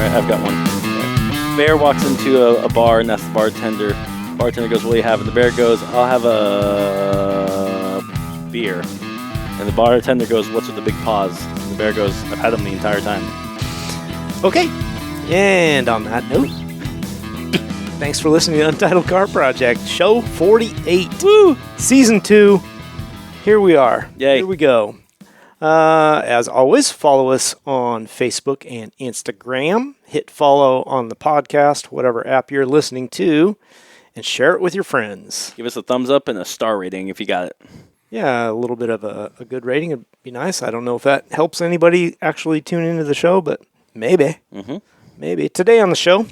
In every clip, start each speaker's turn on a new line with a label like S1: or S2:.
S1: right, I've got one. Bear walks into a bar and asks the bartender. Bartender goes, "What do you have?" And the bear goes, "I'll have a beer." And the bartender goes, "What's with the big paws?" And the bear goes, "I've had them the entire time."
S2: Okay. And on that note, thanks for listening to Untitled Car Project, show 48.
S1: Woo!
S2: Season 2. Here we are.
S1: Yay.
S2: Here we go. As always, follow us on Facebook and Instagram. Hit follow on the podcast, whatever app you're listening to, and share it with your friends.
S1: Give us a thumbs up and a star rating if you got it.
S2: Yeah, a little bit of a good rating would be nice. I don't know if that helps anybody actually tune into the show, but maybe.
S1: Mm-hmm.
S2: Maybe. Today on the show,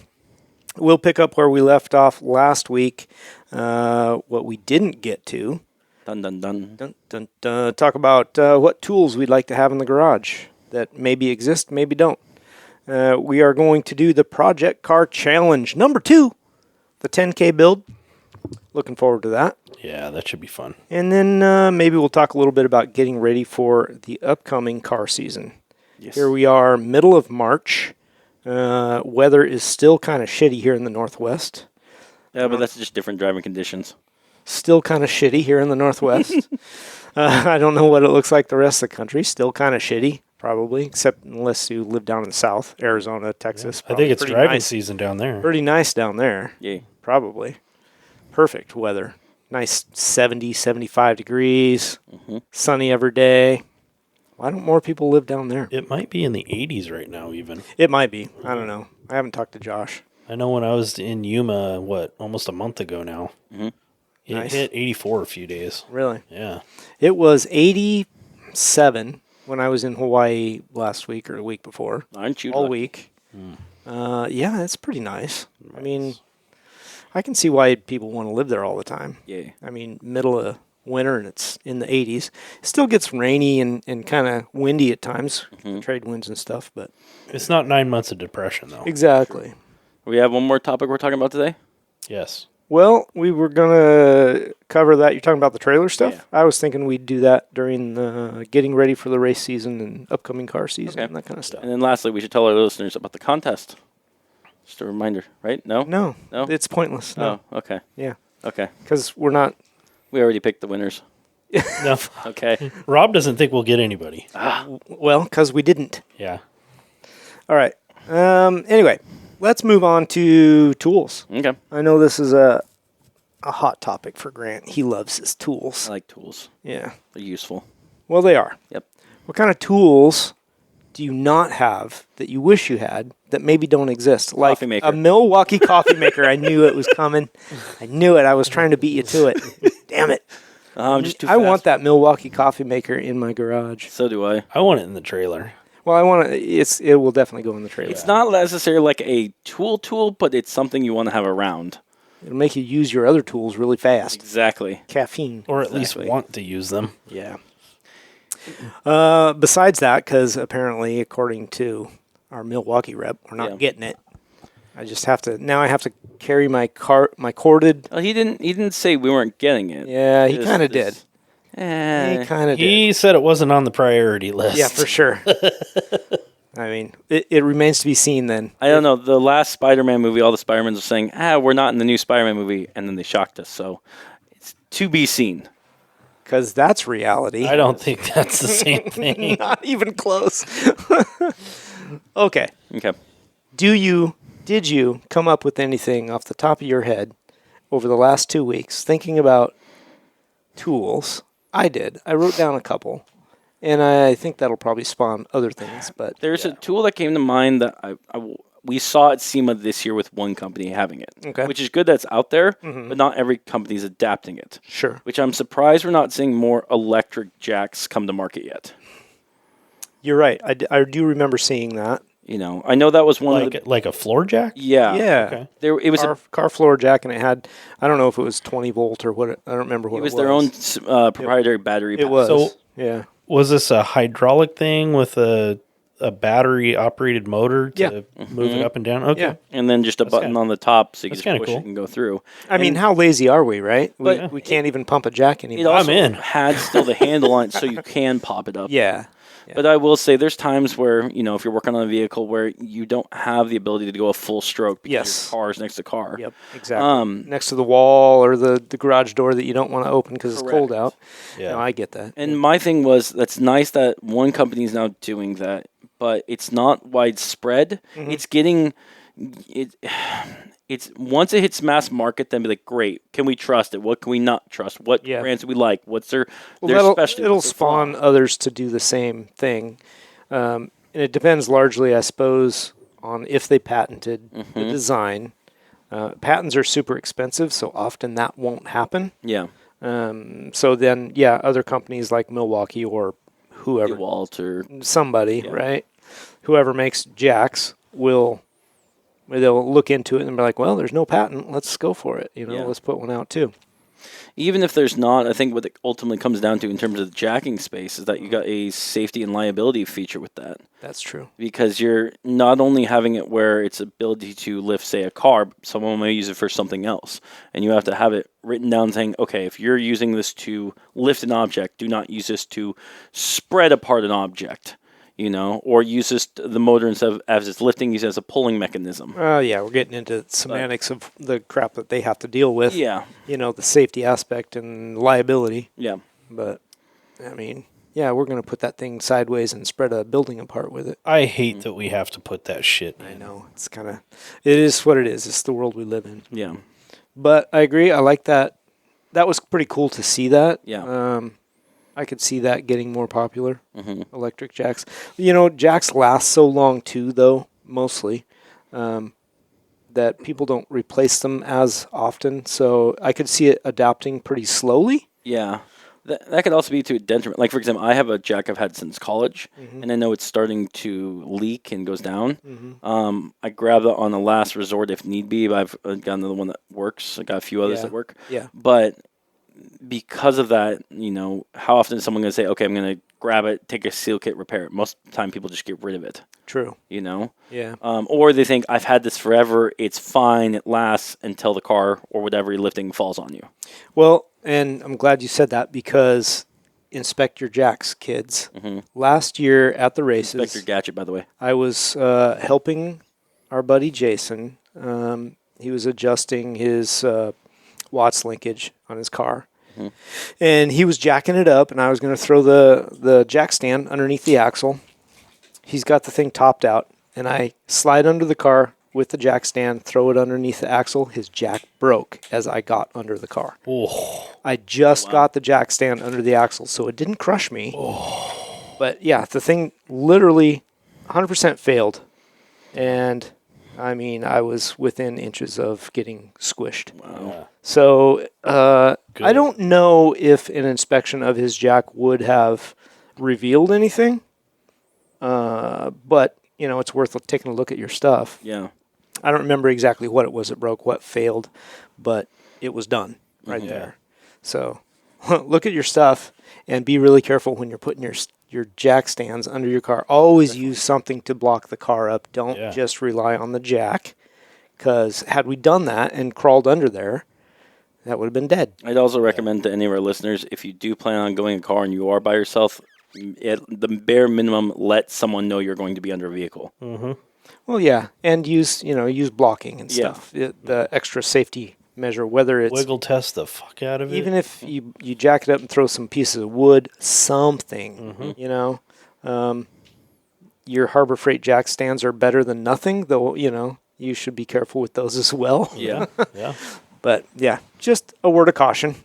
S2: we'll pick up where we left off last week. What we didn't get to.
S1: Dun, dun, dun.
S2: Talk about what tools we'd like to have in the garage that maybe exist, maybe don't. We are going to do the Project Car Challenge number 2, the 10K build. Looking forward to that.
S3: Yeah, that should be fun.
S2: And then maybe we'll talk a little bit about getting ready for the upcoming car season.
S1: Yes.
S2: Here we are, middle of March. Weather is still kind of shitty here in the Northwest.
S1: Yeah, but that's just different driving conditions.
S2: Still kind of shitty here in the Northwest. I don't know what it looks like the rest of the country. Still kind of shitty, probably, except unless you live down in the south, Arizona, Texas.
S3: I think it's
S2: Pretty
S3: driving
S2: nice.
S3: season down there.
S2: Pretty nice down there,
S1: Yeah.
S2: probably. Perfect weather. Nice 70, 75 degrees, sunny every day. Why don't more people live down there?
S3: It might be in the 80s right now, even.
S2: It might be. I don't know. I haven't talked to Josh.
S3: I know when I was in Yuma, almost a month ago now, it
S2: Nice.
S3: hit 84 a few days.
S2: Really?
S3: Yeah.
S2: It was 87 when I was in Hawaii last week or the week before.
S1: Aren't you?
S2: All
S1: lucky?
S2: week. Yeah, it's pretty nice. I mean, I can see why people want to live there all the time.
S1: Yeah.
S2: I mean, middle of winter and it's in the 80s. It still gets rainy and kind of windy at times, trade winds and stuff, but
S3: It's not 9 months of depression, though.
S2: exactly.
S1: We have one more topic we're talking about today.
S3: Yes.
S2: Well, we were going to cover that. You're talking about the trailer stuff?
S1: Yeah.
S2: I was thinking we'd do that during the getting ready for the race season and upcoming car season
S1: Okay.
S2: and that kind of stuff.
S1: And then lastly, we should tell our listeners about the contest. Just a reminder, right? No?
S2: No,
S1: No?
S2: it's pointless. No.
S1: Oh, okay.
S2: Yeah,
S1: Okay.
S2: because we're not.
S1: We already picked the winners.
S3: No,
S1: Okay.
S3: Rob doesn't think we'll get anybody.
S2: Well, because we didn't.
S3: Yeah.
S2: All right. Anyway, let's move on to tools.
S1: Okay.
S2: I know this is a hot topic for Grant. He loves his tools.
S1: I like tools.
S2: Yeah.
S1: They're useful.
S2: Well, they are.
S1: Yep.
S2: What kind of tools do you not have that you wish you had that maybe don't exist? Like
S1: Coffee maker.
S2: a Milwaukee coffee maker. I knew it was coming. I knew it. I was trying to beat you to it. Damn it.
S1: I'm just too
S2: I
S1: fast.
S2: want that Milwaukee coffee maker in my garage.
S1: So do I.
S3: I want it in the trailer.
S2: Well, I want to. It will definitely go in the trailer.
S1: It's not necessarily like a tool, but it's something you want to have around.
S2: It'll make you use your other tools really fast.
S1: Exactly.
S2: Caffeine.
S3: Or at
S1: Exactly.
S3: least want to use them.
S2: Yeah. Besides that, because apparently, according to our Milwaukee rep, we're not
S1: Yeah.
S2: getting it. I just have to now. I have to carry my corded.
S1: Well, he didn't say we weren't getting it.
S2: Yeah, he
S1: This-
S2: kind of
S1: this-
S2: did.
S1: Eh.
S2: He kind of did.
S3: He said it wasn't on the priority list.
S2: Yeah, for sure. I mean, it remains to be seen then.
S1: I don't know. The last Spider-Man movie, all the Spider-Mans were saying, we're not in the new Spider-Man movie, and then they shocked us. So it's to be seen.
S2: Because that's reality.
S3: I don't think that's the same thing.
S2: Not even close. Okay.
S1: Okay.
S2: Did you come up with anything off the top of your head over the last 2 weeks thinking about tools? I did. I wrote down a couple. And I think that'll probably spawn other things. But
S1: There's a tool that came to mind that we saw at SEMA this year with one company having it.
S2: Okay.
S1: Which is good that's out there, but not every company is adapting it.
S2: sure.
S1: Which I'm surprised we're not seeing more electric jacks come to market yet.
S2: You're right. I do remember seeing that.
S1: You know, I know that was one of the...
S3: Like a floor jack?
S1: Yeah.
S2: Yeah.
S3: Okay.
S1: It was
S2: car floor jack, and it had, I don't know if it was 20 volt or what. I don't remember what
S1: it
S2: it
S1: was.
S2: was.
S1: Their own proprietary battery
S2: It
S1: pack.
S2: was.
S3: So-
S2: yeah.
S3: Was this a hydraulic thing with a a battery operated motor to
S2: Yeah.
S3: move it up and down? Okay.
S2: Yeah.
S1: And then just a button
S3: kinda-
S1: on the top so you can
S3: that's
S1: just
S3: kinda
S1: push
S3: cool.
S1: it and go through.
S2: I mean, how lazy are we, right?
S1: But
S2: We can't even pump a jack
S1: It
S2: anymore.
S1: also
S3: in.
S1: had still the handle on it so you can pop it up.
S2: Yeah.
S1: But I will say there's times where, if you're working on a vehicle where you don't have the ability to go a full stroke because
S2: Yes.
S1: your car is next to car.
S2: Yep, exactly. Next to the wall or the garage door that you don't want to open because it's cold
S1: Correct.
S2: out.
S3: Yeah.
S2: No, I get that.
S1: And my thing was, that's nice that one company is now doing that, but it's not widespread.
S2: Mm-hmm.
S1: It's getting it. It's once it hits mass market, then be like, great. Can we trust it? What can we not trust? What
S2: Yeah.
S1: brands do we like? What's their
S2: Well,
S1: specialty?
S2: it'll
S1: What's their flaw?
S2: spawn others to do the same thing. And it depends largely, I suppose, on if they patented
S1: Mm-hmm.
S2: the design. Patents are super expensive, so often that won't happen.
S1: Yeah,
S2: So then, yeah, other companies like Milwaukee or whoever,
S1: DeWalt or
S2: somebody, right? Whoever makes jacks they'll look into it and be like, well, there's no patent. Let's go for it.
S1: Yeah.
S2: Let's put one out too.
S1: even if there's not, I think what it ultimately comes down to in terms of the jacking space is that you got a safety and liability feature with that.
S2: That's true.
S1: Because you're not only having it where its ability to lift, say, a car, someone may use it for something else. And you have to have it written down saying, okay, if you're using this to lift an object, do not use this to spread apart an object, or use this, the motor instead of as it's lifting, use it as a pulling mechanism.
S2: Yeah, we're getting into semantics of the crap that they have to deal with.
S1: Yeah.
S2: The safety aspect and liability.
S1: Yeah.
S2: But, I mean, yeah, we're going to put that thing sideways and spread a building apart with it.
S3: I hate that we have to put that shit in.
S2: I know. It's it is what it is. It's the world we live in.
S1: Yeah.
S2: But I agree. I like that. That was pretty cool to see that.
S1: Yeah.
S2: I could see that getting more popular,
S1: Mm-hmm.
S2: electric jacks. Jacks last so long, too, though, mostly, that people don't replace them as often. So I could see it adapting pretty slowly.
S1: Yeah. That could also be to a detriment. Like, for example, I have a jack I've had since college, and I know it's starting to leak and goes down. I grab it on the last resort if need be, but I've got another one that works. I got a few others that work.
S2: Yeah.
S1: But because of that, how often is someone going to say, okay, I'm going to grab it, take a seal kit, repair it? Most of the time, people just get rid of it,
S2: True. Yeah.
S1: Or they think, I've had this forever, it's fine, it lasts until the car or whatever you're lifting falls on you.
S2: Well, and I'm glad you said that because inspect your jacks, kids. Last year at the races,
S1: Inspector Gadget, by the way.
S2: I was helping our buddy Jason. He was adjusting his watts linkage on his car. And he was jacking it up, and I was going to throw the jack stand underneath the axle. He's got the thing topped out, and I slide under the car with the jack stand, throw it underneath the axle. His jack broke as I got under the car.
S3: Oh,
S2: I just got the jack stand under the axle, so it didn't crush me. But yeah, the thing literally 100% failed. And I mean, I was within inches of getting squished.
S1: Wow.
S2: So I don't know if an inspection of his jack would have revealed anything. But, it's worth taking a look at your stuff.
S1: Yeah.
S2: I don't remember exactly what it was that broke, what failed, but it was done right there. So look at your stuff and be really careful when you're putting your jack stands under your car. Always use something to block the car up. Don't just rely on the jack, because had we done that and crawled under there, that would have been dead.
S1: I'd also recommend to any of our listeners, if you do plan on going in a car and you are by yourself, at the bare minimum, let someone know you're going to be under a vehicle.
S2: Well, yeah, and use blocking and
S1: Yeah.
S2: stuff. The extra safety measure, whether it's
S3: wiggle test the fuck out of it.
S2: even if you jack it up and throw some pieces of wood, something, your Harbor Freight jack stands are better than nothing, though, you should be careful with those as well.
S1: Yeah.
S3: yeah,
S2: But yeah, just a word of caution.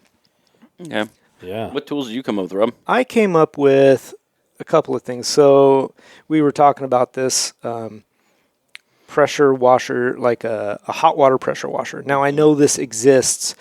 S1: Yeah.
S3: yeah.
S1: What tools did you come up with, Rob?
S2: I came up with a couple of things. So we were talking about this pressure washer, like a hot water pressure washer. Now, I know this exists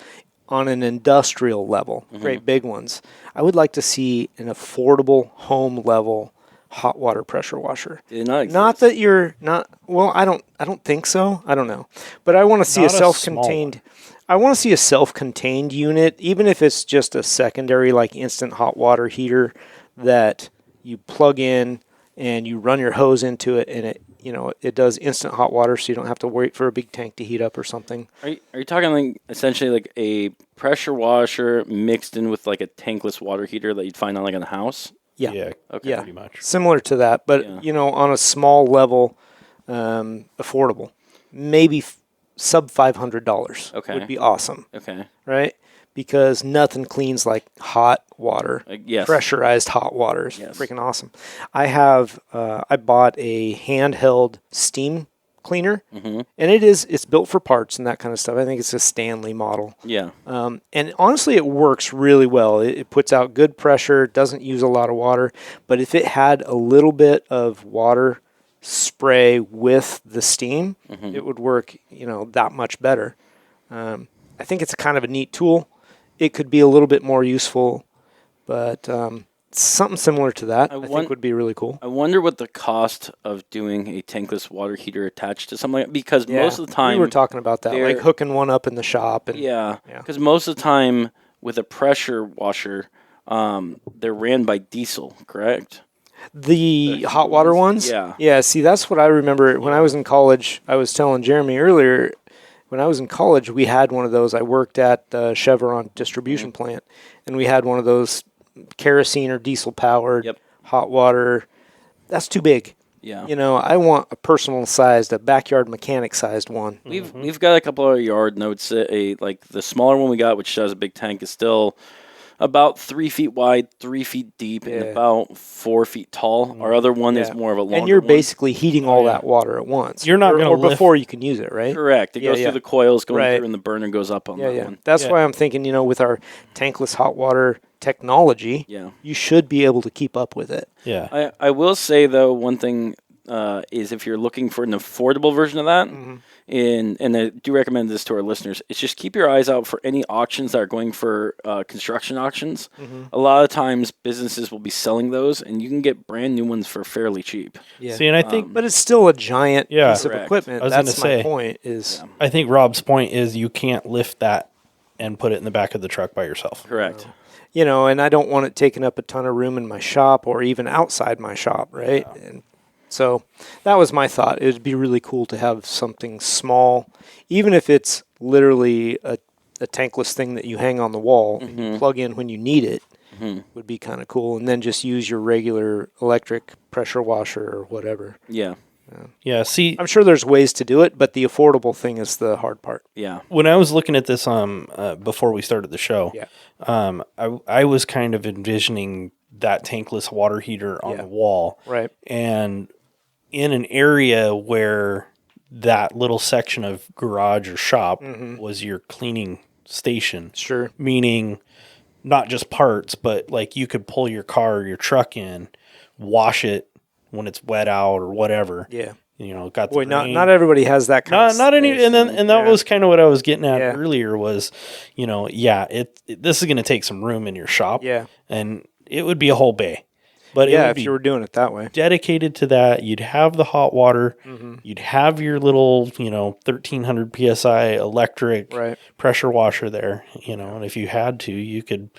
S2: on an industrial level, great big ones. I would like to see an affordable home level hot water pressure washer.
S1: Did it not exist?
S2: Not that you're not, well, I don't think so. I don't know. But I want to see
S3: Not
S2: a
S3: a
S2: self-contained, I want to see a self-contained unit, even if it's just a secondary, like instant hot water heater that you plug in and you run your hose into it, and it does instant hot water, so you don't have to wait for a big tank to heat up or something.
S1: Are you talking like essentially like a pressure washer mixed in with like a tankless water heater that you'd find on like in a house?
S2: Yeah.
S1: Okay.
S2: Yeah.
S3: Pretty much.
S2: Similar to that, but on a small level, affordable, maybe sub $500
S1: Okay.
S2: would be awesome,
S1: Okay.
S2: right? Because nothing cleans like hot water.
S1: Yes.
S2: Pressurized hot water is
S1: Yes.
S2: freaking awesome. I bought a handheld steam cleaner, and it's built for parts and that kind of stuff. I think it's a Stanley model.
S1: Yeah.
S2: And honestly, it works really well. It puts out good pressure, doesn't use a lot of water. But if it had a little bit of water spray with the steam, it would work, that much better. I think it's kind of a neat tool. It could be a little bit more useful, but something similar to that I think would be really cool.
S1: I wonder what the cost of doing a tankless water heater attached to something like that, because most of the time
S2: we were talking about that, like hooking one up in the shop. And,
S1: yeah, because most of the time with a pressure washer, they're ran by diesel, correct?
S2: The hot water ones?
S1: Yeah.
S2: Yeah, see, that's what I remember when I was in college. I was telling Jeremy earlier, when I was in college, we had one of those. I worked at the Chevron distribution plant, and we had one of those kerosene or diesel-powered hot water. That's too big.
S1: Yeah.
S2: I want a personal-sized, a backyard mechanic-sized one.
S1: We've got a couple of yard notes. Like the smaller one we got, which has a big tank, is still about 3 feet wide, 3 feet deep, and about 4 feet tall. Our other one is more of a longer
S2: and you're
S1: one.
S2: basically heating all that water at once.
S3: You're not going to lift
S2: before you can use it, right?
S1: Correct. It goes through the coils going through, and the burner goes up on that
S2: Yeah.
S1: one.
S2: That's why I'm thinking, with our tankless hot water technology, you should be able to keep up with it.
S3: Yeah.
S1: I will say, though, one thing is if you're looking for an affordable version of that, and I do recommend this to our listeners, is just keep your eyes out for any auctions that are going for construction auctions. A lot of times businesses will be selling those, and you can get brand new ones for fairly cheap.
S2: Yeah.
S3: See, and I think,
S2: but it's still a giant piece of
S1: Correct.
S2: equipment.
S3: I was
S2: That's
S3: gonna
S2: my
S3: say,
S2: point. Is
S3: I think Rob's point is you can't lift that and put it in the back of the truck by yourself.
S1: Correct.
S2: and I don't want it taking up a ton of room in my shop or even outside my shop, right?
S3: Yeah.
S2: And so that was my thought. It would be really cool to have something small, even if it's literally a tankless thing that you hang on the wall and you plug in when you need it. Would be kind of cool, and then just use your regular electric pressure washer or whatever.
S1: Yeah.
S3: Yeah. See,
S2: I'm sure there's ways to do it, but the affordable thing is the hard part.
S1: Yeah.
S3: when I was looking at this before we started the show, I was kind of envisioning that tankless water heater on the wall,
S2: Right.
S3: and in an area where that little section of garage or shop was your cleaning station.
S2: Sure.
S3: Meaning not just parts, but like you could pull your car or your truck in, wash it when it's wet out or whatever.
S2: Yeah.
S3: Got the
S2: Boy,
S3: rain.
S2: not everybody has that kind of
S3: Not any,
S2: space.
S3: and that was kind of what I was getting at
S2: Yeah.
S3: earlier was, this is going to take some room in your shop.
S2: Yeah.
S3: And it would be a whole bay. But it
S2: Yeah,
S3: would
S2: if
S3: be
S2: you were doing it that way.
S3: dedicated to that. You'd have the hot water. You'd have your little, 1300 PSI electric
S2: Right.
S3: pressure washer there, and if you had to, you could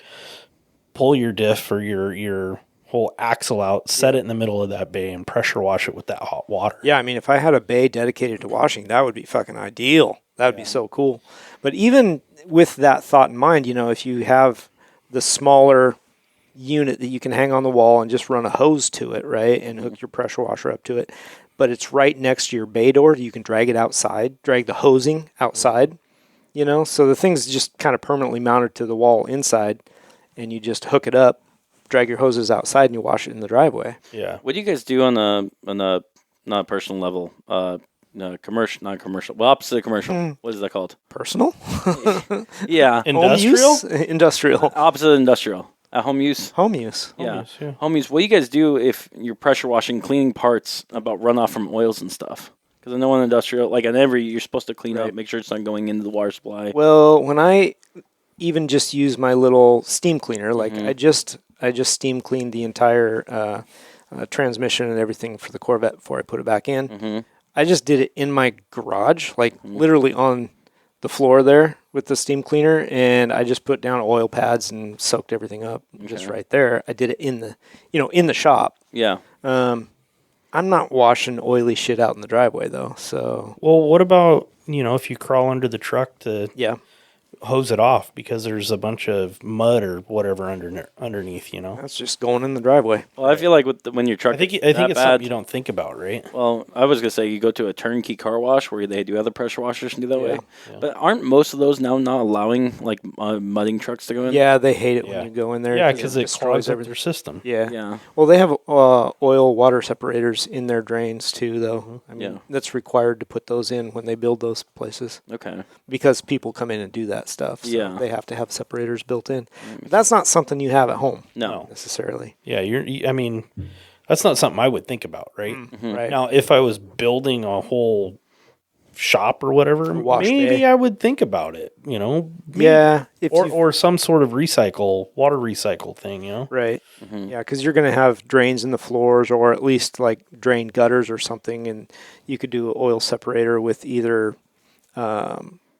S3: pull your diff or your whole axle out, set it in the middle of that bay and pressure wash it with that hot water.
S2: Yeah, I mean, if I had a bay dedicated to washing, that would be fucking ideal. That would be so cool. But even with that thought in mind, if you have the smaller unit that you can hang on the wall and just run a hose to it, right, and hook your pressure washer up to it, but it's right next to your bay door, you can drag it outside, drag the hosing outside, so the thing's just kind of permanently mounted to the wall inside, and you just hook it up, drag your hoses outside, and you wash it in the driveway.
S3: Yeah.
S1: What do you guys do on a not a personal level? No, commercial, not commercial. Well, opposite of commercial. What is that called?
S2: Personal?
S1: Yeah,
S3: Industrial?
S2: Home use? Industrial.
S1: opposite of industrial. At home use.
S2: Home use.
S1: Yeah.
S3: use, yeah.
S1: Home use. What do you guys do if you're pressure washing, cleaning parts about runoff from oils and stuff? Because I know in industrial, like on you're supposed to clean up, make sure it's not going into the water supply.
S2: Well, when I even just use my little steam cleaner, like I just steam cleaned the entire transmission and everything for the Corvette before I put it back in. I just did it in my garage, like literally on the floor there with the steam cleaner, and I just put down oil pads and soaked everything up just right there. I did it in the, in the shop.
S1: Yeah.
S2: I'm not washing oily shit out in the driveway though. So
S3: Well, what about, if you crawl under the truck to
S2: yeah,
S3: hose it off because there's a bunch of mud or whatever underneath,
S2: that's just going in the driveway.
S1: Well, I feel like when your truck
S3: I think
S1: is
S3: it's
S1: that
S3: something
S1: bad,
S3: you don't think about, right?
S1: well, I was gonna say you go to a turnkey car wash where they do other pressure washers and do that
S2: Yeah.
S1: way. But aren't most of those now not allowing like mudding trucks to go in?
S2: Yeah, they hate it
S3: Yeah.
S2: when you go in there.
S3: Yeah, because it
S2: destroys
S3: clogs up
S2: everything.
S3: their system.
S2: Yeah.
S1: Yeah.
S2: Well, they have oil water separators in their drains too, though. I mean,
S1: Yeah.
S2: that's required to put those in when they build those places
S1: Okay.
S2: because people come in and do that stuff. So
S1: Yeah.
S2: they have to have separators built in. But that's not something you have at home
S1: No.
S2: necessarily.
S3: Yeah, I mean, that's not something I would think about, right?
S2: Right.
S3: Now, if I was building a whole shop or whatever,
S2: wash
S3: maybe
S2: bay.
S3: I would think about it, Maybe.
S2: Yeah. If you
S3: Or some sort of water recycle thing,
S2: right. Yeah, because you're going to have drains in the floors or at least like drain gutters or something, and you could do an oil separator with either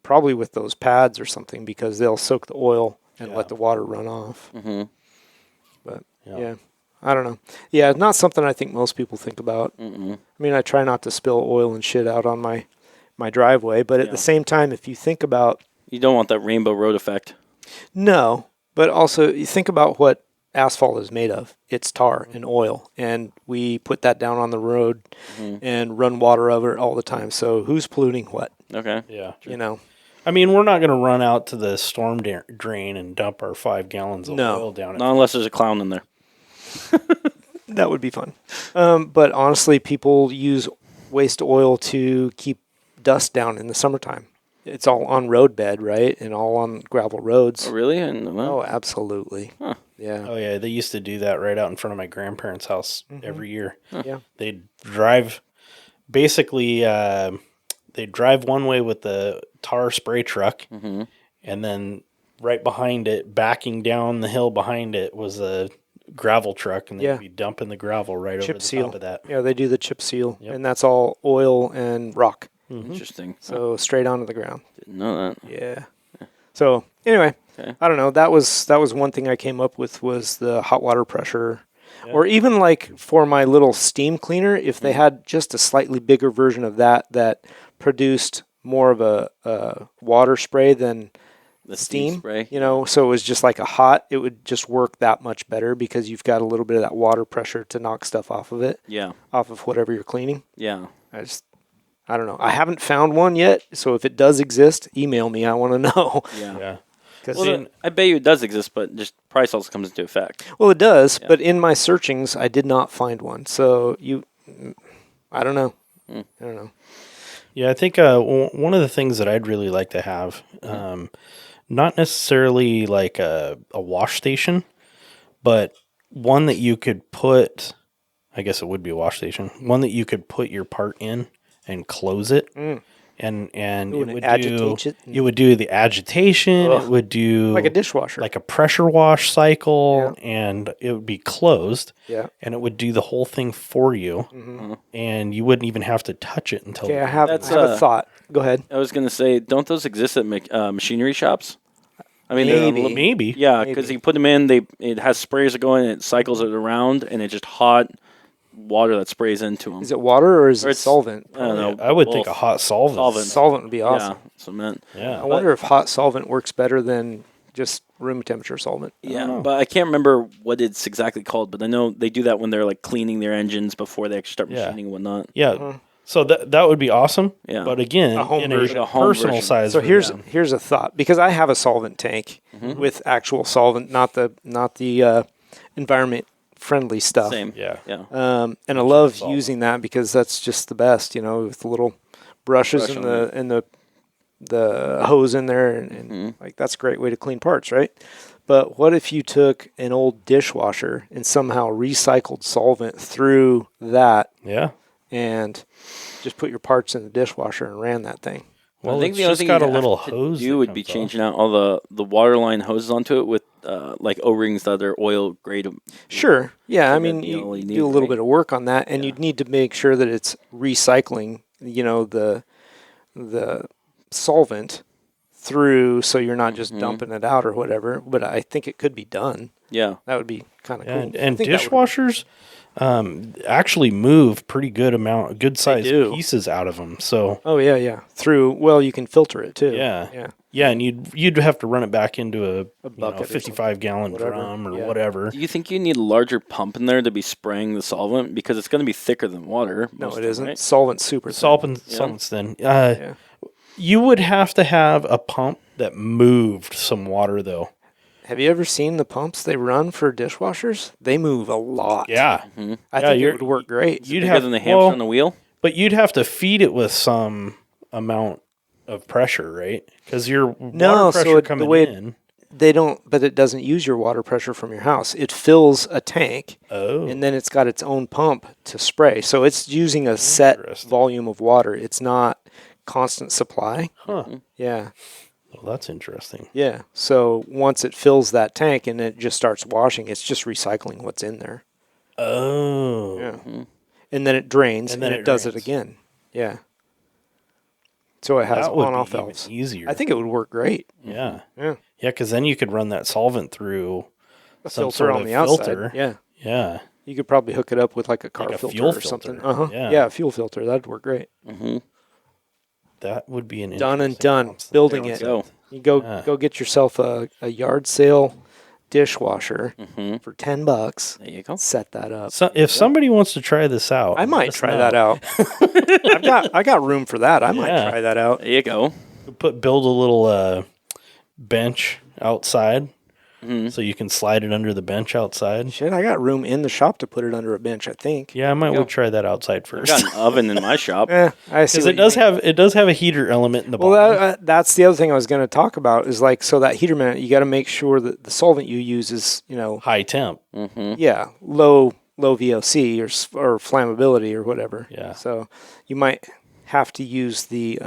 S2: probably with those pads or something because they'll soak the oil and
S3: Yeah.
S2: let the water run off.
S1: Mm-hmm.
S2: But
S3: Yeah.
S2: yeah, I don't know. Yeah, not something I think most people think about.
S1: Mm-mm.
S2: I mean, I try not to spill oil and shit out on my driveway, but at
S1: Yeah.
S2: the same time, if you think about
S1: You don't want that rainbow road effect.
S2: no, but also you think about what asphalt is made of. It's tar and oil, and we put that down on the road and run water over it all the time. So who's polluting what?
S1: Okay.
S3: Yeah.
S2: You know?
S3: I mean, we're not going to run out to the storm drain and dump our 5 gallons of
S2: No.
S3: oil down it.
S1: Not unless there's a clown in there.
S2: That would be fun. But honestly, people use waste oil to keep dust down in the summertime. It's all on road bed, right? And all on gravel roads.
S1: Oh, really? And
S2: Oh, absolutely.
S1: Huh.
S2: Yeah.
S3: Oh, yeah. They used to do that right out in front of my grandparents' house every year.
S2: Yeah.
S3: They'd drive, basically, they'd drive one way with the tar spray truck,
S1: Mhm.
S3: and then right behind it, backing down the hill behind it, was a gravel truck, and they'd
S2: Yeah.
S3: be dumping the gravel right over
S2: Chip
S3: the
S2: seal.
S3: top of that.
S2: Yeah, they do the chip seal,
S3: Yep.
S2: and that's all oil and rock.
S1: Interesting.
S2: So straight onto the ground.
S1: Didn't know that.
S2: Yeah. So anyway,
S1: Okay.
S2: I don't know. That was one thing I came up with was the hot water pressure, or even like for my little steam cleaner, if they had just a slightly bigger version of that produced more of a water spray than
S1: The
S2: steam
S1: spray.
S2: You know, so it was just like a hot. It would just work that much better because you've got a little bit of that water pressure to knock stuff off of it,
S1: Yeah.
S2: off of whatever you're cleaning.
S1: Yeah.
S2: I don't know. I haven't found one yet, so if it does exist, email me. I want to know.
S1: Yeah.
S3: Yeah.
S2: 'Cause
S1: Well, I bet you it does exist, but just price also comes into effect.
S2: well, it does,
S1: Yeah.
S2: but in my searchings, I did not find one. So I don't know. I don't know.
S3: Yeah, I think one of the things that I'd really like to have, not necessarily like a wash station, but one that you could put, I guess it would be a wash station, one that you could put your part in and close it. And
S2: Ooh,
S3: it
S2: and
S3: would
S2: it agitates it?
S3: it would do the agitation.
S2: Ugh.
S3: It would do
S2: Like a dishwasher.
S3: like a pressure wash cycle, and it would be closed.
S2: Yeah.
S3: And it would do the whole thing for you, and you wouldn't even have to touch it until.
S2: Okay, I have
S1: That's,
S2: a thought. Go ahead.
S1: I was going to say, don't those exist at machinery shops? I mean, they're a
S2: Maybe.
S1: little-
S3: Maybe.
S1: Yeah, because you put them in, it has sprayers that go in, and it cycles it around, and it's just hot water that sprays into them.
S2: Is it water or is
S1: Or
S2: it
S1: it's-
S2: solvent?
S1: I don't know.
S3: I would think a
S1: both.
S3: hot solvent.
S1: Solvent.
S2: Solvent would be awesome.
S1: Yeah, cement.
S3: Yeah.
S2: I wonder if hot solvent works better than just room temperature solvent.
S1: Yeah, but I can't remember what it's exactly called. But I know they do that when they're like cleaning their engines before they actually start
S3: Yeah.
S1: machining and whatnot.
S3: Yeah. So that would be awesome.
S1: Yeah.
S3: But again,
S2: A home
S3: in
S2: version.
S1: A home
S3: personal
S1: version.
S3: size.
S2: So
S3: version.
S2: here's a thought because I have a solvent tank with actual solvent, not the environment friendly stuff.
S1: Same.
S3: Yeah.
S1: Yeah.
S2: And I love
S3: solvent.
S2: using that because that's just the best, you know, with the little brushes
S1: Brush
S2: and
S1: on
S2: the hose in there, and like that's a great way to clean parts, right? But what if you took an old dishwasher and somehow recycled solvent through that
S3: Yeah.
S2: and just put your parts in the dishwasher and ran that thing?
S3: Well,
S1: I think
S3: it's
S1: the only
S3: just
S1: thing
S3: got a
S1: you'd
S3: little
S1: have to
S3: hose.
S1: do
S3: that
S1: would be
S3: comes off.
S1: changing out all the water line hoses onto it with like O-rings that are oil grade.
S2: Sure. Yeah, I
S1: So
S2: mean,
S1: that'd be
S2: you
S1: all you need,
S2: do a little
S1: right?
S2: bit of work on that, and you'd need to make sure that it's recycling, you know, the solvent through, so you're not just dumping it out or whatever. But I think it could be done.
S1: Yeah.
S2: That would be kind of
S3: Yeah,
S2: cool.
S3: and
S2: I think that would-
S3: dishwashers, actually move pretty good sized
S2: do.
S3: pieces out of them. So
S2: Oh yeah, yeah. You can filter it too.
S3: yeah,
S2: Yeah.
S3: yeah, and you'd have to run it back into a
S2: bucket or
S3: 55-gallon
S2: whatever.
S3: drum or
S2: Yeah.
S3: whatever.
S1: Do you think you need a larger pump in there to be spraying the solvent because it's going to be thicker than water?
S2: No,
S1: most
S2: it
S1: of
S2: isn't.
S1: right?
S2: Solvent's super thin.
S3: Solvent's thin.
S2: Yeah.
S3: You would have to have a pump that moved some water, though.
S2: Have you ever seen the pumps they run for dishwashers? They move a lot.
S3: Yeah,
S2: I think it would work great.
S3: you'd
S1: Bigger
S3: have
S1: than the hamster on the wheel.
S3: but you'd have to feed it with some amount of pressure, right? Because your
S2: No,
S3: water
S2: so
S3: pressure
S2: it- the
S3: coming
S2: way it-
S3: in.
S2: They don't, but it doesn't use your water pressure from your house. It fills a tank,
S3: Oh,
S2: and then it's got its own pump to spray. So it's using a set
S3: Interesting.
S2: volume of water. It's not constant supply.
S3: huh.
S2: Yeah.
S3: Well, that's interesting.
S2: Yeah. So once it fills that tank and it just starts washing, it's just recycling what's in there.
S3: Oh,
S2: Yeah. And then it drains and,
S3: then
S2: it
S3: it
S2: does it
S3: drains.
S2: again. Yeah. So it has
S3: that would
S2: on-off
S3: be even
S2: valves.
S3: easier.
S2: I think it would work great.
S3: Yeah,
S2: Yeah.
S3: yeah, because then you could run that solvent through
S2: A
S3: some
S2: filter
S3: sort
S2: on
S3: of
S2: the outside.
S3: filter.
S2: Yeah.
S3: Yeah,
S2: You could probably hook it up with like a car
S3: Like a
S2: filter
S3: fuel
S2: or something.
S3: filter. Yeah.
S2: Yeah, a fuel filter. That'd work great.
S1: Mm-hmm.
S3: that would be an
S2: Done and
S3: interesting
S2: done.
S3: concept.
S2: Building
S1: There
S2: it.
S1: we go.
S2: You go
S3: Yeah.
S2: go get yourself a yard sale dishwasher
S1: Mm-hmm.
S2: for $10.
S1: There you go.
S2: Set that up.
S3: So if somebody wants to try this out,
S2: I
S3: let
S2: might
S3: us
S2: try
S3: know.
S2: that out. I got room for that. I might
S3: Yeah.
S2: try that out.
S1: There you go.
S3: Build a little bench outside,
S1: Mm-hmm.
S3: so you can slide it under the bench outside.
S2: Shit, I got room in the shop to put it under a bench, I think.
S3: Yeah, I might
S1: Yeah.
S3: would try that outside
S1: I've
S3: first
S1: got an oven in my shop.
S2: I see.
S3: because
S2: what
S3: it
S2: you
S3: does
S2: mean.
S3: have a heater element in the
S2: Well,
S3: bottom.
S2: that's the other thing I was going to talk about is like, so that heater mat, you got to make sure that the solvent you use is,
S3: High temp.
S1: Mm-hmm.
S2: yeah, low VOC or flammability or whatever.
S3: Yeah.
S2: So you might have to use the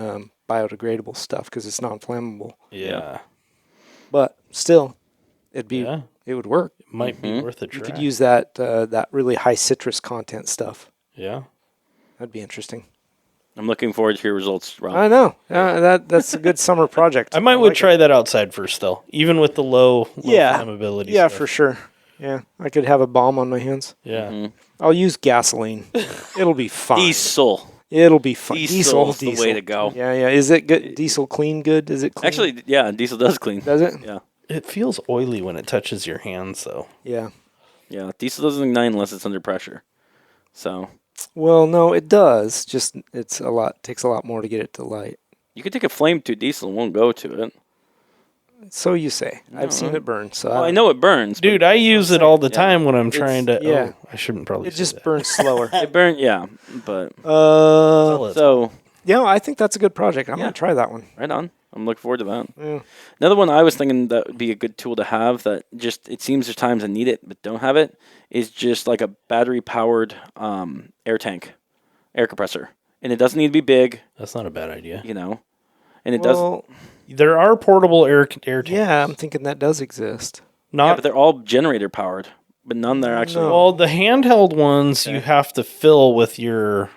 S2: biodegradable stuff because it's non-flammable.
S3: Yeah,
S2: But still,
S3: yeah,
S2: it would work.
S3: might be worth a
S2: You
S3: try.
S2: could use that really high citrus content stuff.
S3: Yeah,
S2: That'd be interesting.
S1: I'm looking forward to your results, Rob.
S2: I know. That's a good summer project.
S3: I might
S2: like
S3: would
S2: it.
S3: try that outside first, though, even with the low
S2: Yeah.
S3: flammability.
S2: Yeah,
S3: stuff.
S2: for sure. Yeah, I could have a bomb on my hands.
S3: Yeah,
S1: Mhm.
S2: I'll use gasoline. It'll be fine.
S1: Diesel.
S2: It'll be fine.
S1: Diesel's the way to go.
S2: Yeah, yeah. Is it good? Diesel clean good? Is it clean?
S1: Actually, yeah, diesel does clean.
S2: does it?
S1: Yeah.
S3: it feels oily when it touches your hands, though.
S2: Yeah.
S1: Yeah, diesel doesn't ignite unless it's under pressure. So
S2: Well, no, it does. Just takes a lot more to get it to light.
S1: you could take a flame to diesel and won't go to it.
S2: So you say. I've seen it burn. So
S1: Well, I know it burns.
S3: Dude, I use it all the
S1: yeah.
S3: time when I'm trying to.
S2: yeah.
S3: Oh, I shouldn't probably.
S2: it
S3: say
S2: just
S3: that.
S2: burns slower.
S1: It burn, yeah, but
S3: Tell us.
S1: so
S2: Yeah, I think that's a good project. I'm
S1: Yeah.
S2: gonna try that one.
S1: right on. I'm looking forward to that.
S2: Yeah.
S1: Another one I was thinking that would be a good tool to have that just it seems there's times I need it but don't have it is just like a battery powered air tank, air compressor, and it doesn't need to be big,
S3: That's not a bad idea.
S1: you know, and it does.
S2: Well,
S3: There are portable air tanks.
S2: yeah, I'm thinking that does exist.
S1: Yeah,
S3: Not
S1: but they're all generator powered, but none that are actually.
S2: No.
S3: well. The handheld ones you
S1: Okay.
S3: have to fill with your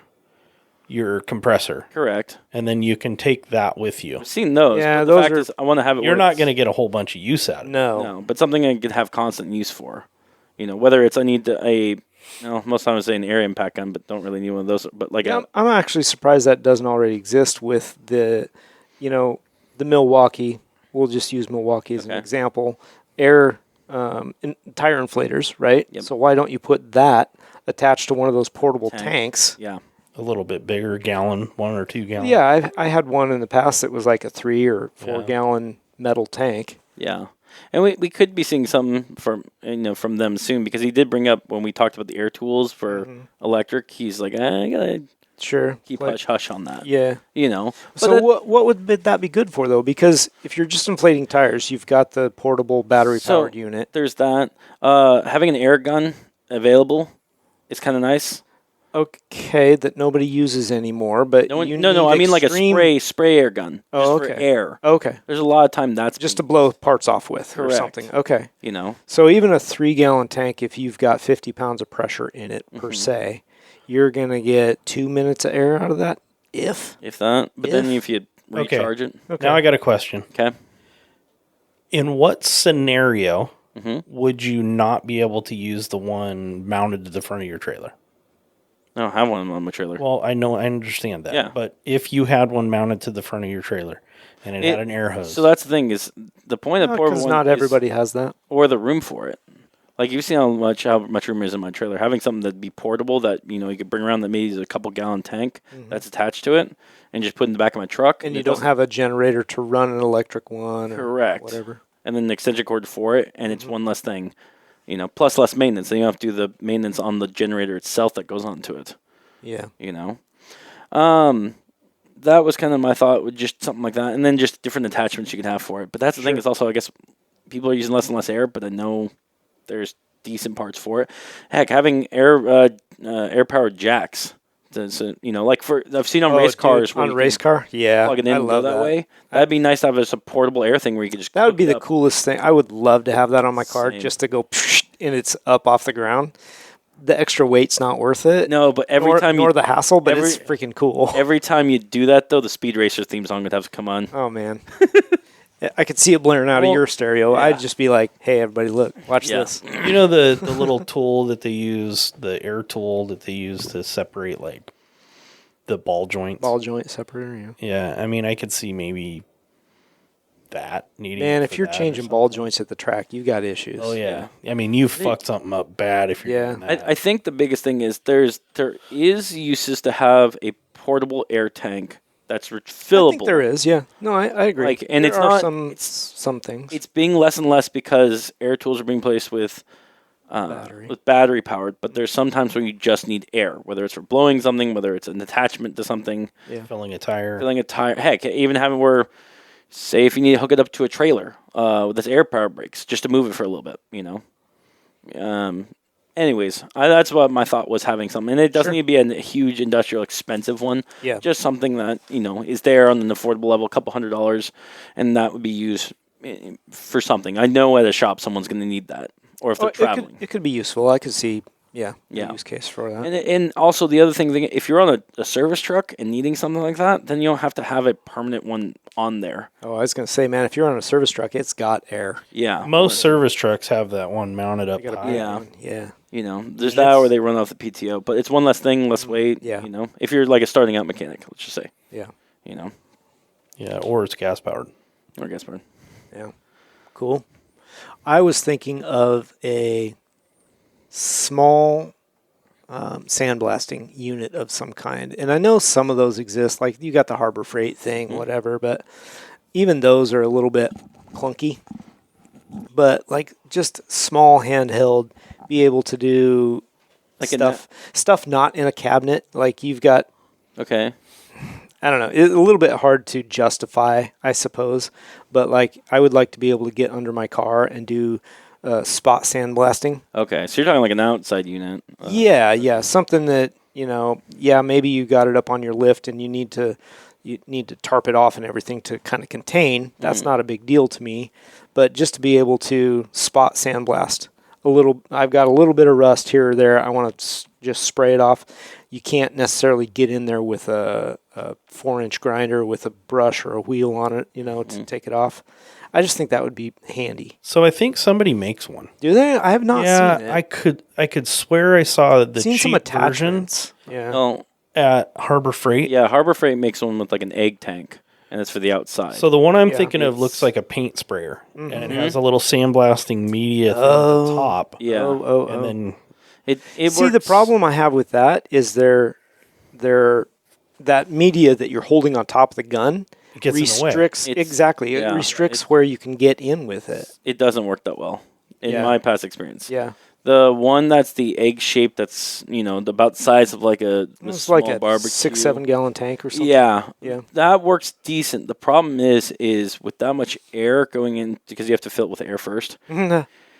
S3: compressor,
S1: Correct.
S3: and then you can take that with you.
S1: I've seen those.
S2: Yeah,
S1: but the
S2: those
S1: fact
S2: are-
S1: is, I want to have it.
S3: You're
S1: where
S3: not
S1: it's-
S3: going to get a whole bunch of use out of it.
S2: No.
S1: No, but something I could have constant use for. You know, whether it's I need most times I say an air impact gun, but don't really need one of those. But like
S2: Yeah, I'm actually surprised that doesn't already exist with the Milwaukee. We'll just use Milwaukee as an
S1: Okay.
S2: example. Air tire inflators, right?
S1: Yep.
S2: So why don't you put that attached to one of those portable
S1: Tank.
S2: tanks?
S1: yeah,
S3: A little bit bigger, gallon, 1 or 2 gallon.
S2: Yeah, I had one in the past that was like a 3 or 4
S3: Yeah.
S2: gallon metal tank.
S1: yeah. And we could be seeing some from from them soon because he did bring up when we talked about the air tools for electric. He's like, I gotta
S2: Sure.
S1: keep
S2: Like-
S1: hush hush on that.
S2: Yeah.
S1: You know. But
S2: So what would that be good for though? Because if you're just inflating tires, you've got the portable battery powered unit.
S1: there's that. Having an air gun available is kind of nice.
S2: Okay, that nobody uses anymore, but
S1: No,
S2: you
S1: no,
S2: need
S1: I mean like a
S2: extreme-
S1: spray air gun.
S2: Oh,
S1: just
S2: okay.
S1: for air.
S2: Okay,
S1: There's a lot of time that's
S2: just to
S1: been,
S2: blow parts off with or
S1: Correct.
S2: something. Okay,
S1: you know.
S2: so even a 3 gallon tank, if you've got 50 pounds of pressure in it
S1: Mm-hmm.
S2: per se, you're gonna get 2 minutes of air out of that. If
S1: That. But then
S2: If-
S1: if you
S3: Okay.
S1: recharge it,
S3: Now I got a question.
S1: okay.
S3: In what scenario would you not be able to use the one mounted to the front of your trailer?
S1: I don't have one on my trailer.
S3: Well, I know, I understand that.
S1: Yeah.
S3: But if you had one mounted to the front of your trailer and it had an air hose.
S1: So that's the thing is the point of portable
S2: Because
S1: one
S2: not
S1: is-
S2: everybody has that.
S1: or the room for it. Like you've seen how much room is in my trailer. Having something that'd be portable that you could bring around that maybe is a couple gallon tank that's attached to it, and just put in the back of my truck.
S2: And you
S1: it
S2: don't
S1: doesn't-
S2: have a generator to run an electric one.
S1: Correct.
S2: Or whatever.
S1: and then the extension cord for it, and it's one less thing, plus less maintenance. Then you don't have to do the maintenance on the generator itself that goes onto it.
S2: Yeah.
S1: That was kind of my thought with just something like that, and then just different attachments you can have for it. But that's the thing is also, I guess, people are using less and less air, but I know there's decent parts for it. Heck, having air powered jacks. Like I've seen on race cars where
S2: on
S1: you
S2: a race car. Yeah,
S1: plug it in
S2: I
S1: and go
S2: love
S1: that way. That'd be nice to have as a portable air thing where you could just.
S2: That would
S1: hook
S2: be
S1: it
S2: the
S1: up.
S2: coolest thing. I would love to have that on my car,
S1: Same.
S2: just to go and it's up off the ground. The extra weight's not worth it.
S1: No, but every time
S2: nor the hassle, but it's
S1: every-
S2: freaking cool.
S1: Every time you do that, though, the Speed Racer theme song would have to come on.
S2: Oh man, I could see it blaring out of
S1: Well,
S2: your stereo.
S1: yeah.
S2: I'd just be like, "Hey, everybody, look, watch
S1: Yeah.
S2: this."
S3: You know the little tool that they use, the air tool that they use to separate like the ball joints.
S2: Ball joint separator. Yeah.
S3: Yeah, I mean, I could see maybe that needing.
S2: Man,
S3: it
S2: if
S3: for
S2: you're
S3: that or
S2: changing
S3: something.
S2: ball joints at the track, you got issues.
S3: Oh yeah. I mean, you fucked something up bad if you're
S2: Yeah.
S3: doing that.
S1: I think the biggest thing is there is uses to have a portable air tank that's refillable.
S2: I think there is. Yeah. No, I agree.
S1: Like, and
S2: there
S1: it's
S2: are
S1: not-
S2: some things.
S1: It's being less and less because air tools are being placed with battery powered, but there's sometimes where you just need air, whether it's for blowing something, whether it's an attachment to something,
S3: Filling a tire.
S1: filling a tire. Heck, even having where, say, if you need to hook it up to a trailer with this air power brakes, just to move it for a little bit, Anyways, that's what my thought was, having something, and it doesn't need to be a huge industrial expensive one.
S2: Yeah.
S1: Just something that is there on an affordable level, a couple $100, and that would be used for something. I know at a shop someone's going to need that, or if they're traveling.
S2: It could be useful. I could see. The
S1: Yeah.
S2: use case for that.
S1: And also the other thing, if you're on a service truck and needing something like that, then you don't have to have a permanent one on there.
S2: Oh, I was gonna say, man, if you're on a service truck, it's got air.
S1: Yeah.
S3: Most service trucks have that one mounted up
S2: You gotta
S3: high.
S2: be
S1: Yeah.
S2: on. Yeah.
S1: There's that where they run off the PTO, but it's one less thing, less weight.
S2: Yeah.
S1: If you're like a starting out mechanic, let's just say,
S2: Yeah.
S3: Yeah, or it's gas powered.
S1: or gas burn.
S2: Yeah. Cool. I was thinking of a small sandblasting unit of some kind. And I know some of those exist. Like you got the Harbor Freight thing, whatever. But even those are a little bit clunky. But like just small handheld, be able to do
S1: Like
S2: stuff not in a cabinet. Like you've got,
S1: Okay.
S2: I don't know, it's a little bit hard to justify, I suppose. But like I would like to be able to get under my car and do spot sandblasting.
S1: Okay. So you're talking like an outside unit.
S2: Yeah, something that maybe you got it up on your lift and you need to tarp it off and everything to kind of contain. That's not a big deal to me, but just to be able to spot sandblast a little. I've got a little bit of rust here or there. I want to just spray it off. You can't necessarily get in there with a 4-inch grinder with a brush or a wheel on it, to take it off. I just think that would be handy.
S3: So I think somebody makes one.
S2: Do they? I have not seen it.
S3: I could swear I saw the
S2: seen some
S3: cheap version
S2: attachments. Yeah.
S1: Oh,
S3: at Harbor Freight.
S1: yeah. Harbor Freight makes one with like an egg tank, and it's for the outside.
S3: So the one I'm
S2: Yeah.
S3: thinking of looks like a paint sprayer, and it has a little sandblasting media thing at the top.
S1: yeah.
S2: Oh.
S3: And then
S1: It
S2: See, the
S1: works-
S2: problem I have with that is that media that you're holding on top of the gun
S3: it gets in the way.
S2: restricts
S1: It's-
S2: exactly. It
S1: yeah,
S2: restricts where you can get in with it.
S1: It doesn't work that well, in
S2: Yeah.
S1: my past experience.
S2: Yeah,
S1: The one that's the egg shape, that's about the size of like a
S2: it's
S1: small
S2: like a
S1: barbecue.
S2: 6-7 gallon tank or something.
S1: Yeah,
S2: Yeah.
S1: that works decent. The problem is with that much air going in, because you have to fill it with air first.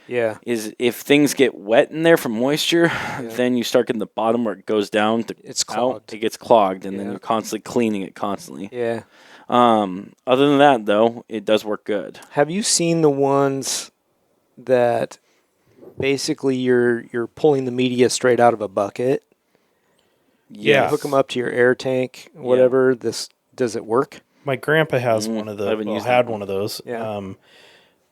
S2: Yeah,
S1: Is if things get wet in there from moisture, then you start getting the bottom where it goes down.
S2: It's
S1: out,
S2: clogged.
S1: It gets clogged, and then
S2: Yeah.
S1: you're constantly cleaning it constantly.
S2: yeah.
S1: Other than that, though, it does work good.
S2: Have you seen the ones that basically you're pulling the media straight out of a bucket?
S3: Yeah.
S2: Hook them up to your air tank, whatever. Does it work?
S3: my grandpa has one of
S1: I haven't
S3: those.
S1: used
S3: Had
S1: that
S3: one of those.
S2: Yeah.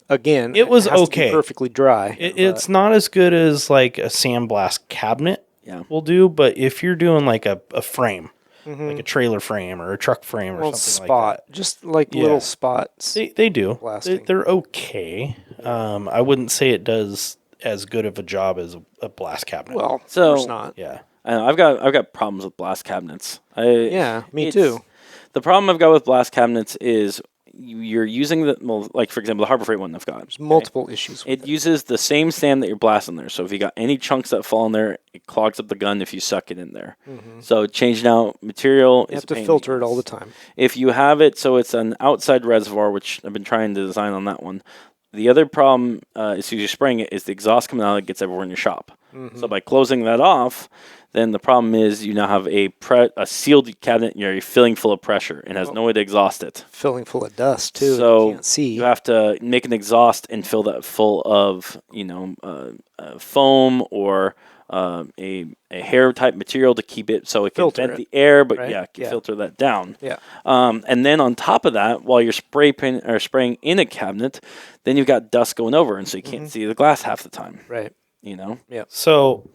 S2: again,
S3: It was
S2: has to be
S3: okay.
S2: perfectly dry.
S3: It's not as good as like a sandblast cabinet
S1: Yeah.
S3: will do, but if you're doing like a frame, like a trailer frame or a truck frame or
S2: Well,
S3: something
S2: spot,
S3: like
S2: just like
S3: Yeah.
S2: little spots.
S3: that, they do.
S2: Blasting.
S3: They're okay. I wouldn't say it does as good of a job as a blast cabinet.
S2: Well, of
S1: So-
S2: course not.
S3: yeah.
S1: I know, I've got problems with blast cabinets.
S2: Yeah, me too.
S1: The problem I've got with blast cabinets is you're using like for example the Harbor Freight one I've got.
S2: There's multiple issues with
S1: It uses the same sand that you're blasting there. So if you got any chunks that fall in there, it clogs up the gun if you suck it in there. So changing out material
S2: You
S1: is
S2: have to
S1: a pain in
S2: filter
S1: the
S2: it all the
S1: ass.
S2: time.
S1: If you have it so it's an outside reservoir, which I've been trying to design on that one. The other problem is you're spraying it is the exhaust coming out, it gets everywhere in your shop. So by closing that off, then the problem is you now have a sealed cabinet and you're filling full of pressure and has no way to exhaust it.
S2: Filling full of dust too.
S1: So
S2: you can't see.
S1: you have to make an exhaust and fill that full of foam or a hair type material to keep it so it can
S2: Filter
S1: vent
S2: it,
S1: the air, but
S2: right?
S1: yeah, it can
S2: Yeah.
S1: filter that down.
S2: Yeah.
S1: And then on top of that, while you're spraying in a cabinet, then you've got dust going over, and so you can't see the glass half the time.
S2: Right.
S3: So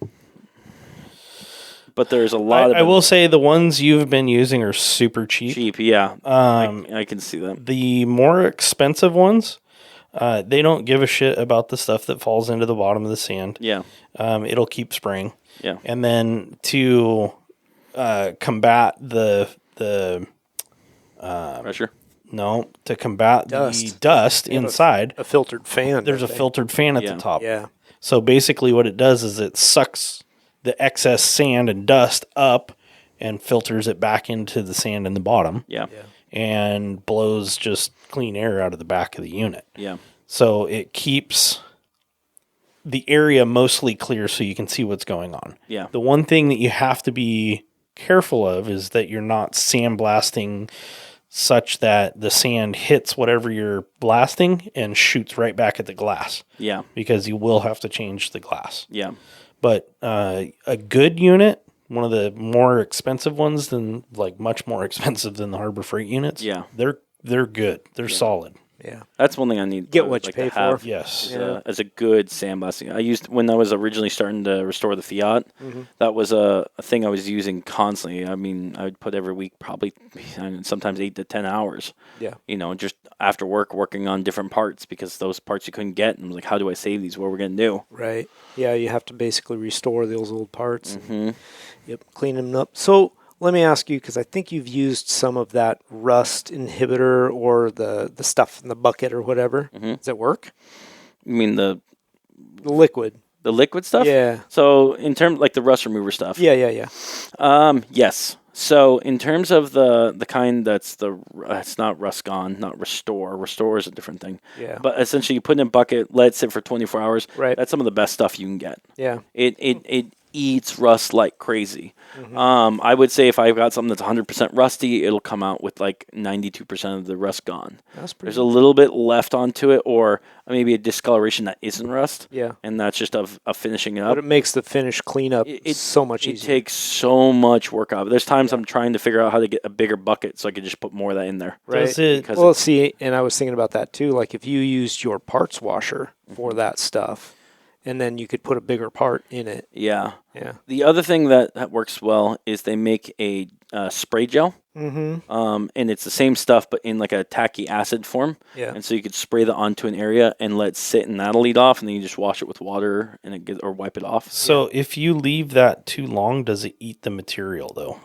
S1: But there's a lot of
S3: I will say the ones you've been using are super cheap.
S1: cheap. Yeah, I can see that.
S3: The more expensive ones, they don't give a shit about the stuff that falls into the bottom of the sand.
S1: Yeah,
S3: It'll keep spraying.
S1: yeah,
S3: And then to combat the
S1: pressure.
S3: to combat the
S2: Dust.
S3: dust inside,
S2: A filtered fan.
S3: there's a
S2: don't they?
S3: filtered fan at
S1: Yeah.
S3: the top.
S2: Yeah.
S3: So basically, what it does is it sucks the excess sand and dust up and filters it back into the sand in the bottom
S1: Yeah,
S3: and blows just clean air out of the back of the unit.
S1: yeah,
S3: So it keeps the area mostly clear so you can see what's going on.
S1: yeah,
S3: The one thing that you have to be careful of is that you're not sandblasting such that the sand hits whatever you're blasting and shoots right back at the glass,
S1: yeah,
S3: because you will have to change the glass.
S1: yeah.
S3: But a good unit, one of the more expensive ones than like much more expensive than the Harbor Freight units.
S1: Yeah.
S3: they're good. They're solid.
S2: Yeah.
S1: That's one thing I need.
S2: Get
S1: I would
S2: what you
S1: like
S2: pay
S1: to have
S2: for.
S3: Yes.
S1: As a good sandblasting. I used when I was originally starting to restore the Fiat. That was a thing I was using constantly. I mean, I would put every week probably sometimes 8 to 10 hours.
S2: Yeah.
S1: Just after work working on different parts because those parts you couldn't get. And I was like, how do I save these? What are we gonna do?
S2: Right. Yeah, you have to basically restore those old parts.
S1: Mm-hmm.
S2: Yep, clean them up. So let me ask you, because I think you've used some of that rust inhibitor or the stuff in the bucket or whatever. Does it work?
S1: You mean the
S2: The liquid.
S1: liquid stuff?
S2: Yeah.
S1: So in terms like the rust remover stuff.
S2: Yeah.
S1: Yes. So in terms of the kind that's it's not rust gone, not restore. Restore is a different thing.
S2: Yeah.
S1: But essentially, you put it in a bucket, let it sit for 24 hours.
S2: Right.
S1: That's some of the best stuff you can get.
S2: Yeah.
S1: It eats rust like crazy. I would say if I've got something that's 100% rusty, it'll come out with like 92% of the rust gone.
S2: That's pretty
S1: There's a little bit left onto it, or maybe a discoloration that isn't rust.
S2: Yeah.
S1: And that's just of finishing it up.
S2: But it makes the finish cleanup
S1: It-
S2: so much
S1: It
S2: easier.
S1: takes so much work out. There's times I'm trying to figure out how to get a bigger bucket so I can just put more of that in there.
S2: Right.
S3: Does it?
S1: Because
S2: Well, see, and I was thinking about that too. Like if you used your parts washer for that stuff, and then you could put a bigger part in it.
S1: yeah.
S2: Yeah.
S1: The other thing that works well is they make a spray gel.
S2: Mm-hmm.
S1: And it's the same stuff, but in like a tacky acid form.
S2: Yeah.
S1: And so you could spray that onto an area and let it sit, and that'll lead off, and then you just wash it with water and or wipe it off.
S3: So if you leave that too long, does it eat the material though?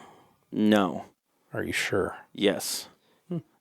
S1: No.
S3: Are you sure?
S1: Yes.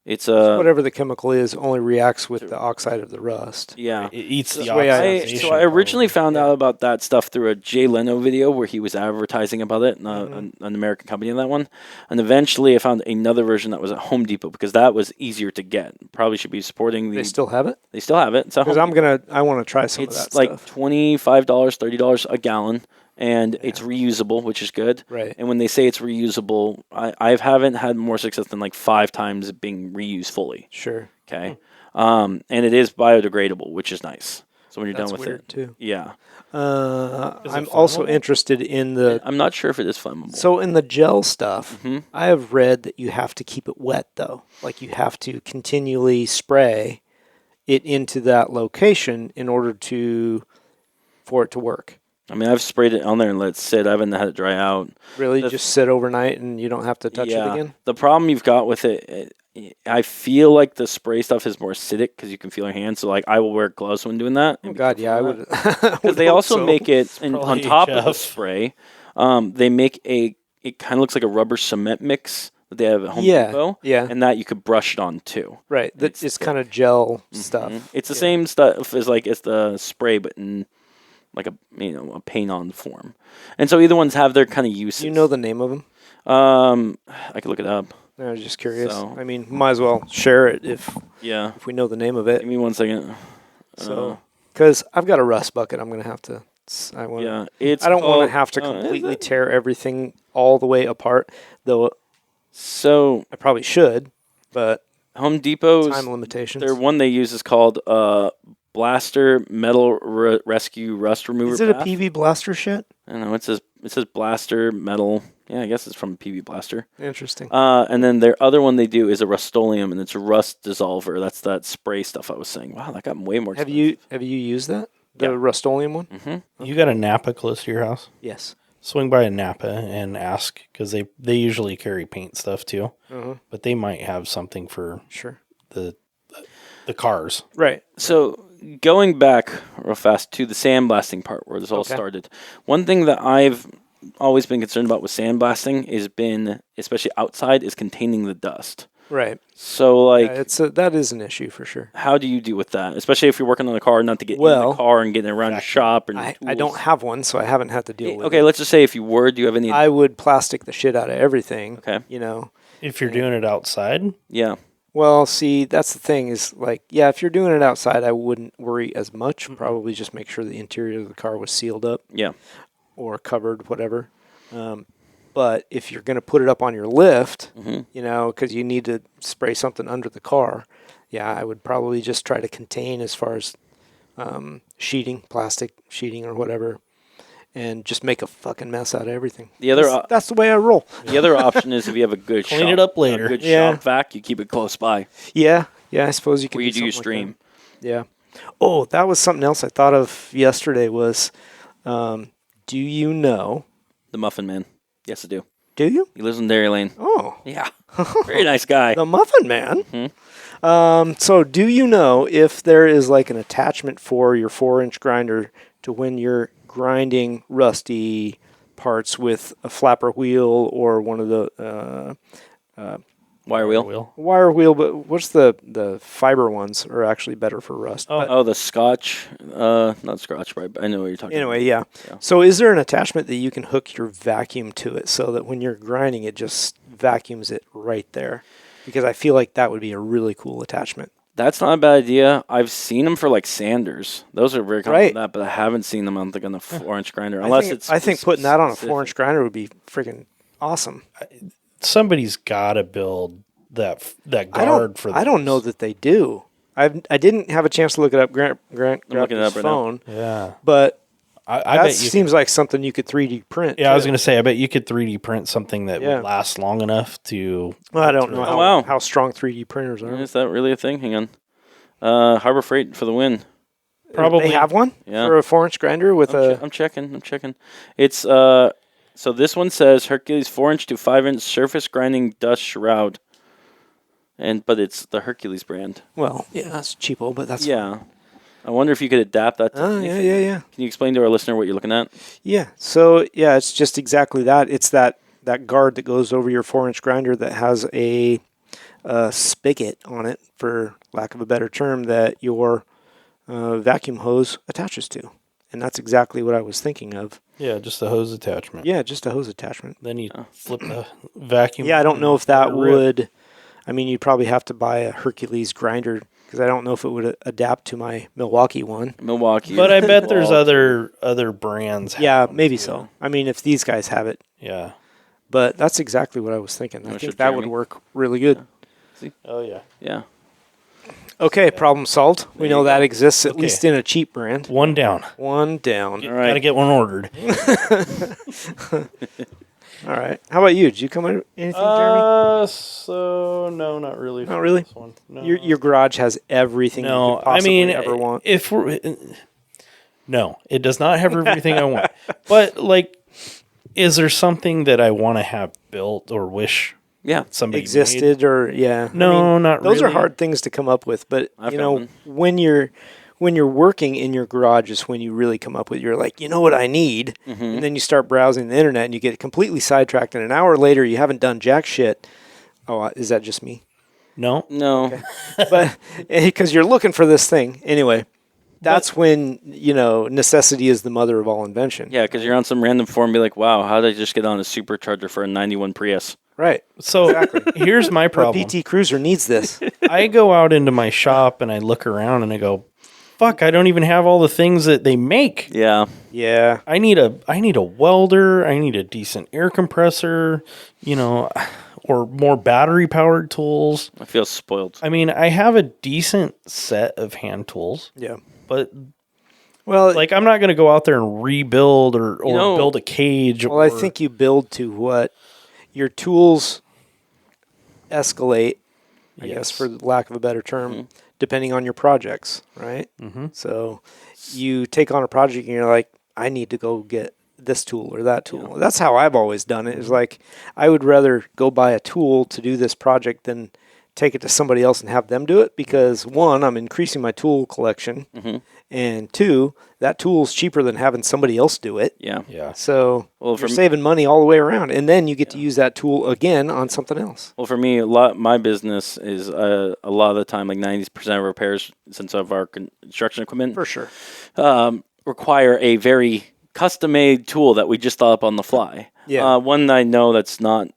S1: It's
S2: Whatever the chemical is only reacts with the oxide of the rust.
S1: yeah.
S3: It eats the
S2: That's the way I-
S3: oxidation.
S1: So I originally
S3: probably.
S1: found out about that stuff through a Jay Leno video where he was advertising about it, an American company in that one. And eventually I found another version that was at Home Depot because that was easier to get. Probably should be supporting the.
S2: They still have it?
S1: They still have it. It's at
S2: Because
S1: Home
S2: I want to try some of
S1: It's
S2: that
S1: like
S2: stuff.
S1: $25, $30 a gallon, and it's reusable, which is good.
S2: Right.
S1: And when they say it's reusable, I haven't had more success than like 5 times it being reused fully.
S2: Sure.
S1: Okay. And it is biodegradable, which is nice. So when you're
S2: That's
S1: done with
S2: weird
S1: it,
S2: too.
S1: yeah.
S2: I'm also
S3: flammable?
S2: interested in the
S1: I'm not sure if it is flammable.
S2: so in the gel stuff.
S1: Mhm.
S2: I have read that you have to keep it wet though. Like you have to continually spray it into that location in order for it to work.
S1: I mean, I've sprayed it on there and let it sit. I haven't had it dry out.
S2: Really,
S1: The-
S2: just sit overnight and you don't have to touch it again?
S1: The problem you've got with it, I feel like the spray stuff is more acidic because you can feel your hands. So, like, I will wear gloves when doing that.
S2: Oh, God, yeah, I would.
S1: Because they also make it, and on
S3: Probably
S1: top of the
S3: HF.
S1: spray, they make it kind of looks like a rubber cement mix that they have at Home
S2: Yeah,
S1: Depot.
S2: yeah.
S1: And that you could brush it on too.
S2: Right.
S1: It's-
S2: It's kind of gel stuff.
S1: It's the same stuff as like it's the spray, but in like a paint on form. And so either ones have their kind of uses.
S2: Do you know the name of them?
S1: I could look it up.
S2: I was just curious.
S1: So-
S2: I mean, might as well share it if
S1: Yeah.
S2: we know the name of it.
S1: Give me 1 second.
S2: So, because I've got a rust bucket, I'm gonna have to. I want.
S1: Yeah, it's.
S2: I don't want
S1: called-
S2: to have to
S1: is
S2: completely
S1: it?
S2: tear everything all the way apart, though
S1: So
S2: I probably should. But
S1: Home Depot's
S2: time limitations.
S1: their one they use is called Blaster Metal Rescue Rust Remover.
S2: Is it a
S1: Bath.
S2: PV blaster shit?
S1: I don't know. It says Blaster Metal. Yeah, I guess it's from PV Blaster.
S2: Interesting.
S1: And then their other one they do is a Rust-Oleum, and it's a rust dissolver. That's that spray stuff I was saying. Wow, that got way more
S2: Have
S1: expensive.
S2: you used that? The
S1: Yeah.
S2: Rust-Oleum one?
S1: Mm-hmm.
S3: You got a Napa close to your house?
S2: Yes.
S3: Swing by a Napa and ask because they usually carry paint stuff too, but they might have something for
S2: Sure.
S3: the cars.
S2: Right.
S1: So going back real fast to the sandblasting part where this all
S2: Okay.
S1: started, one thing that I've always been concerned about with sandblasting is been, especially outside, is containing the dust.
S2: Right.
S1: So like,
S2: That is an issue for sure.
S1: how do you deal with that? Especially if you're working on a car, not to get in
S2: Well,
S1: the car and getting around your shop and
S2: I
S1: tools.
S2: don't have one, so I haven't had to deal with
S1: Okay,
S2: it.
S1: let's just say if you were, do you have any?
S2: I would plastic the shit out of everything.
S1: Okay.
S2: You know.
S3: If you're doing it outside,
S1: Yeah.
S2: Well, see, that's the thing is like, yeah, if you're doing it outside, I wouldn't worry as much. Probably just make sure the interior of the car was sealed up
S1: Yeah.
S2: or covered, whatever. But if you're going to put it up on your lift, you know, because you need to spray something under the car, yeah, I would probably just try to contain as far as sheeting, plastic sheeting or whatever, and just make a fucking mess out of everything.
S1: The other
S2: That's the way I roll.
S1: the other option is if you have a good
S3: Clean
S1: shop,
S3: it up later.
S1: a good
S2: Yeah.
S1: shop vac, you keep it close by
S2: Yeah, I suppose you can.
S1: where you do your
S2: something like
S1: stream.
S2: that. Yeah. Oh, that was something else I thought of yesterday was, do you know?
S1: The Muffin Man. Yes, I do.
S2: Do you?
S1: He lives in Dairy Lane.
S2: Oh,
S1: Yeah. Very nice guy.
S2: the Muffin Man. So, do you know if there is like an attachment for your 4-inch grinder to when you're grinding rusty parts with a flapper wheel or one of the
S1: Wire wheel.
S2: wire wheel? But what's the fiber ones are actually better for rust? But
S1: Oh, the Scotch. Not Scotch, right? But I know what you're talking
S2: anyway, yeah.
S1: Yeah.
S2: So, is there an attachment that you can hook your vacuum to it so that when you're grinding, it just vacuums it right there? Because I feel like that would be a really cool attachment.
S1: That's not a bad idea. I've seen them for like sanders. Those are very common
S2: Right.
S1: for that, but I haven't seen them on a 4-inch grinder. Unless
S2: I think putting that on a
S1: specific.
S2: 4-inch grinder would be freaking awesome.
S3: somebody's got to build that
S2: I
S3: guard
S2: don't.
S3: for.
S2: I don't know that they do. I didn't have a chance to look it up. Grant grabbed
S1: looking it
S2: his
S1: up right now.
S2: phone,
S3: Yeah,
S2: but
S3: I
S2: that
S3: bet you.
S2: seems like something you could 3D print.
S3: Yeah, I was
S2: too.
S3: going to say, I bet you could 3D print something that
S2: Yeah.
S3: would last long enough to.
S2: Well, I don't know
S1: Oh, wow.
S2: how strong 3D printers are.
S1: Is that really a thing? Hang on. Harbor Freight for the win.
S3: Probably
S2: They have one
S1: Yeah.
S2: for a 4-inch grinder with
S1: I'm checking. It's so this one says Hercules 4-inch to 5-inch surface grinding dust shroud. But it's the Hercules brand.
S2: well, yeah, that's cheapo, but that's
S1: Yeah. I wonder if you could adapt that to
S2: Oh,
S1: anything.
S2: yeah.
S1: Can you explain to our listener what you're looking at?
S2: Yeah. So yeah, it's just exactly that. It's that guard that goes over your 4-inch grinder that has a spigot on it, for lack of a better term, that your vacuum hose attaches to, and that's exactly what I was thinking of.
S3: Yeah, just a hose attachment.
S2: Yeah, just a hose attachment.
S3: Then you flip the vacuum.
S2: Yeah, I don't know if that
S3: Rip.
S2: would. I mean, you'd probably have to buy a Hercules grinder because I don't know if it would adapt to my Milwaukee one.
S1: Milwaukee.
S3: But I bet there's
S1: Well,
S3: other brands. have
S2: Yeah,
S3: them,
S2: maybe
S3: too.
S2: so. I mean, if these guys have it.
S3: Yeah.
S2: But that's exactly what I was thinking. I
S1: Oh,
S2: think
S1: sure,
S2: that would
S1: Jeremy.
S2: work really good.
S3: Oh yeah.
S1: Yeah.
S2: Okay, problem solved. We know
S1: you
S2: that
S1: go.
S2: exists at
S3: Okay.
S2: least in a cheap brand.
S3: One down.
S2: One down.
S1: All right.
S3: Gotta get one ordered.
S2: All right. How about you? Did you come up with anything, Jeremy?
S3: So no, not really.
S2: Not
S3: for
S2: really?
S3: This one. No.
S2: Your garage has everything you
S3: No,
S2: could possibly
S3: I mean,
S2: ever want.
S3: if we're no, it does not have everything I want. But like, is there something that I want to have built or wish
S1: Yeah.
S3: somebody
S2: Existed or yeah.
S3: No, not
S2: those are
S3: really.
S2: hard things to come up with, but
S1: I've
S2: you
S1: got
S2: know,
S1: one.
S2: when you're working in your garage is when you really come up with you're like, you know what I need?
S1: Mm-hmm.
S2: And then you start browsing the internet and you get completely sidetracked and an hour later you haven't done jack shit. Oh, is that just me?
S3: No,
S1: No.
S2: But because you're looking for this thing. Anyway, that's when, you know, necessity is the mother of all invention.
S1: Yeah, because you're on some random forum, be like, wow, how did I just get on a supercharger for a 91 Prius?
S2: Right.
S3: So here's my
S2: A
S3: problem.
S2: PT Cruiser needs this.
S3: I go out into my shop and I look around and I go, "Fuck! I don't even have all the things that they make.
S1: Yeah.
S2: Yeah.
S3: I need a welder. I need a decent air compressor. You know, or more battery powered tools.
S1: I feel spoiled.
S3: I mean, I have a decent set of hand tools,
S2: Yeah.
S3: but
S2: Well,
S3: like I'm not going to go out there and rebuild or
S1: know-
S3: build a cage.
S2: Well, I think you build to what your tools escalate, I guess,
S3: Yes.
S2: for lack of a better term, depending on your projects, right? Mm-hmm. So you take on a project and you're like, I need to go get this tool or that tool. That's how I've always done it. Is like, I would rather go buy a tool to do this project than take it to somebody else and have them do it because one, I'm increasing my tool collection, and two, that tool's cheaper than having somebody else do it.
S1: Yeah.
S3: yeah.
S2: So
S1: Well,
S2: you're
S1: for-
S2: saving money all the way around, and then you get to use that tool again on something else.
S1: Well, for me, my business is a lot of the time, like 90% of repairs, since of our construction equipment,
S2: For sure.
S1: require a very custom-made tool that we just thought up on the fly.
S2: Yeah.
S1: One I know that's not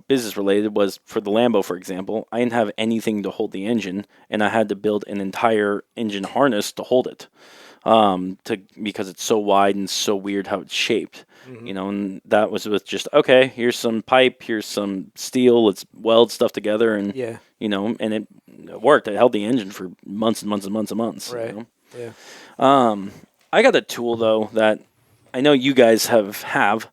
S1: business related was for the Lambo, for example. I didn't have anything to hold the engine, and I had to build an entire engine harness to hold it, because it's so wide and so weird how it's shaped. You know, and that was with just okay. Here's some pipe. Here's some steel. Let's weld stuff together, and
S2: Yeah.
S1: you know, and it worked. It held the engine for months and months and months and months. you
S2: Right.
S1: know?
S2: Yeah.
S1: I got a tool though that I know you guys have,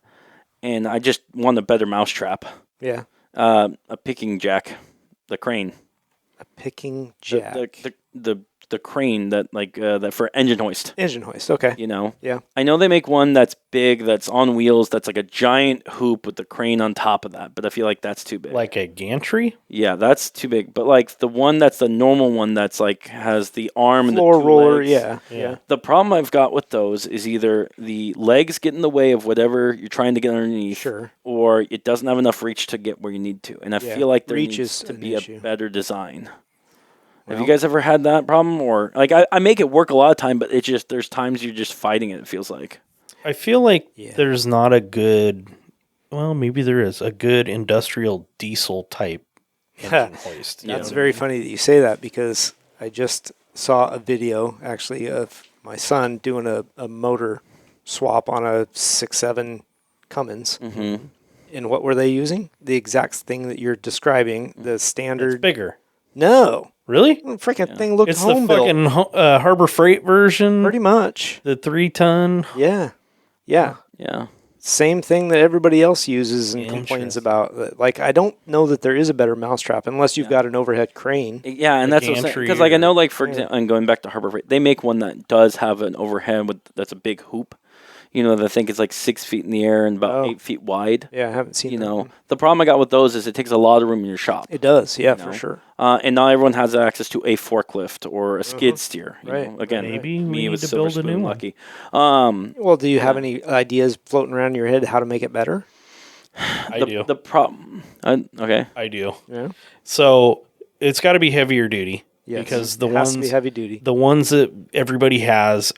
S1: and I just want a better mousetrap.
S2: Yeah.
S1: A picking jack, the crane,
S2: A picking
S1: the
S2: jack.
S1: the crane that that for engine hoist.
S2: Engine hoist. Okay.
S1: You know,
S2: Yeah.
S1: I know they make one that's big, that's on wheels, that's like a giant hoop with the crane on top of that. But I feel like that's too big.
S3: Like a gantry.
S1: Yeah, that's too big. But like the one that's the normal one that's like has the arm and the
S2: Floor
S1: two
S2: roller.
S1: legs.
S2: Yeah.
S3: Yeah.
S2: Yeah.
S1: The problem I've got with those is either the legs get in the way of whatever you're trying to get underneath,
S2: Sure.
S1: or it doesn't have enough reach to get where you need to. And I
S2: Yeah,
S1: feel like there
S2: reach
S1: needs
S2: is
S1: to
S2: an
S1: be
S2: issue.
S1: a better design. Have
S2: Well-
S1: you guys ever had that problem? Or like I make it work a lot of time, but it's just there's times you're just fighting it, it feels like.
S3: I feel like
S2: Yeah.
S3: there's not a good. Well, maybe there is a good industrial diesel type engine hoist. you
S2: That's
S3: know?
S2: very funny that you say that because I just saw a video actually of my son doing a motor swap on a 6.7 Cummins.
S1: Mm-hmm.
S2: And what were they using? The exact thing that you're describing, the
S3: It's
S2: standard.
S3: bigger.
S2: No.
S3: Really?
S2: The freaking thing looked
S3: It's the
S2: home built.
S3: fucking Harbor Freight version.
S2: Pretty much.
S3: The 3-ton.
S2: Yeah. Yeah.
S1: Yeah.
S2: Same thing that everybody else uses and complains
S3: Interesting.
S2: about. Like, I don't know that there is a better mousetrap unless you've got an overhead crane.
S1: Yeah, and
S3: The
S1: that's what
S3: gantry
S1: because like I
S3: or-
S1: know like for example, and going back to Harbor Freight, they make one that does have an overhead with that's a big hoop. You know, I think it's like 6 feet in the air and about
S2: Oh.
S1: 8 feet wide.
S2: Yeah, I haven't seen
S1: You
S2: that
S1: know,
S2: one.
S1: the problem I got with those is it takes a lot of room in your shop.
S2: It does. Yeah,
S1: know?
S2: for sure.
S1: And not everyone has access to a forklift or a skid steer. You
S2: Right.
S1: know? Again,
S3: Maybe we
S1: me
S3: need
S1: was
S3: to
S1: silver
S3: build a new
S1: spoon
S3: one.
S1: lucky.
S2: Well, do you have any ideas floating around in your head how to make it better?
S3: I do.
S1: The problem. Okay.
S3: I do.
S2: Yeah.
S3: So it's got to be heavier duty
S2: Yes.
S3: because the
S2: it has to be
S3: ones
S2: heavy duty.
S3: the ones that everybody has,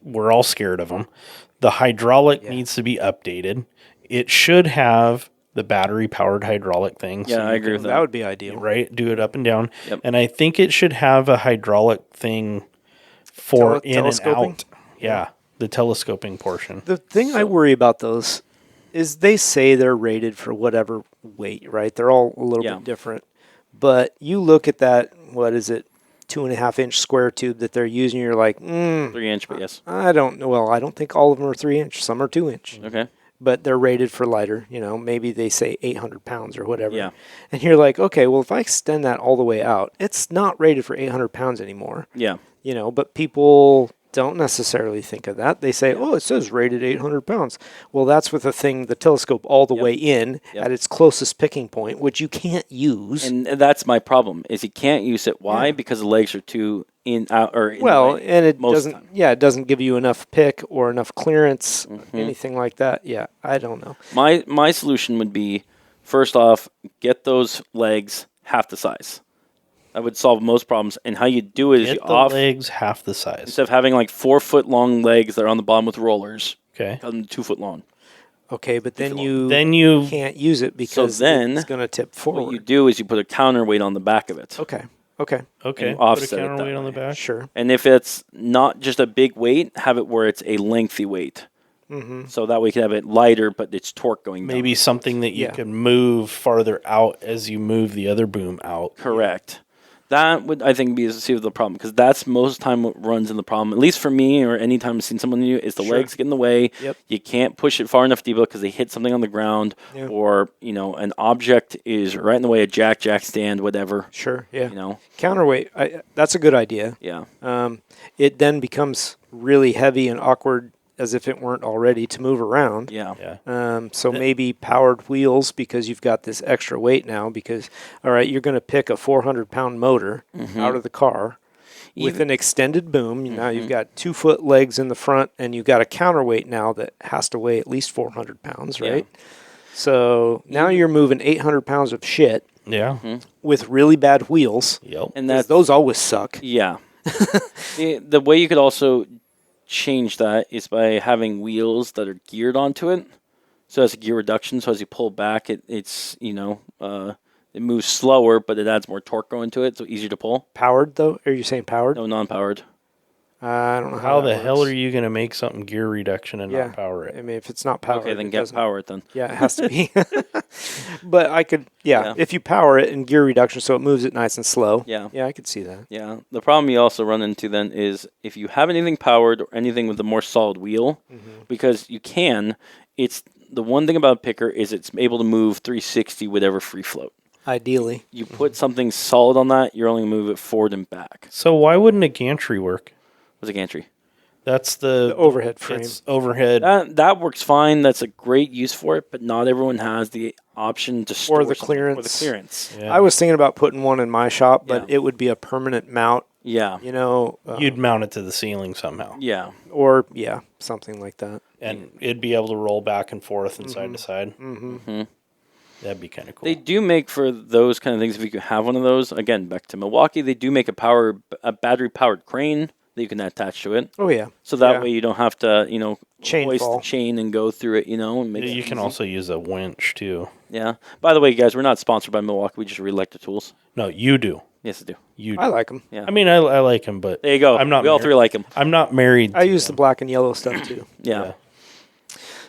S3: we're all scared of them. The hydraulic
S2: Yeah.
S3: needs to be updated. It should have the battery powered hydraulic thing.
S1: Yeah, I
S3: you
S1: agree with
S2: That
S1: that.
S2: would be ideal.
S3: right? Do it up and down.
S1: Yep.
S3: And I think it should have a hydraulic thing for in and
S2: telescoping?
S3: out. Yeah, the telescoping portion.
S2: The thing I worry about those is they say they're rated for whatever weight, right? They're all a little
S1: Yeah.
S2: bit different. But you look at that, what is it, 2.5-inch square tube that they're using, you're like,
S1: 3 inch, but yes.
S2: I don't know. Well, I don't think all of them are 3-inch. Some are 2-inch.
S1: Okay.
S2: but they're rated for lighter. Maybe they say 800 pounds or whatever.
S1: Yeah.
S2: And you're like, okay, well, if I extend that all the way out, it's not rated for 800 pounds anymore.
S1: Yeah.
S2: But people don't necessarily think of that. They say, oh, it says rated 800 pounds. Well, that's with the telescope all the way in at its closest picking point, which you can't use.
S1: And that's my problem, is you can't use it. Why? Because the legs are too in the way,
S2: and it
S1: most
S2: doesn't.
S1: of the time.
S2: Yeah, it doesn't give you enough pick or enough clearance, anything like that. Yeah, I don't know.
S1: My solution would be, first off, get those legs half the size. That would solve most problems. And how you do it is
S3: Get
S1: you
S3: the
S1: off
S3: legs half the size.
S1: instead of having like 4 foot long legs that are on the bottom with rollers.
S3: Okay.
S1: Cut them 2 foot long.
S2: Okay, but then
S3: Then you
S2: can't use it because
S1: then
S2: it's going to tip forward.
S1: What you do is you put a counterweight on the back of it.
S2: Okay.
S3: okay.
S1: and
S3: Put a
S1: offset it that
S3: counterweight on the
S1: way.
S3: back.
S2: Sure.
S1: And if it's not just a big weight, have it where it's a lengthy weight. So that way you can have it lighter, but it's torque going down.
S3: Maybe something that you
S2: Yeah.
S3: can move farther out as you move the other boom out.
S1: Correct. That would, I think, be a see the problem, because that's most time what runs in the problem. At least for me, or any time I've seen someone new, is the legs get in the way.
S2: Yep.
S1: You can't push it far enough deep because they hit something on the ground,
S2: Yeah.
S1: or an object is right in the way, a jack stand, whatever.
S2: Sure. Yeah.
S1: Counterweight.
S2: That's a good idea.
S1: Yeah.
S2: It then becomes really heavy and awkward, as if it weren't already, to move around.
S1: Yeah.
S3: Yeah.
S2: So maybe powered wheels, because you've got this extra weight now, because, all right, you're going to pick a 400-pound motor out of the car with an extended boom. Now you've got 2 foot legs in the front, and you've got a counterweight now that has to weigh at least 400 pounds, right? So now you're moving 800 pounds of shit
S3: Yeah.
S2: with really bad wheels.
S3: Yep.
S1: And
S2: 'Cause
S1: that's
S2: those always suck.
S1: Yeah. The way you could also change that is by having wheels that are geared onto it. So that's a gear reduction. So as you pull back, it's it moves slower, but it adds more torque going to it, so easier to pull.
S2: Powered, though? Are you saying powered?
S1: No, non-powered.
S2: I don't know
S3: How
S2: that
S3: the hell
S2: works.
S3: are you going to make something gear reduction and
S2: Yeah.
S3: not power
S2: I
S3: it?
S2: mean, if it's not powered,
S1: Okay, then
S2: it
S1: get
S2: doesn't-
S1: powered then.
S2: Yeah, it has to be. But I could,
S1: Yeah.
S2: if you power it in gear reduction so it moves it nice and slow.
S1: Yeah.
S2: Yeah, I could see that.
S1: Yeah. The problem you also run into then is if you have anything powered or anything with a more solid wheel, because you can, it's the one thing about a picker is it's able to move 360 whatever free float.
S2: Ideally.
S1: You put something solid on that, you're only going to move it forward and back.
S3: So why wouldn't a gantry work?
S1: What's a gantry?
S3: That's the
S2: overhead frame.
S3: It's overhead.
S1: That works fine. That's a great use for it, but not everyone has the option to store
S2: the
S1: something. Or the
S2: clearance.
S1: clearance.
S3: Yeah.
S2: I was thinking about putting one in my shop, but
S1: Yeah.
S2: it would be a permanent mount,
S1: Yeah.
S3: You'd mount it to the ceiling somehow,
S1: Yeah.
S2: or, something like that.
S3: and it'd be able to roll back and forth and side to side.
S1: Mm-hmm.
S3: That'd be kind of cool.
S1: They do make for those kind of things. If you could have one of those, again, back to Milwaukee, they do make a battery powered crane that you can attach to it.
S2: Oh, yeah.
S1: So that
S2: Yeah.
S1: way you don't have to,
S2: Chain
S1: hoist
S2: fall.
S1: the chain and go through it, and make it
S3: You can
S1: easy.
S3: also use a winch too.
S1: Yeah. By the way, guys, we're not sponsored by Milwaukee. We just really like the tools.
S3: No, you do.
S1: Yes, I do.
S3: You do.
S2: I like them.
S1: Yeah.
S3: I mean, I like him, but
S1: There you go.
S3: I'm not
S1: We all
S3: married.
S1: three like them.
S3: I'm not married.
S2: I
S3: to
S2: use the
S3: them.
S2: black and yellow stuff, too.
S1: Yeah.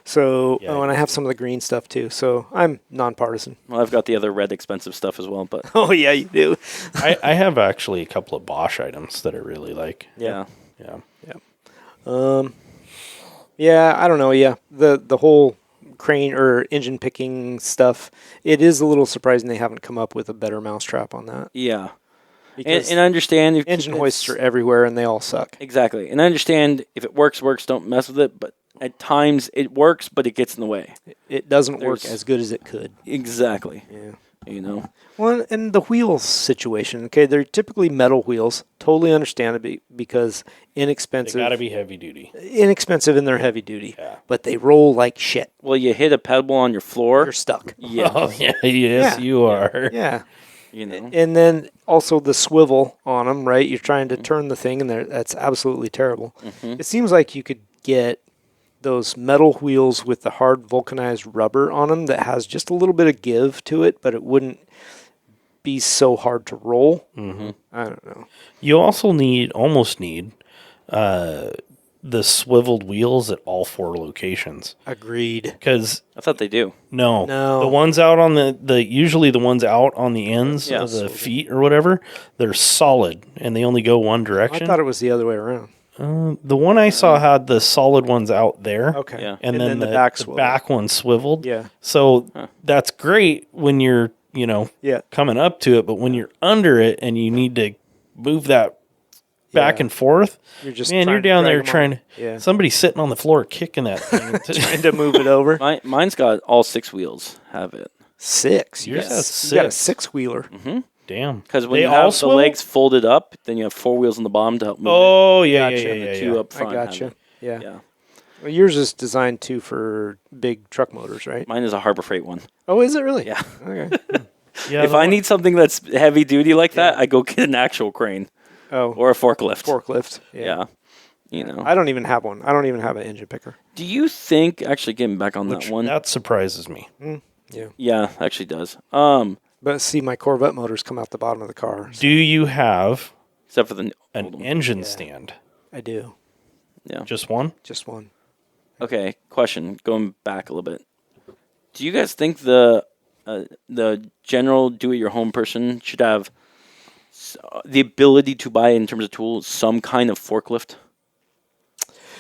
S2: So,
S3: Yeah.
S2: and I have some of the green stuff, too. So I'm nonpartisan.
S1: Well, I've got the other red expensive stuff as well, but
S2: Oh, yeah, you do.
S3: I have actually a couple of Bosch items that I really like.
S1: yeah.
S3: Yeah.
S2: Yeah, I don't know. Yeah, the whole crane or engine picking stuff. It is a little surprising they haven't come up with a better mousetrap on that.
S1: Yeah.
S2: Because
S1: And I understand if
S2: engine
S1: it's-
S2: hoists are everywhere and they all suck.
S1: Exactly. And I understand if it works, don't mess with it. But at times it works, but it gets in the way.
S2: It doesn't work
S1: There's-
S2: as good as it could.
S1: Exactly.
S2: Yeah. Well, and the wheels situation. Okay, they're typically metal wheels. Totally understand it because
S3: They
S2: inexpensive.
S3: got to be heavy duty.
S2: Inexpensive and they're heavy duty.
S3: Yeah.
S2: But they roll like shit.
S1: Well, you hit a pebble on your floor.
S2: You're stuck.
S1: Yeah.
S3: Oh yeah, yes
S2: Yeah.
S3: you are.
S2: Yeah.
S1: Mm-hmm.
S2: And then also the swivel on them, right? You're trying to turn the thing, and that's absolutely terrible.
S1: Mm-hmm.
S2: It seems like you could get those metal wheels with the hard vulcanized rubber on them that has just a little bit of give to it, but it wouldn't be so hard to roll.
S1: Mm-hmm.
S2: I don't know.
S3: You also almost need the swiveled wheels at all 4 locations.
S2: Agreed.
S3: Because
S1: I thought they do.
S2: No.
S3: the ones out on the usually the ones out on the ends
S1: Yeah,
S3: of the
S1: swivel.
S3: feet or whatever, they're solid and they only go one
S2: I
S3: direction.
S2: thought it was the other way around.
S3: The one I saw had the solid ones out there.
S2: Okay.
S1: Yeah.
S3: And, then, the back one swiveled.
S2: Yeah.
S3: So that's great when you're,
S2: Yeah.
S3: coming up to it, but when you're under it and you need to move that back
S2: Yeah.
S3: and forth,
S2: You're just
S3: man, you're
S2: trying to
S3: down
S2: drag
S3: there
S2: 'em
S3: trying
S2: on.
S3: to.
S2: Yeah.
S3: Somebody's sitting on the floor kicking that thing.
S2: Trying to move it over.
S1: Mine's got all 6 wheels. Have it
S2: 6.
S3: Yours
S2: Yes.
S3: has
S2: You got a
S3: 6.
S2: 6-wheeler.
S3: Damn.
S1: because when
S3: They
S1: you
S3: all
S1: have the
S3: swivel?
S1: legs folded up, then you have 4 wheels on the bottom to help move.
S3: Oh yeah,
S2: Gotcha.
S3: yeah,
S1: it.
S3: yeah,
S1: The
S3: yeah,
S1: 2
S3: yeah.
S1: up front.
S2: I
S1: have
S2: gotcha.
S1: it.
S2: Yeah.
S1: Yeah.
S2: Well, yours is designed too for big truck motors, right?
S1: Mine is a Harbor Freight one.
S2: Oh, is it really?
S1: Yeah.
S2: Okay.
S3: Yeah,
S1: If
S3: the
S1: I
S3: one-
S1: need something that's heavy duty like that, I go get an actual crane
S2: Oh,
S1: or a forklift.
S2: forklift.
S1: Yeah. You know.
S2: I don't even have one. I don't even have an engine picker.
S1: Do you think actually getting back on
S3: which,
S1: that one?
S3: that surprises me.
S2: Yeah.
S1: Yeah, actually does.
S2: But see, my Corvette motors come out the bottom of the car.
S3: Do you have
S1: Except for the
S3: an
S1: old one.
S3: engine stand?
S2: I do.
S1: Yeah.
S3: Just one?
S2: Just one.
S1: Okay. Question. Going back a little bit. Do you guys think the general do-it-your-home person should have the ability to buy, in terms of tools, some kind of forklift?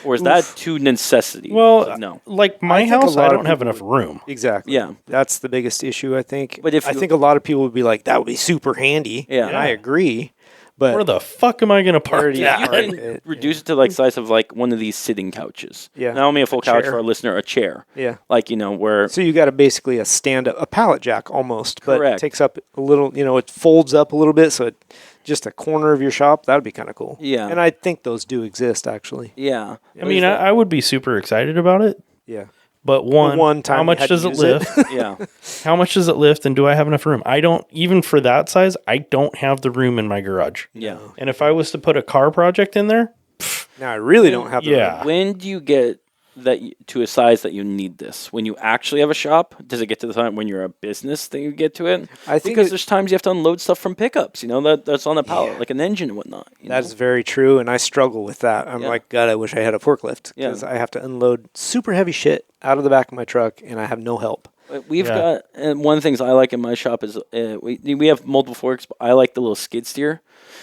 S1: Or is that too necessity?
S3: Well,
S1: no.
S3: like my
S2: I think a
S3: house, I
S2: lot of
S3: don't have
S2: people
S3: enough room.
S2: Exactly.
S1: Yeah.
S2: That's the biggest issue, I think.
S1: But if
S2: I
S1: you-
S2: think a lot of people would be like, that would be super handy.
S1: Yeah.
S2: And I agree. But
S3: Where the fuck am I going to
S2: Where
S3: park
S2: do you
S3: that?
S1: You
S2: park
S1: can
S2: it,
S1: reduce it to like size of like one of these sitting couches.
S2: Yeah.
S1: Not only a full couch
S2: chair.
S1: for our listener, a chair.
S2: yeah.
S1: Like, where
S2: So you got basically a stand-up, a pallet jack almost, but
S1: Correct.
S2: it takes up a little, it folds up a little bit, so it just a corner of your shop. That would be kind of cool.
S1: Yeah.
S2: And I think those do exist, actually.
S1: yeah.
S3: I mean, I would be super excited about it,
S2: Yeah.
S3: but
S2: one time
S3: how
S2: you
S3: much
S2: had to
S3: does it
S2: use it.
S3: lift?
S1: yeah.
S3: How much does it lift, and do I have enough room? I don't, even for that size, I don't have the room in my garage.
S1: Yeah.
S3: And if I was to put a car project in there,
S2: Now I really don't have the
S3: yeah.
S1: When do you get to a size that you need this? When you actually have a shop? Does it get to the time when you're a business that you get to it?
S2: I think
S1: because there's times you have to unload stuff from pickups, that's on a pallet,
S2: Yeah.
S1: like an engine and whatnot.
S2: That's very true, and I struggle with that. I'm
S1: Yeah.
S2: like, God, I wish I had a forklift
S1: Yeah.
S2: because I have to unload super heavy shit out of the back of my truck, and I have no help.
S1: We've
S3: Yeah.
S1: got, and one of the things I like in my shop is we have multiple forks, but I like the little skid steer.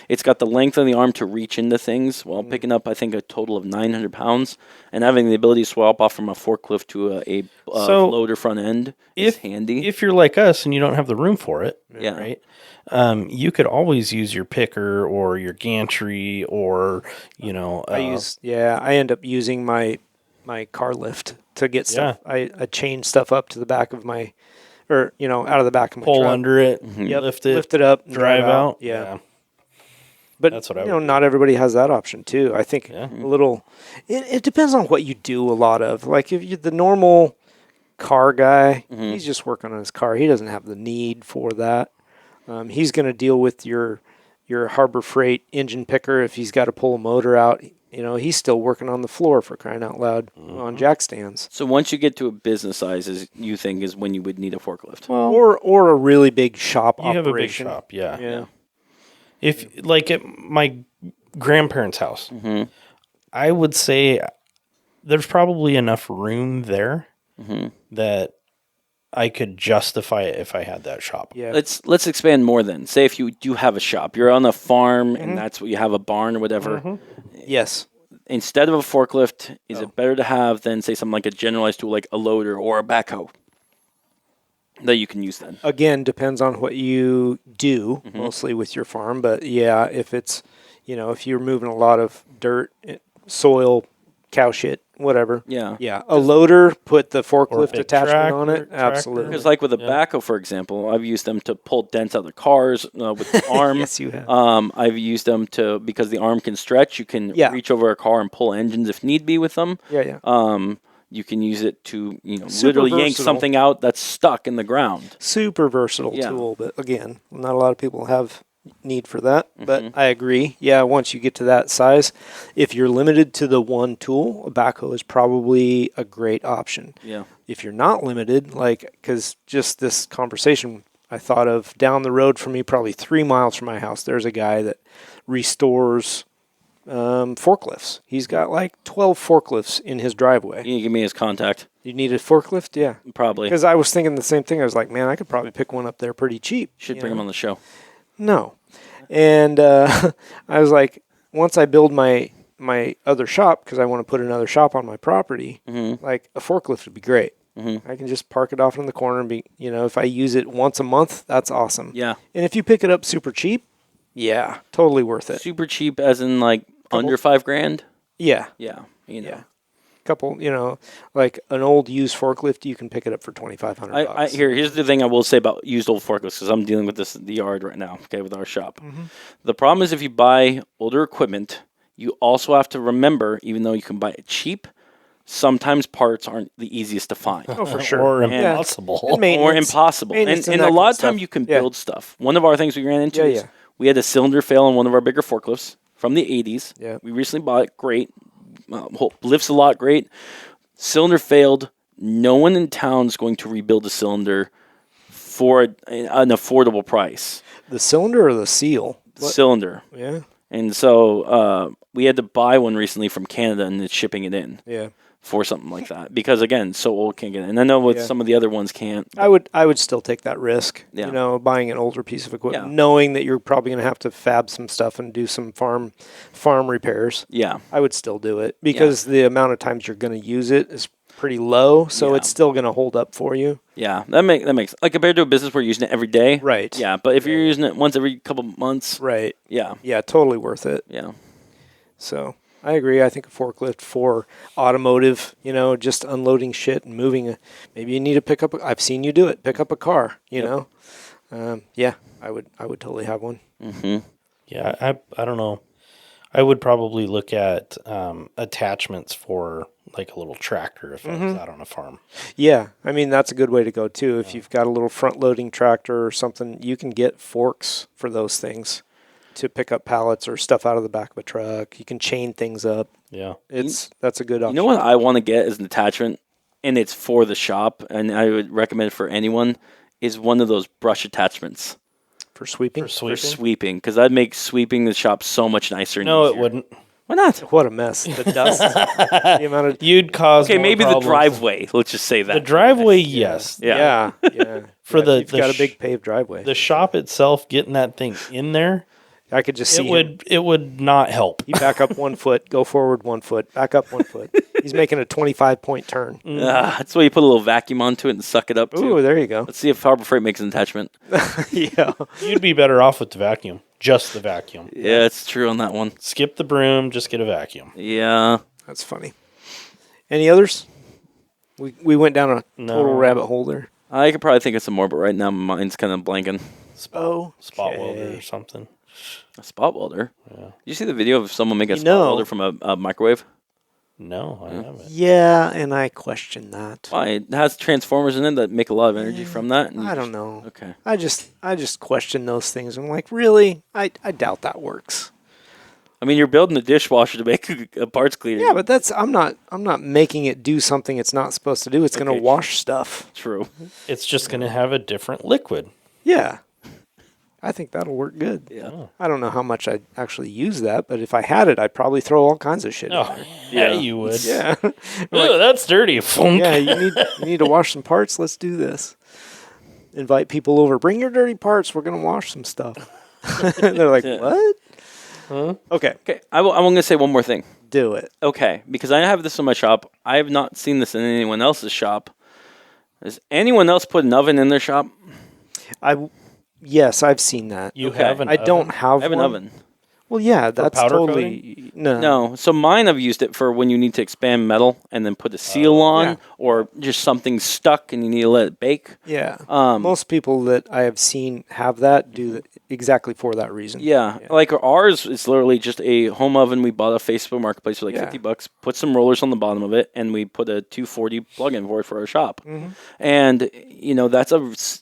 S1: It's got the length of the arm to reach into things while picking up, I think, a total of 900 pounds, and having the ability to swap off from a forklift to a
S3: So,
S1: loader front end is handy.
S3: if you're like us and you don't have the room for it,
S1: Yeah.
S3: right? You could always use your picker or your gantry or,
S2: I end up using my car lift to get stuff. I chain stuff up to the back of my, out of the back of my
S3: pull
S2: truck.
S3: under it,
S2: Yep,
S3: lift it,
S2: lift it up, and
S3: drive out.
S2: Yeah. But
S3: That's what I would do.
S2: not everybody has that option too. I think
S3: Yeah.
S2: a little. It depends on what you do. A lot of like if you're the normal car guy, he's just working on his car. He doesn't have the need for that. He's going to deal with your Harbor Freight engine picker if he's got to pull a motor out. He's still working on the floor, for crying out loud, on jack stands.
S1: So once you get to a business size, you think is when you would need a forklift.
S3: Well,
S2: Or a really big shop
S3: you have a big
S2: operation.
S3: shop, yeah.
S2: Yeah.
S3: If like at my grandparents' house,
S1: Mm-hmm.
S3: I would say there's probably enough room there
S1: Mm-hmm.
S3: that I could justify it if I had that shop.
S2: Yeah.
S1: Let's expand more then. Say if you do have a shop, you're on a farm and that's what you have, a barn or whatever.
S2: Yes.
S1: Instead of a forklift, is it better to have than say something like a generalized tool like a loader or a backhoe that you can use then?
S2: Again, depends on what you do,
S1: Mm-hmm.
S2: mostly with your farm. But yeah, if it's, if you're moving a lot of dirt, soil, cow shit, whatever.
S1: Yeah.
S2: Yeah. A loader, put the forklift
S3: big
S2: attachment on it.
S3: tractor.
S2: Absolutely.
S1: Because like with a backhoe, for example, I've used them to pull dents out of the cars with the arm.
S2: Yes, you have.
S1: I've used them because the arm can stretch. You can
S2: Yeah.
S1: reach over a car and pull engines if need be with them.
S2: Yeah, yeah.
S1: You can use it to
S2: Super
S1: literally yank
S2: versatile.
S1: something out that's stuck in the ground.
S2: Super versatile
S1: Yeah.
S2: tool, but again, not a lot of people have need for that.
S1: Mm-hmm.
S2: But I agree. Yeah, once you get to that size, if you're limited to the one tool, a backhoe is probably a great option.
S1: Yeah.
S2: If you're not limited, because just this conversation I thought of down the road from me, probably 3 miles from my house, there's a guy that restores forklifts. He's got like 12 forklifts in his driveway.
S1: Can you give me his contact?
S2: You need a forklift? Yeah.
S1: Probably.
S2: Because I was thinking the same thing. I was like, man, I could probably pick one up there pretty cheap.
S1: Should
S2: you
S1: bring
S2: know?
S1: him on the show.
S2: No. And I was like, once I build my my other shop because I want to put another shop on my property, like a forklift would be great. I can just park it off in the corner and be, if I use it once a month, that's awesome.
S1: Yeah.
S2: And if you pick it up super cheap, yeah, totally worth it.
S1: Super cheap, as in like under $5,000.
S2: Yeah.
S1: Yeah.
S2: Yeah. Couple, like an old used forklift, you can pick it up for $2,500.
S1: Here's the thing I will say about used old forklifts, because I'm dealing with this in the yard right now, okay, with our shop. The problem is if you buy older equipment, you also have to remember, even though you can buy it cheap, sometimes parts aren't the easiest to find.
S2: Oh, for sure.
S3: Or
S1: And-
S3: impossible.
S2: And
S1: Or
S2: maintenance.
S1: impossible.
S2: Maintenance
S1: And
S2: that
S1: a
S2: kind
S1: lot
S2: of
S1: of time
S2: stuff.
S1: you can
S2: Yeah.
S1: build stuff. One of our things we ran into
S2: Yeah,
S1: is
S2: yeah.
S1: we had a cylinder fail on one of our bigger forklifts from the 80s.
S2: Yeah.
S1: We recently bought it. Great. Lifts a lot. Great. Cylinder failed. No one in town is going to rebuild a cylinder for an affordable price.
S2: The cylinder or the seal? What?
S1: Cylinder.
S2: Yeah.
S1: And so we had to buy one recently from Canada and it's shipping it in
S2: Yeah.
S1: for something like that. Because, again, so old can't get it. And I know with
S2: Yeah.
S1: some of the other ones can't.
S2: I would still take that risk.
S1: Yeah.
S2: Buying an older piece of equipment,
S1: Yeah.
S2: knowing that you're probably going to have to fab some stuff and do some farm repairs.
S1: Yeah.
S2: I would still do it because the amount of times you're going to use it is pretty low, so
S1: Yeah.
S2: it's still going to hold up for you.
S1: Yeah, that makes like compared to a business where you're using it every day.
S2: Right.
S1: Yeah, but if you're using it once every couple months,
S2: Right.
S1: yeah,
S2: Yeah, totally worth it.
S1: yeah,
S2: So I agree. I think a forklift for automotive, just unloading shit and moving. Maybe you need to pick up. I've seen you do it. Pick up a car. Yeah, I would totally have one.
S3: Yeah, I don't know. I would probably look at attachments for like a little tractor if I was out on a farm.
S2: Yeah, I mean that's a good way to go too. If you've got a little front-loading tractor or something, you can get forks for those things to pick up pallets or stuff out of the back of a truck. You can chain things up.
S3: Yeah.
S2: That's a good option.
S1: You know what I want to get as an attachment, and it's for the shop, and I would recommend it for anyone, is one of those brush attachments
S2: For sweeping?
S1: for sweeping, because that'd make sweeping the shop so much nicer. And
S3: No, it
S1: easier.
S3: wouldn't.
S1: Why not?
S2: What a mess. The dust. The amount of...
S3: You'd cause
S1: Okay,
S3: more
S1: maybe
S3: problems.
S1: the driveway. Let's just say that.
S3: The driveway, yes.
S1: Yeah.
S2: Yeah.
S3: For the-
S2: You've got a
S3: sh-
S2: big paved driveway.
S3: The shop itself, getting that thing in there,
S2: I could just see
S3: it would not help.
S2: You back up 1 foot, go forward 1 foot, back up 1 foot. He's making a 25-point turn.
S1: That's why you put a little vacuum onto it and suck it up too.
S2: Ooh, there you go.
S1: Let's see if Harbor Freight makes an attachment.
S2: Yeah.
S3: You'd be better off with the vacuum, just the vacuum.
S1: Yeah, it's true on that one.
S3: Skip the broom, just get a vacuum.
S1: Yeah.
S2: That's funny. Any others? We went down a
S3: No.
S2: total rabbit hole there.
S1: I could probably think of some more, but right now mine's kind of blanking.
S3: Spot
S2: Okay.
S3: welder or something.
S1: A spot welder?
S3: Yeah.
S1: Did you see the video of someone making a
S2: You
S1: spot
S2: know-
S1: welder from a microwave?
S3: No, I haven't.
S2: Yeah, and I question that.
S1: Why? It has transformers in it that make a lot of energy from that. and you
S2: I
S1: just-
S2: don't know.
S1: Okay.
S2: I just question those things. I'm like, really? I doubt that works.
S1: I mean, you're building a dishwasher to make a parts cleaner.
S2: Yeah, but I'm not making it do something it's not supposed to do. It's going
S1: Okay.
S2: to wash stuff.
S1: True.
S3: It's just going to have a different liquid.
S2: Yeah. I think that'll work good.
S1: Yeah.
S2: I don't know how much I'd actually use that, but if I had it, I'd probably throw all kinds of shit in
S3: Oh,
S2: there.
S3: yeah,
S1: Yeah.
S3: you would.
S2: Yeah.
S3: Ugh, that's dirty. Funk.
S2: Yeah, you need to wash some parts. Let's do this. Invite people over. Bring your dirty parts. We're going to wash some stuff. They're like,
S1: Yeah.
S2: what? Okay,
S1: Okay. I'm going to say one more thing.
S2: do it.
S1: Okay. Because I have this in my shop. I have not seen this in anyone else's shop. Has anyone else put an oven in their shop?
S2: Yes, I've seen that.
S3: You
S1: Okay.
S3: have an
S2: I don't
S3: oven?
S2: have
S1: I have an
S2: one.
S1: oven.
S2: Well, yeah, that's
S3: powder
S2: totally no.
S1: No. So mine, I've used it for when you need to expand metal and then put a seal on,
S2: yeah.
S1: or just something stuck and you need to let it bake.
S2: Yeah.
S1: Um,
S2: Most people that I have seen have that do that exactly for that reason.
S1: Yeah, like ours is literally just a home oven. We bought a Facebook Marketplace for like
S2: Yeah.
S1: $50. Put some rollers on the bottom of it, and we put a 240 plug-in for it for our shop.
S2: Mm-hmm.
S1: And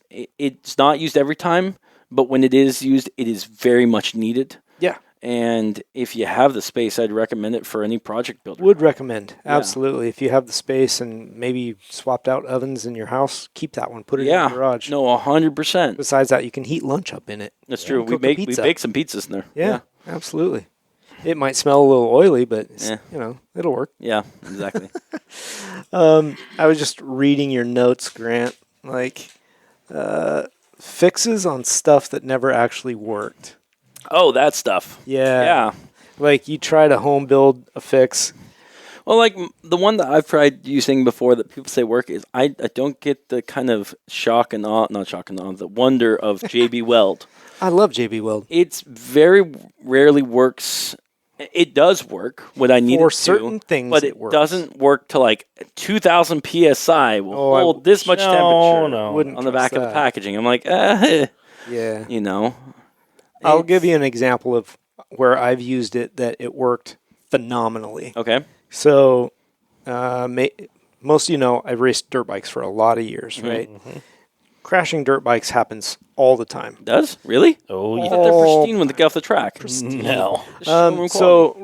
S1: it's not used every time, but when it is used, it is very much needed.
S2: Yeah.
S1: And if you have the space, I'd recommend it for any project builder.
S2: Would recommend. Absolutely. If you have the space and maybe you swapped out ovens in your house, keep that one. Put it in
S1: Yeah,
S2: your garage.
S1: no, 100%.
S2: Besides that, you can heat lunch up in it.
S1: That's true. We
S2: Cook a
S1: we
S2: pizza.
S1: bake some pizzas in there.
S2: Yeah, absolutely. It might smell a little oily, but it's,
S1: Yeah.
S2: it'll work.
S1: Yeah, exactly.
S2: I was just reading your notes, Grant. Like fixes on stuff that never actually worked.
S1: Oh, that stuff.
S2: Yeah.
S1: Yeah.
S2: Like you try to home build a fix.
S1: Well, like the one that I've tried using before that people say work is I don't get the kind of shock and awe, not shock and awe, the wonder of JB Weld.
S2: I love JB Weld.
S1: It's very rarely works. It does work what I need
S2: For
S1: it to,
S2: certain things,
S1: but
S2: it
S1: it
S2: works.
S1: doesn't work to like 2,000 psi will
S2: Oh,
S1: hold this much temperature
S2: Wouldn't
S1: on the back
S2: trust
S1: of the
S2: that.
S1: packaging. I'm like,
S2: Yeah.
S1: you know.
S2: I'll
S1: It's-
S2: give you an example of where I've used it that it worked phenomenally.
S1: Okay.
S2: So, most of you know I've raced dirt bikes for a lot of years, right? Crashing dirt bikes happens all the time.
S1: Does really?
S3: Oh,
S1: I
S3: yeah.
S1: thought they're pristine when they get off the track.
S3: No.
S1: Just showroom quality.
S2: So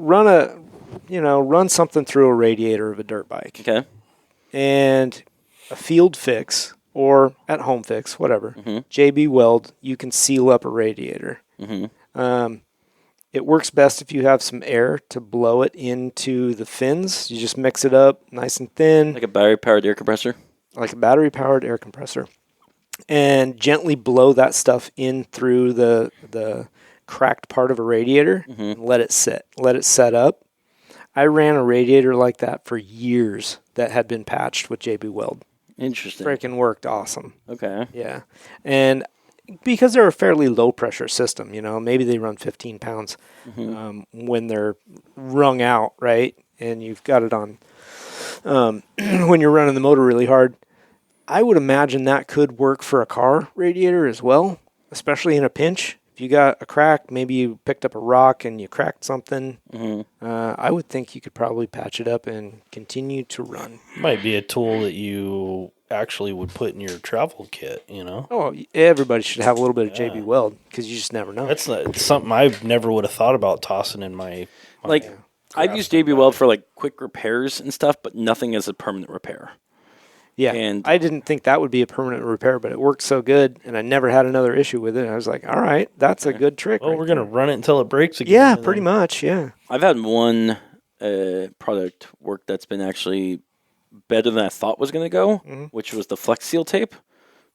S2: run something through a radiator of a dirt bike
S1: Okay.
S2: and a field fix or at home fix, whatever. JB Weld, you can seal up a radiator. It works best if you have some air to blow it into the fins. You just mix it up nice and thin,
S1: Like a battery-powered air compressor.
S2: like a battery-powered air compressor, and gently blow that stuff in through the cracked part of a radiator and let it set up. I ran a radiator like that for years that had been patched with JB Weld.
S1: Interesting.
S2: Freaking worked awesome.
S1: Okay.
S2: Yeah. And because they're a fairly low pressure system, maybe they run 15 pounds when they're wrung out, right? And you've got it on when you're running the motor really hard. I would imagine that could work for a car radiator as well, especially in a pinch. If you got a crack, maybe you picked up a rock and you cracked something, I would think you could probably patch it up and continue to run.
S3: Might be a tool that you actually would put in your travel kit,
S2: Oh, everybody should have a little bit of JB Weld because you just never know.
S3: That's not, something I never would have thought about tossing in my
S1: Like, I've used JB Weld for like quick repairs and stuff, but nothing as a permanent repair.
S2: Yeah,
S1: And-
S2: I didn't think that would be a permanent repair, but it worked so good, and I never had another issue with it. I was like, all right, that's a good trick.
S3: Well,
S2: right
S3: we're going to run it until it breaks again.
S2: Yeah,
S3: and
S2: pretty
S3: then-
S2: much, yeah.
S1: I've had one product work that's been actually better than I thought was going to go, which was the Flex Seal tape.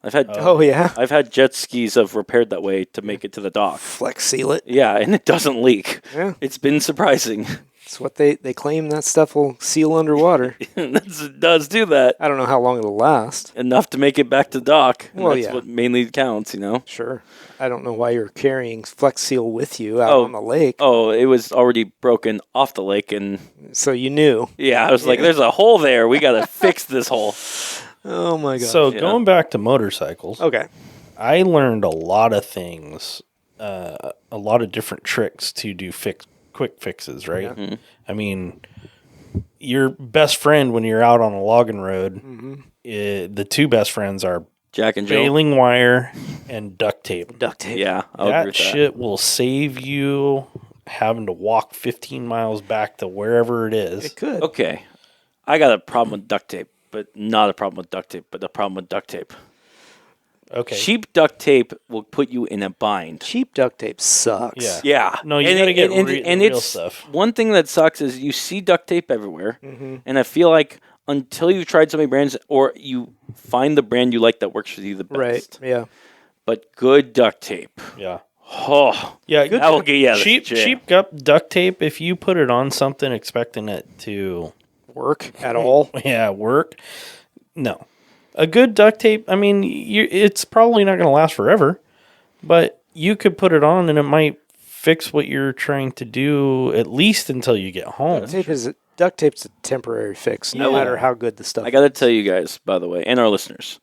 S1: I've had
S2: Oh, yeah.
S1: I've had jet skis I've repaired that way to make it to the dock.
S2: Flex seal it.
S1: Yeah, and it doesn't leak.
S2: Yeah.
S1: It's been surprising.
S2: It's what they claim that stuff will seal underwater.
S1: It does do that.
S2: I don't know how long it'll last.
S1: Enough to make it back to dock. And
S2: Well,
S1: that's
S2: yeah.
S1: what mainly counts,
S2: Sure. I don't know why you're carrying Flex Seal with you out
S1: Oh.
S2: on the lake.
S1: Oh, it was already broken off the lake, and
S2: So you knew.
S1: yeah, I was like, there's a hole there. We got to fix this hole.
S2: Oh, my God.
S3: So
S1: Yeah.
S3: going back to motorcycles,
S2: okay.
S3: I learned a lot of things, a lot of different tricks to do quick fixes, right?
S1: Mm-hmm.
S3: I mean, your best friend when you're out on a logging road, the two best friends are
S1: Jack and Jill.
S3: baling wire and duct tape.
S2: Duct tape.
S1: Yeah, I'll agree
S3: That
S1: with that.
S3: shit will save you having to walk 15 miles back to wherever it is.
S2: It could.
S1: Okay, I got a problem with duct tape, but not a problem with duct tape, but a problem with duct tape.
S3: Okay.
S1: Cheap duct tape will put you in a bind.
S2: Cheap duct tape sucks.
S3: Yeah.
S1: Yeah.
S3: No, you gotta get
S1: and
S3: real
S1: it's
S3: stuff.
S1: one thing that sucks is you see duct tape everywhere,
S2: Mm-hmm.
S1: and I feel like until you've tried so many brands or you find the brand you like that works for you the best.
S2: Right. Yeah.
S1: But good duct tape.
S3: Yeah.
S1: Oh,
S3: Yeah,
S1: that will get you out of
S3: cheap
S1: jail.
S3: cheap duct tape. If you put it on something expecting it to,
S2: Work at all.
S3: work, no. A good duct tape. I mean, it's probably not going to last forever, but you could put it on and it might fix what you're trying to do at least until you get home.
S2: Duct tape's a temporary fix, no
S1: Yeah.
S2: matter how good the stuff
S1: I got to tell you guys, by the way, and our listeners,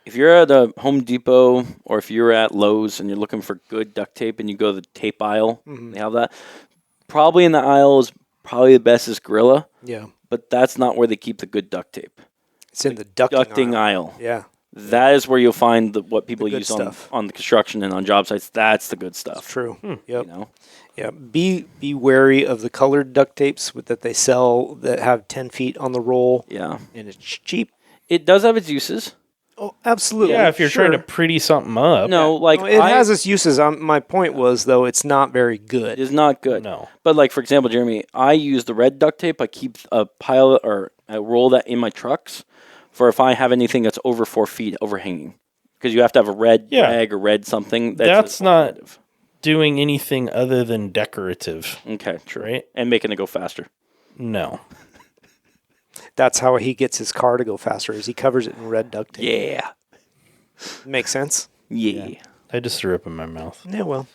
S1: if you're at a Home Depot or if you're at Lowe's and you're looking for good duct tape and you go to the tape aisle, they have that. Probably in the aisle is probably the best is Gorilla,
S2: Yeah.
S1: but that's not where they keep the good duct tape.
S2: It's in the ducting aisle.
S1: aisle.
S2: Yeah.
S1: That is where you'll find what people
S2: The good
S1: use
S2: stuff.
S1: on the construction and on job sites. That's the good stuff.
S2: True.
S1: You
S2: Yep.
S1: know?
S2: Yeah. Be wary of the colored duct tapes that they sell that have 10 feet on the roll,
S1: Yeah.
S2: and it's cheap.
S1: It does have its uses.
S2: Oh, absolutely.
S3: Yeah, if you're trying to pretty something up.
S1: No, like
S2: it has its uses. My point was, though, it's not very
S1: it
S2: good.
S1: is not good.
S3: No.
S1: But like for example, Jeremy, I use the red duct tape. I keep a pile or I roll that in my trucks for if I have anything that's over 4 feet overhanging, because you have to have a red rag or red something.
S3: That's not-
S1: alternative.
S3: doing anything other than decorative,
S1: Okay, true.
S3: right?
S1: And making it go faster.
S3: No.
S2: That's how he gets his car to go faster, is he covers it in red duct tape.
S1: Yeah.
S2: Makes sense?
S1: Yeah.
S3: I just threw up in my mouth.
S2: Yeah, well.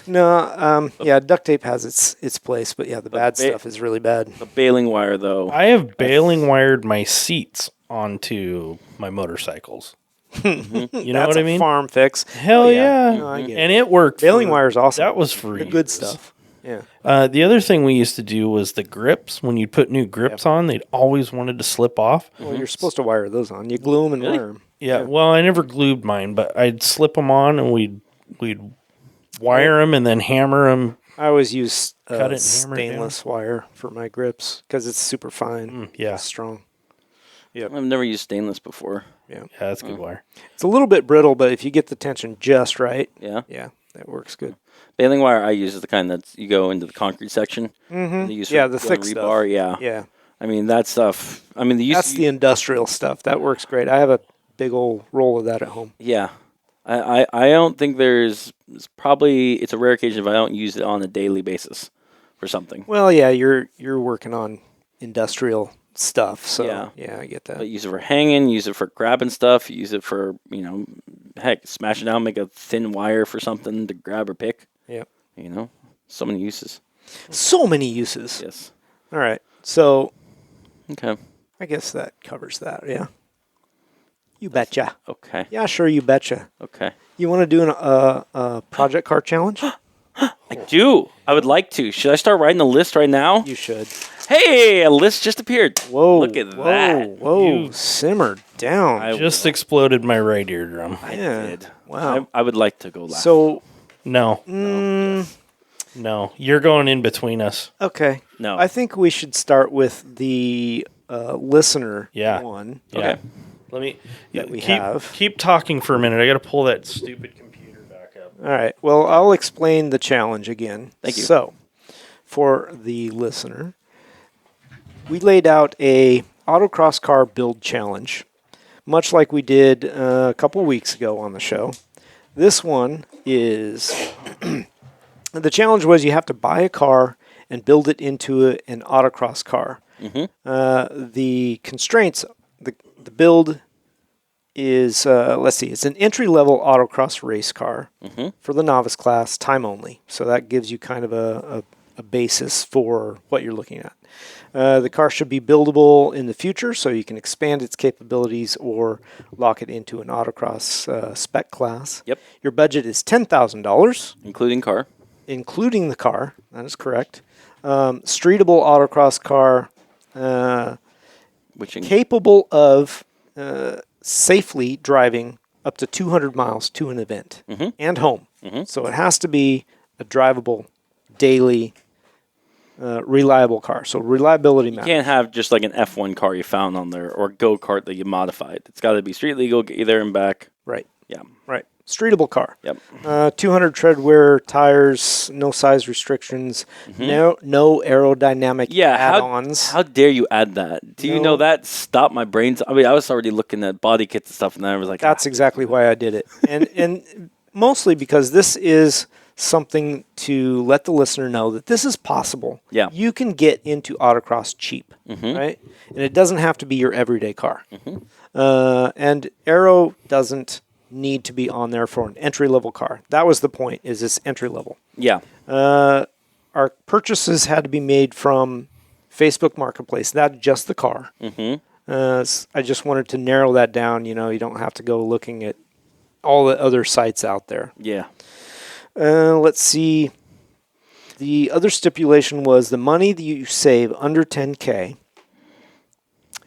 S2: No, yeah, duct tape has its place, but yeah, the bad stuff is really bad.
S1: The baling wire, though.
S3: I have baling wired my seats onto my motorcycles. You know
S2: That's
S3: what I
S2: a
S3: mean?
S2: farm fix.
S3: Hell
S2: Oh,
S3: yeah.
S2: No, I get
S3: And it worked.
S2: Baling
S3: for-
S2: wire's awesome.
S3: That was for
S2: The good
S3: years.
S2: stuff. Yeah.
S3: The other thing we used to do was the grips. When you put new grips on, they'd always wanted to slip off.
S2: Well, you're supposed to wire those on. You glue them and
S1: Really?
S2: wire them.
S3: Yeah, well, I never glued mine, but I'd slip them on and we'd wire them and then hammer them.
S2: I always use
S3: Cut it and hammer it
S2: stainless wire for my grips because it's super fine.
S3: Yeah,
S2: It's strong.
S1: I've never used stainless before.
S2: Yeah.
S3: yeah, that's good wire.
S2: It's a little bit brittle, but if you get the tension just right,
S1: Yeah.
S2: yeah, that works good.
S1: Baling wire I use is the kind that you go into the concrete section.
S2: Mm-hmm.
S1: They use
S2: Yeah,
S1: for
S2: the
S1: doing
S2: thick stuff.
S1: rebar. Yeah.
S2: Yeah.
S1: I mean, that stuff. I mean,
S2: That's the industrial stuff. That works great. I have a big old roll of that at home.
S1: Yeah. I don't think it's a rare occasion if I don't use it on a daily basis for something.
S2: Well, yeah, you're working on industrial stuff, so
S1: Yeah.
S2: yeah, I get that.
S1: But use it for hanging, use it for grabbing stuff, use it for, heck, smash it down, make a thin wire for something to grab or pick.
S2: Yeah.
S1: So many uses.
S2: So many uses.
S1: Yes.
S2: All right. So
S1: Okay.
S2: I guess that covers that, yeah. You betcha.
S1: Okay.
S2: Yeah, sure, you betcha.
S1: Okay.
S2: You want to do a project car challenge?
S1: I do. I would like to. Should I start writing a list right now?
S2: You should.
S1: Hey, a list just appeared.
S2: Whoa.
S1: Look at
S2: whoa,
S1: that.
S2: Whoa. Simmer down.
S1: I
S3: Just exploded my right eardrum.
S2: yeah.
S1: did.
S2: Wow.
S1: I would like to go last.
S2: So,
S3: No,
S2: mm,
S3: no, you're going in between us.
S2: okay.
S1: No.
S2: I think we should start with the listener
S3: Yeah.
S2: one.
S3: Yeah.
S1: Okay.
S3: Let me
S2: That we
S3: keep
S2: have.
S3: keep talking for a minute. I got to pull that stupid computer back up.
S2: All right. Well, I'll explain the challenge again.
S1: Thank you.
S2: So, for the listener, we laid out a autocross car build challenge, much like we did a couple weeks ago on the show. This one is the challenge was you have to buy a car and build it into an autocross car. The constraints, the build is, let's see, it's an entry-level autocross race car for the novice class, time only. So that gives you kind of a basis for what you're looking at. The car should be buildable in the future, so you can expand its capabilities or lock it into an autocross spec class.
S1: Yep.
S2: Your budget is $10,000,
S1: Including car.
S2: including the car. That is correct. Streetable autocross car,
S1: Which
S2: capable of safely driving up to 200 miles to an event and home. So it has to be a drivable, daily, reliable car. So reliability
S1: you
S2: matters.
S1: can't have just like an F1 car you found on there or a go-kart that you modified. It's got to be street legal, get you there and back.
S2: Right,
S1: Yeah.
S2: right. Streetable car.
S1: Yep.
S2: 200 tread wear tires, no size restrictions, no aerodynamic
S1: Yeah.
S2: add-ons.
S1: How dare you add that? Do you
S2: No.
S1: know that stopped my brains? I mean, I was already looking at body kits and stuff, and then I was like,
S2: That's exactly why I did it. And mostly because this is something to let the listener know that this is possible.
S1: Yeah.
S2: You can get into autocross cheap, right? And it doesn't have to be your everyday car. And Aero doesn't need to be on there for an entry-level car. That was the point, is it's entry-level.
S1: yeah.
S2: Our purchases had to be made from Facebook Marketplace, not just the car. I just wanted to narrow that down. You don't have to go looking at all the other sites out there.
S1: Yeah.
S2: Let's see. The other stipulation was the money that you save under 10K,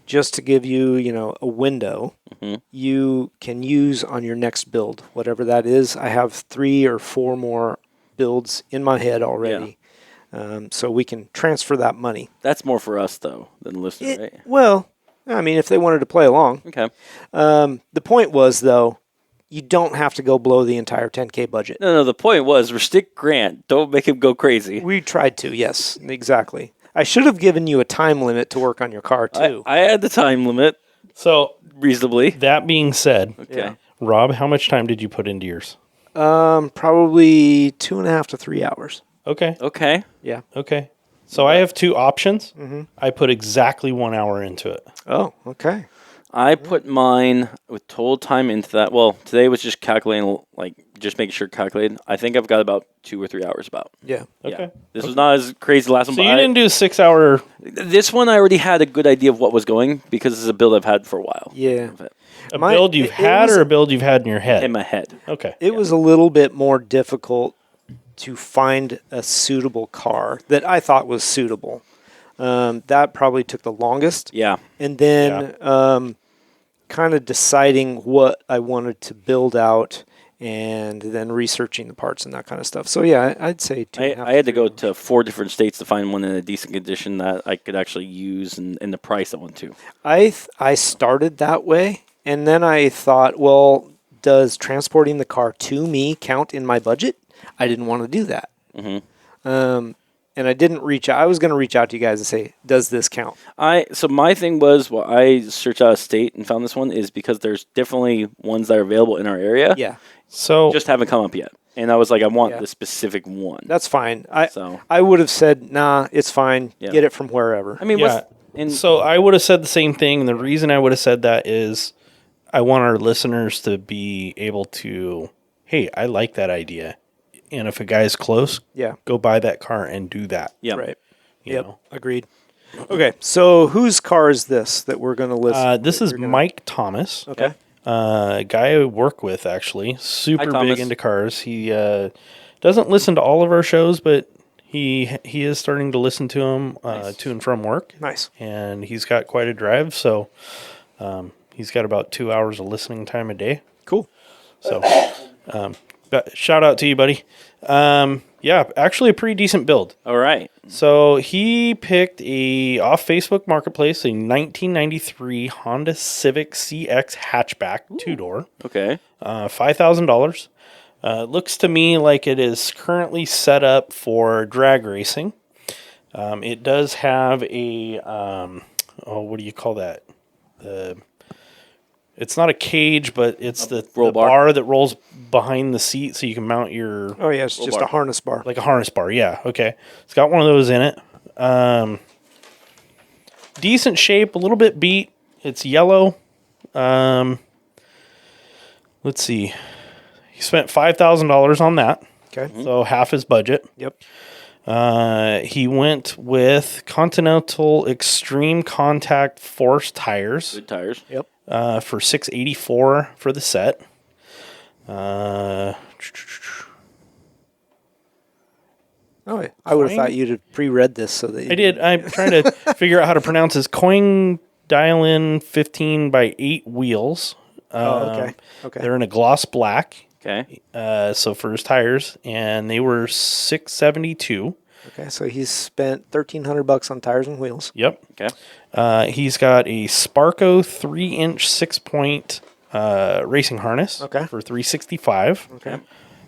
S2: just to give you, a window, you can use on your next build, whatever that is. I have 3 or 4 more builds in my head already. So we can transfer that money.
S1: That's more for us, though, than the listener, right?
S2: Well, I mean, if they wanted to play along.
S1: Okay.
S2: The point was, though, you don't have to go below the entire 10K budget.
S1: No, the point was restrict Grant. Don't make him go crazy.
S2: We tried to, yes, exactly. I should have given you a time limit to work on your car, too.
S1: I had the time limit
S3: So
S1: reasonably.
S3: that being said,
S1: Okay.
S2: Yeah.
S3: Rob, how much time did you put into yours?
S2: Probably 2.5 to 3 hours.
S3: Okay.
S1: Okay.
S2: Yeah.
S3: Okay. So I have two options.
S2: Mm-hmm.
S3: I put exactly 1 hour into it.
S2: Oh, okay.
S1: I put mine with total time into that. Well, today was just calculating, like just making sure calculated. I think I've got about 2 or 3 hours about.
S2: Yeah.
S3: Okay.
S1: Yeah. This was not as crazy last one,
S3: So
S1: but
S3: you didn't do a 6 hour.
S1: this one I already had a good idea of what was going because this is a build I've had for a while.
S2: Yeah.
S3: A build you've had
S2: was-
S3: or a build you've had in your head?
S1: In my head.
S3: Okay.
S2: It was a little bit more difficult to find a suitable car that I thought was suitable. That probably took the longest.
S1: Yeah.
S2: And then kind of deciding what I wanted to build out and then researching the parts and that kind of stuff. So, yeah, I'd say 2.5
S1: I had to
S2: 3
S1: go
S2: hours.
S1: to 4 different states to find one in a decent condition that I could actually use and the price I want to.
S2: I started that way, and then I thought, well, does transporting the car to me count in my budget? I didn't want to do that.
S1: Mm-hmm.
S2: And I didn't reach out. I was going to reach out to you guys and say, does this count?
S1: So my thing was, well, I searched out of state and found this one is because there's definitely ones that are available in our area.
S2: Yeah,
S3: So
S1: Just haven't come up yet. And I was like, I want
S2: Yeah.
S1: the specific one.
S2: that's fine.
S1: So
S2: I would have said, nah, it's fine.
S1: Yeah.
S2: Get it from wherever.
S1: I mean,
S3: yeah.
S1: what's in
S3: So I would have said the same thing. And the reason I would have said that is I want our listeners to be able to, hey, I like that idea. And if a guy's close,
S2: Yeah,
S3: go buy that car and do that.
S1: yeah.
S2: right.
S3: You
S2: Yep,
S3: know?
S2: agreed. Okay, so whose car is this that we're going to list?
S3: This is
S2: You're gonna-
S3: Mike Thomas.
S2: Okay.
S3: A guy I work with, actually. Super big
S1: Thomas.
S3: into cars. He doesn't listen to all of our shows, but he is starting to listen to them to and from work.
S2: Nice.
S3: And he's got quite a drive, so he's got about 2 hours of listening time a day.
S2: Cool.
S3: So but shout out to you, buddy. Yeah, actually a pretty decent build.
S1: All right.
S3: So he picked off Facebook Marketplace a 1993 Honda Civic CX hatchback, 2-door,
S1: Okay.
S3: $5,000. Looks to me like it is currently set up for drag racing. It does have a what do you call that? It's not a cage, but it's the
S1: roll bar?
S3: bar that rolls behind the seat, so you can mount your
S2: Oh, yeah, it's just
S1: bar.
S2: a harness bar.
S3: like a harness bar. Yeah, okay. It's got one of those in it. Decent shape, a little bit beat. It's yellow. Let's see. He spent $5,000 on that,
S2: Okay.
S3: so half his budget.
S2: Yep.
S3: He went with Continental Extreme Contact Force tires
S1: Good tires.
S2: Yep.
S3: for $684 for the set.
S2: Oh, yeah. I would have
S3: Coin?
S2: thought you'd have pre-read this so that you
S3: I did. I'm trying to figure out how to pronounce his coin dial-in 15 by 8 wheels.
S2: Oh, okay. Okay.
S3: They're in a gloss black.
S1: Okay.
S3: So for his tires, and they were $672.
S2: Okay, so he's spent $1,300 on tires and wheels.
S3: Yep.
S1: Okay.
S3: He's got a Sparco 3-inch 6-point racing harness
S2: Okay.
S3: for $365,
S2: Okay.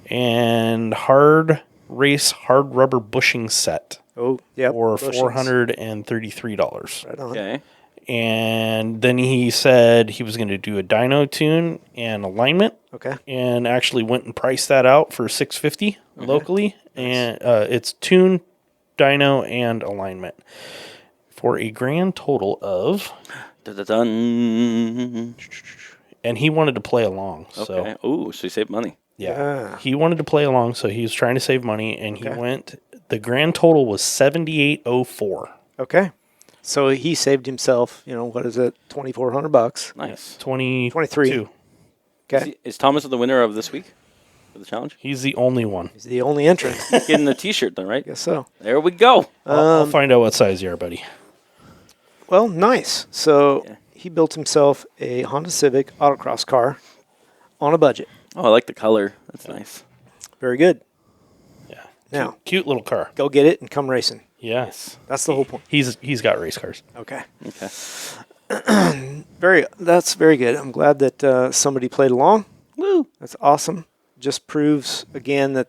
S3: and hard rubber bushing set
S2: Oh, yeah.
S3: for $433.
S2: Right on.
S1: Okay.
S3: And then he said he was going to do a dyno tune and alignment,
S2: Okay.
S3: and actually went and priced that out for $650 locally. And it's tune, dyno, and alignment for a grand total of.
S1: Dun-dun-dun.
S3: And he wanted to play along.
S1: Okay.
S3: So
S1: Ooh, so you save money.
S2: Yeah.
S3: he wanted to play along, so he was trying to save money, and he
S2: Okay.
S3: went. The grand total was $7804.
S2: Okay. So he saved himself, what is it, $2,400.
S1: Nice.
S3: 23.
S2: Okay.
S1: Is Thomas the winner of this week for the challenge?
S3: He's the only one.
S2: He's the only entrant.
S1: Getting the T-shirt then, right?
S2: Guess so.
S1: There we go.
S3: I'll find out what size you are, buddy.
S2: Well, nice. So
S1: Yeah.
S2: he built himself a Honda Civic autocross car on a budget.
S1: Oh, I like the color. That's nice.
S2: Very good.
S3: Yeah.
S2: Now,
S3: Cute little car.
S2: go get it and come racing.
S3: Yes.
S2: That's the whole point.
S3: He's got race cars.
S2: Okay.
S1: Okay.
S2: That's very good. I'm glad that somebody played along.
S1: Woo.
S2: That's awesome. Just proves again that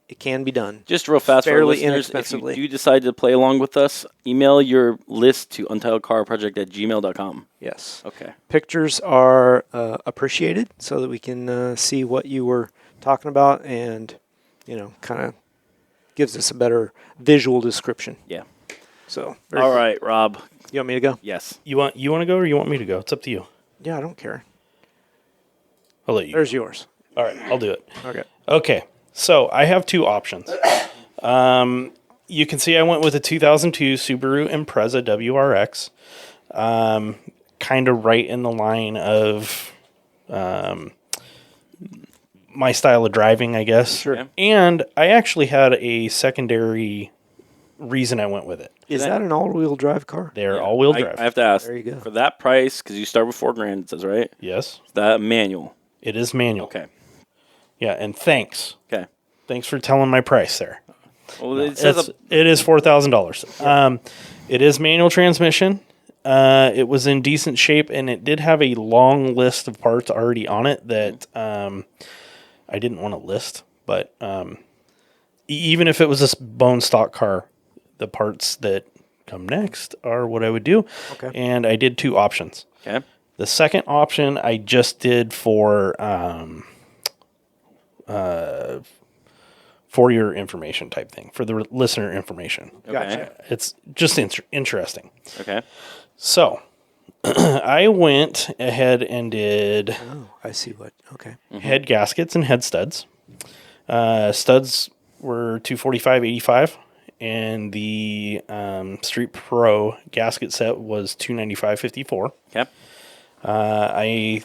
S2: It can be done.
S1: Just real fast for our
S2: Fairly
S1: listeners, if you
S2: inexpensively.
S1: do decide to play along with us, email your list to untitledcarproject@gmail.com.
S2: Yes.
S1: Okay.
S2: Pictures are appreciated so that we can see what you were talking about and, kind of gives us a better visual description.
S1: Yeah.
S2: So,
S1: All right, Rob.
S2: You want me to go?
S1: Yes.
S3: You want to go or you want me to go? It's up to you.
S2: Yeah, I don't care.
S3: I'll let you.
S2: There's yours.
S3: All right, I'll do it.
S2: Okay.
S3: Okay, so I have two options. You can see I went with a 2002 Subaru Impreza WRX, kind of right in the line of my style of driving, I guess.
S2: Sure.
S1: Yeah.
S3: And I actually had a secondary reason I went with it.
S2: Is that an all-wheel drive car?
S3: They're all-wheel drive.
S1: I have to ask.
S2: There you go.
S1: For that price, because you start with $4,000, it says, right?
S3: Yes,
S1: Is that manual?
S3: it is manual.
S1: Okay.
S3: Yeah, and thanks.
S1: Okay.
S3: Thanks for telling my price there.
S1: Well, it says
S3: It is $4,000. It is manual transmission. It was in decent shape, and it did have a long list of parts already on it that I didn't want to list. But even if it was this bone stock car, the parts that come next are what I would do.
S2: Okay.
S3: And I did two options.
S1: okay.
S3: The second option I just did for your information type thing, for the listener information.
S1: Okay.
S2: Gotcha.
S3: It's just interesting.
S1: Okay.
S3: So I went ahead and did
S2: Oh, I see what. Okay.
S3: head gaskets and head studs. Studs were $245.85, and the Street Pro gasket set was $295.54.
S1: Okay.
S3: I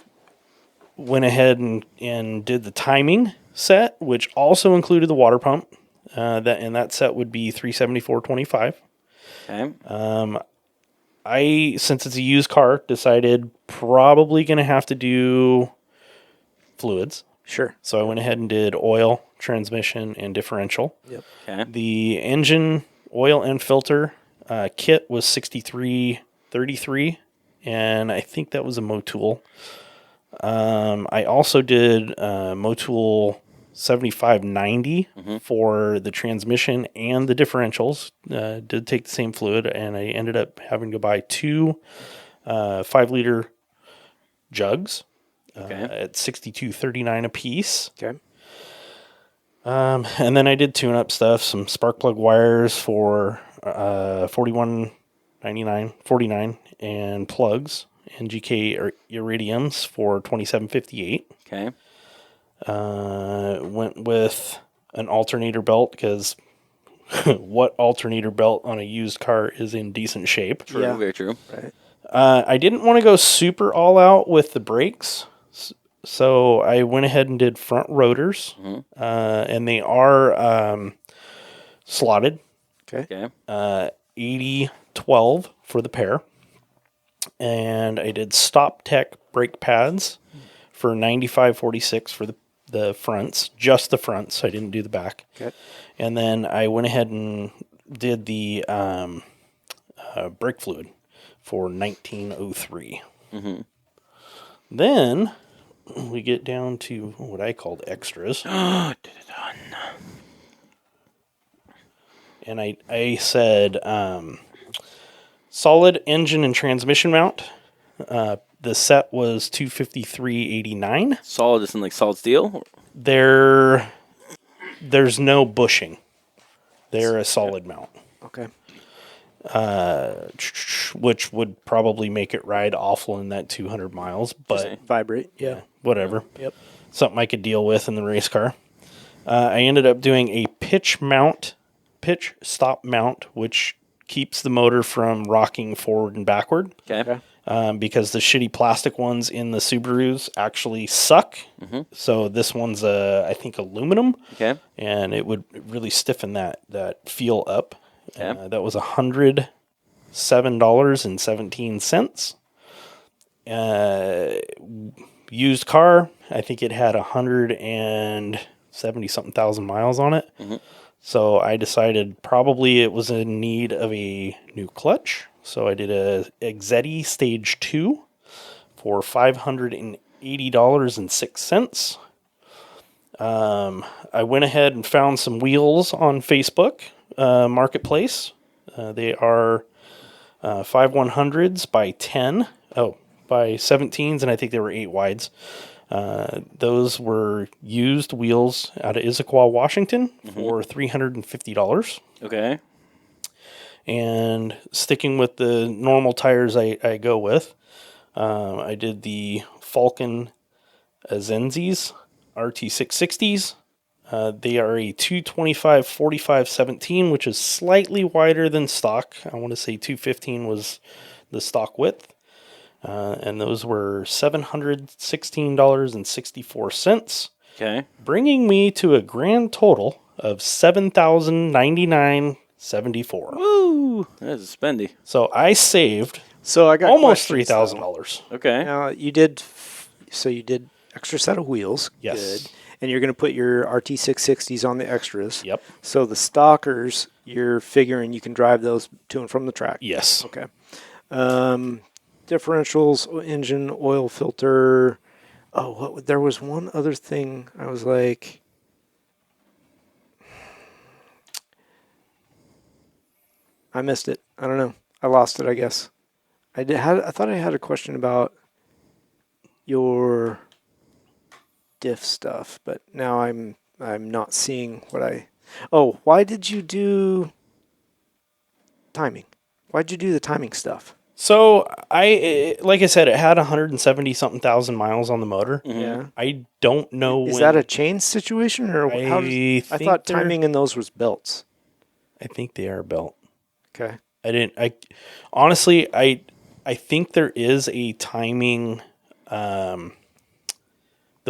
S3: went ahead and did the timing set, which also included the water pump. That set would be $374.25.
S1: Okay.
S3: Since it's a used car, decided probably going to have to do fluids.
S2: Sure.
S3: So I went ahead and did oil, transmission, and differential.
S2: Yep.
S1: Okay.
S3: The engine, oil, and filter kit was $63.33, and I think that was a Motul. I also did Motul $75.90 for the transmission and the differentials. Did take the same fluid, and I ended up having to buy two 5-liter jugs
S1: Okay.
S3: at $62.39 a piece.
S2: Okay.
S3: And then I did tune-up stuff, some spark plug wires for $41.99, and plugs, NGK iridiums for $27.58.
S1: Okay.
S3: Went with an alternator belt because what alternator belt on a used car is in decent shape?
S1: True.
S2: Yeah.
S1: Very true.
S2: Right.
S3: I didn't want to go super all out with the brakes, so I went ahead and did front rotors, and they are slotted,
S2: Okay.
S1: Okay.
S3: 80-12 for the pair. And I did Stop Tech brake pads for $95.46 for the fronts, just the fronts. I didn't do the back.
S2: Okay.
S3: And then I went ahead and did the brake fluid for $19.03. Then we get down to what I called extras. And I said solid engine and transmission mount. The set was $253.89.
S1: Solid, isn't like solid steel.
S3: There's no bushing. They're a solid mount,
S2: Okay.
S3: which would probably make it ride awful in that 200 miles, but
S2: Vibrate. Yeah.
S3: whatever.
S2: Yep.
S3: Something I could deal with in the race car. I ended up doing a pitch stop mount, which keeps the motor from rocking forward and backward.
S1: Okay.
S3: Because the shitty plastic ones in the Subarus actually suck. So this one's, I think, aluminum,
S1: Okay.
S3: and it would really stiffen that feel up.
S1: Okay.
S3: That was $107.17. Used car, I think it had 170-something thousand miles on it. So I decided probably it was in need of a new clutch. So I did a Exetti Stage 2 for $580.06. I went ahead and found some wheels on Facebook Marketplace. They are 5/100s by 10. Oh, by 17s, and I think they were 8 wides. Those were used wheels out of Issaquah, Washington for $350.
S1: Okay.
S3: And sticking with the normal tires I go with, I did the Falcon Azenzis RT660s. They are a 225/45/17, which is slightly wider than stock. I want to say 215 was the stock width. And those were $716.64,
S1: Okay.
S3: bringing me to a grand total of $7,099.74.
S1: Woo! That is a spendy.
S3: So I saved
S2: So I got
S3: almost
S2: questions, though.
S3: $3,000.
S1: Okay.
S2: Now you did extra set of wheels.
S3: Yes.
S2: Good. And you're going to put your RT660s on the extras.
S3: Yep.
S2: So the stockers, you're figuring you can drive those to and from the track.
S3: Yes.
S2: Okay. Differentials, engine, oil filter. Oh, there was one other thing. I was like, I missed it. I don't know. I lost it, I guess. I thought I had a question about your diff stuff, but now I'm not seeing what I. Oh, why did you do timing? Why'd you do the timing stuff?
S3: So like I said, it had 170 something thousand miles on the motor.
S2: Yeah.
S3: I don't know.
S2: Is that a chain situation or how does, I
S3: think
S2: thought
S3: they're-
S2: timing in those was belts.
S3: I think they are built.
S2: Okay.
S3: Honestly, I think there is a timing, the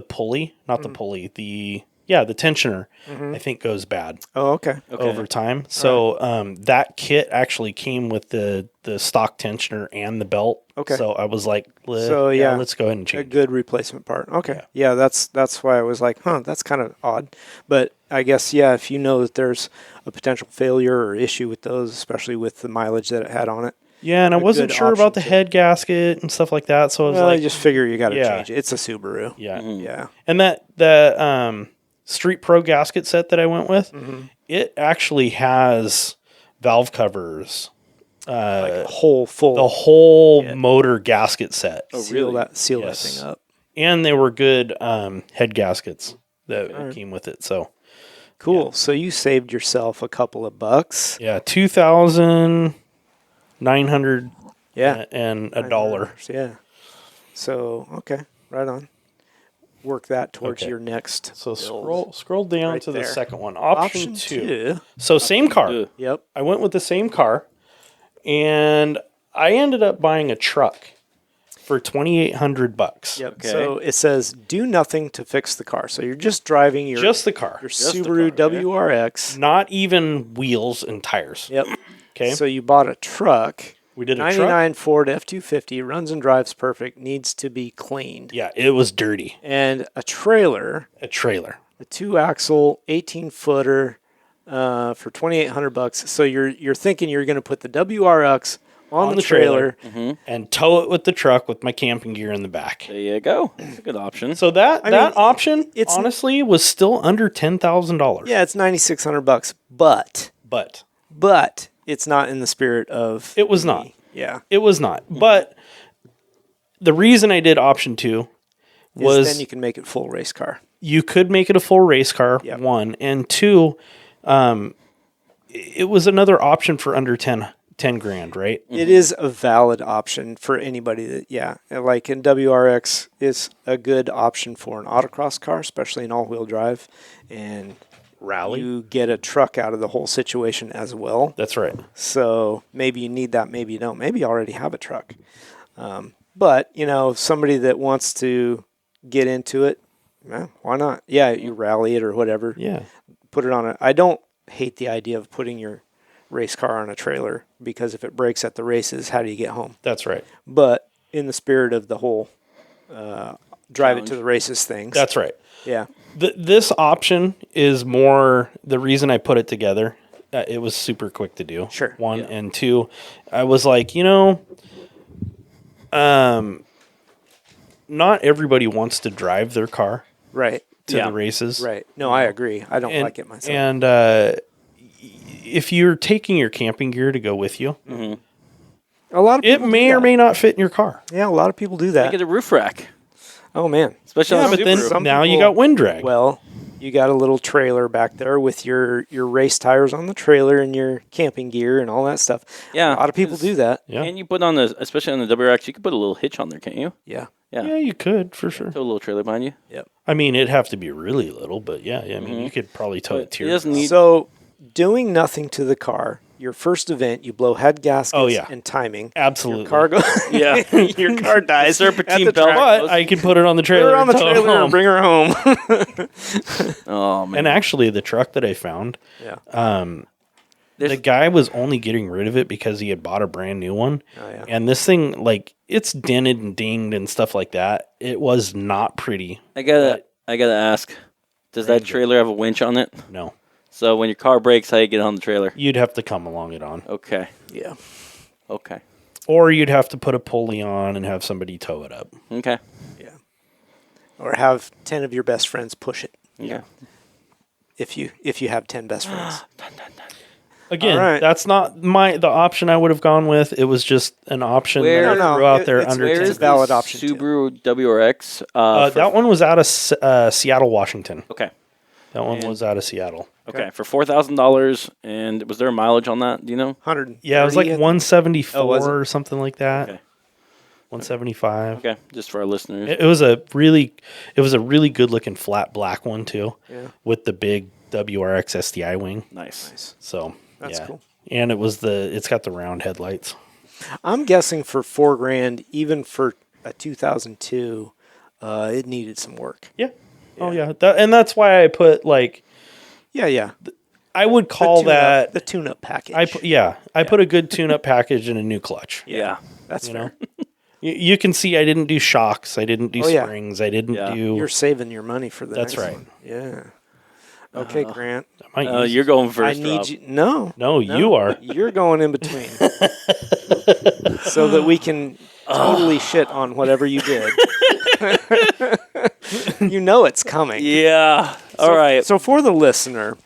S3: pulley, not the pulley, the tensioner, I think goes bad
S2: Oh, okay.
S3: over time. So, that kit actually came with the stock tensioner and the belt.
S2: Okay.
S3: So I was like, let's go ahead and
S2: A
S3: change.
S2: good replacement part. Okay. Yeah, that's why I was like, that's kind of odd. But I guess, yeah, if you know that there's a potential failure or issue with those, especially with the mileage that it had on it.
S3: Yeah, and I
S2: a
S3: wasn't
S2: good
S3: sure about
S2: option
S3: the
S2: too.
S3: head gasket and stuff like that. So I was
S2: Well,
S3: like,
S2: I just figure you got to
S3: Yeah.
S2: change it. It's a Subaru.
S3: yeah.
S2: Yeah.
S3: And the Street Pro gasket set that I went with, it actually has valve covers,
S2: Like whole full.
S3: the whole motor gasket set,
S2: seal
S1: really?
S2: seal
S3: Yes.
S2: that thing up.
S3: and they were good head gaskets that came with it. So
S2: Cool. So you saved yourself a couple of bucks.
S3: yeah, $2,900
S2: Yeah.
S3: and $1.
S2: Yeah. So, okay. Right on. Work that towards
S3: Okay.
S2: your next.
S3: So
S2: build.
S3: scroll down
S2: Right
S3: to the
S2: there.
S3: second one, option two.
S2: two.
S3: So same car.
S1: Two.
S2: Yep.
S3: I went with the same car, and I ended up buying a truck for $2,800.
S2: Yep.
S1: Okay.
S2: So it says do nothing to fix the car. So you're just driving your
S3: Just the car,
S2: your
S1: Just the
S2: Subaru
S1: car, okay.
S2: WRX.
S3: not even wheels and tires.
S2: Yep.
S3: Okay,
S2: So you bought a truck.
S3: we did a
S2: 99
S3: truck.
S2: Ford F250 runs and drives perfect. Needs to be cleaned.
S3: Yeah, it was dirty.
S2: And a trailer,
S3: A trailer.
S2: a 2-axle 18-footer for $2,800. So you're thinking you're going to put the WRX on the trailer.
S3: And tow it with the truck with my camping gear in the back.
S1: There you go. That's a good option.
S3: So that
S2: mean,
S3: option,
S2: it's-
S3: honestly, was still under $10,000.
S2: Yeah, it's $9,600, but
S3: But
S2: it's not in the spirit of.
S3: it was not.
S2: Yeah,
S3: It was not. But the reason I did option two was
S2: then you can make it full race car.
S3: you could make it a full race car,
S2: Yep.
S3: one. And two, it was another option for under 10 grand, right?
S2: It is a valid option for anybody that, yeah, like in WRX is a good option for an autocross car, especially in all-wheel drive, and
S3: Rally.
S2: you get a truck out of the whole situation as well.
S3: That's right.
S2: So maybe you need that, maybe you don't. Maybe you already have a truck. But, somebody that wants to get into it, why not? Yeah, you rally it or whatever.
S3: Yeah.
S2: Put it on a. I don't hate the idea of putting your race car on a trailer because if it breaks at the races, how do you get home?
S3: That's right.
S2: But in the spirit of the whole drive it to the races things.
S3: That's right.
S2: Yeah.
S3: This option is more the reason I put it together. It was super quick to do.
S2: Sure.
S3: One
S2: Yeah.
S3: and two, I was like, not everybody wants to drive their car.
S2: Right.
S3: to
S1: Yeah.
S3: the races.
S2: Right. No, I agree. I don't
S3: And,
S2: like it myself.
S3: And if you're taking your camping gear to go with you,
S2: a lot of
S3: it
S2: people
S3: may
S2: do
S3: or
S2: that.
S3: may not fit in your car.
S2: Yeah, a lot of people do
S1: I
S2: that.
S1: get a roof rack,
S2: Oh man.
S1: especially
S3: Yeah,
S1: on the
S3: but then
S1: Subaru.
S2: some
S3: now you
S2: people-
S3: got wind drag.
S2: Well, you got a little trailer back there with your race tires on the trailer and your camping gear and all that stuff.
S1: Yeah,
S2: A lot of people
S1: 'cause-
S2: do that.
S3: yeah.
S1: And you put on the, especially on the WRX, you could put a little hitch on there, can't you?
S2: Yeah.
S3: Yeah, you could for sure.
S1: Throw a little trailer behind you.
S2: Yep.
S3: I mean, it'd have to be really little, but yeah, I mean, you could probably tow
S1: But
S3: it to
S1: it
S3: your
S1: doesn't need-
S2: So, doing nothing to the car, your first event, you blow head gaskets
S3: Oh, yeah.
S2: and timing.
S3: absolutely.
S2: Car go-
S1: Yeah.
S2: your car dies.
S1: Serpentine
S2: at the
S1: belt.
S2: track.
S3: But I could put it on the
S2: Put
S3: trailer
S2: her on the
S3: and tow it
S2: trailer and
S3: home.
S2: bring her home.
S1: Oh man.
S3: And actually, the truck that I found,
S2: Yeah.
S3: the
S1: There's-
S3: guy was only getting rid of it because he had bought a brand new one.
S2: Oh, yeah.
S3: And this thing, like, it's dented and dinged and stuff like that. It was not pretty.
S1: I gotta ask, does that trailer have a winch on it?
S3: No.
S1: So when your car breaks, how you get on the trailer?
S3: You'd have to come along it on.
S1: Okay.
S2: Yeah.
S1: Okay.
S3: Or you'd have to put a pulley on and have somebody tow it up.
S1: Okay.
S2: Yeah. Or have 10 of your best friends push it.
S1: Yeah.
S2: If you have 10 best friends.
S3: Again,
S2: All right.
S3: that's not the option I would have gone with. It was just an option
S1: Where-
S3: that I
S2: No,
S3: threw out
S2: it-
S3: there
S2: it's-
S3: under
S2: where
S3: 10.
S2: is a valid option, too.
S1: Subaru WRX.
S3: That one was out of Seattle, Washington.
S1: Okay.
S3: That one
S1: And-
S3: was out of Seattle.
S1: Okay. For $4,000, and was there a mileage on that? Do you know?
S2: 100.
S3: Yeah, it was like 174
S2: Oh, was it?
S3: or something like that.
S1: Okay.
S3: 175.
S1: Okay. Just for our listeners.
S3: It was a really good looking flat black one too,
S2: Yeah.
S3: with the big WRX STI wing.
S1: Nice.
S3: So
S2: That's
S3: yeah.
S2: cool.
S3: And it's got the round headlights.
S2: I'm guessing for $4,000, even for a 2002, it needed some work.
S3: Yeah. Oh yeah. And that's why I put like
S2: Yeah.
S3: I would call that
S2: the tune-up package.
S3: I put a good tune-up package and a new clutch.
S1: Yeah.
S2: That's
S3: You
S2: fair.
S3: know, you can see I didn't do shocks, I didn't do
S2: Oh, yeah.
S3: springs, I didn't
S1: Yeah.
S3: do.
S2: You're saving your money for the
S3: That's
S2: next
S3: right.
S2: one. Yeah. Okay, Grant.
S3: I might use-
S1: You're going
S2: I
S1: first.
S2: need
S1: Rob.
S2: you. No.
S3: No, you are.
S2: You're going in between. So that we can totally shit on whatever you did. You know it's coming.
S1: Yeah. All right.
S2: So for the listener,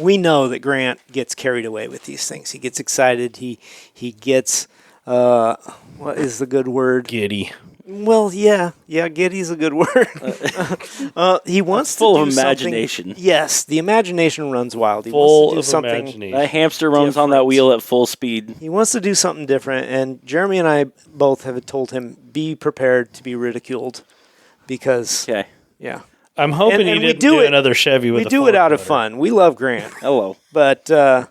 S2: we know that Grant gets carried away with these things. He gets excited. He gets what is the good word?
S3: Giddy.
S2: Well, yeah, giddy's a good word. He wants
S1: Full
S2: to
S1: of
S2: do something-
S1: imagination.
S2: Yes, the imagination runs wild. He
S3: Full
S2: wants to do
S3: of
S2: something.
S3: imagination.
S1: That hamster runs on that
S2: Different.
S1: wheel at full speed.
S2: He wants to do something different, and Jeremy and I both have told him be prepared to be ridiculed, because
S1: Okay.
S2: yeah,
S3: I'm hoping
S2: And
S3: he
S2: we
S3: didn't
S2: do
S3: do
S2: it-
S3: another Chevy with
S2: we
S3: a
S2: do it
S3: fork
S2: out of
S3: motor.
S2: fun. We love Grant,
S1: Hello.
S2: but
S1: All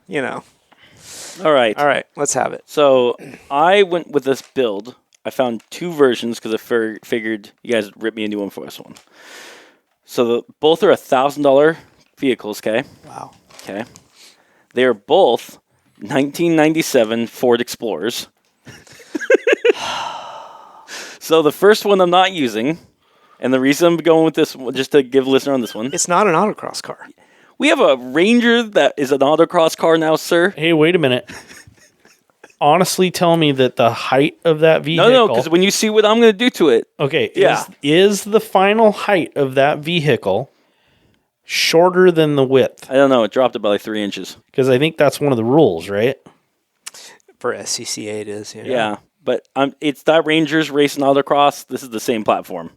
S1: right.
S2: all right, let's have it.
S1: So I went with this build. I found two versions because I figured you guys would rip me a new one for this one. So both are $1,000 vehicles. Okay.
S2: Wow.
S1: Okay. They are both 1997 Ford Explorers. So the first one I'm not using, and the reason I'm going with this one, just to give a listener on this one,
S2: It's not an autocross car.
S1: we have a Ranger that is an autocross car now, sir.
S3: Hey, wait a minute. Honestly, tell me that the height of that vehicle.
S1: No, because when you see what I'm going to do to it,
S3: okay,
S1: Yeah.
S3: is the final height of that vehicle shorter than the width?
S1: I don't know. It dropped it by like 3 inches.
S3: Because I think that's one of the rules, right?
S2: For SCCA, it is.
S1: Yeah, but it's that Rangers racing autocross. This is the same platform.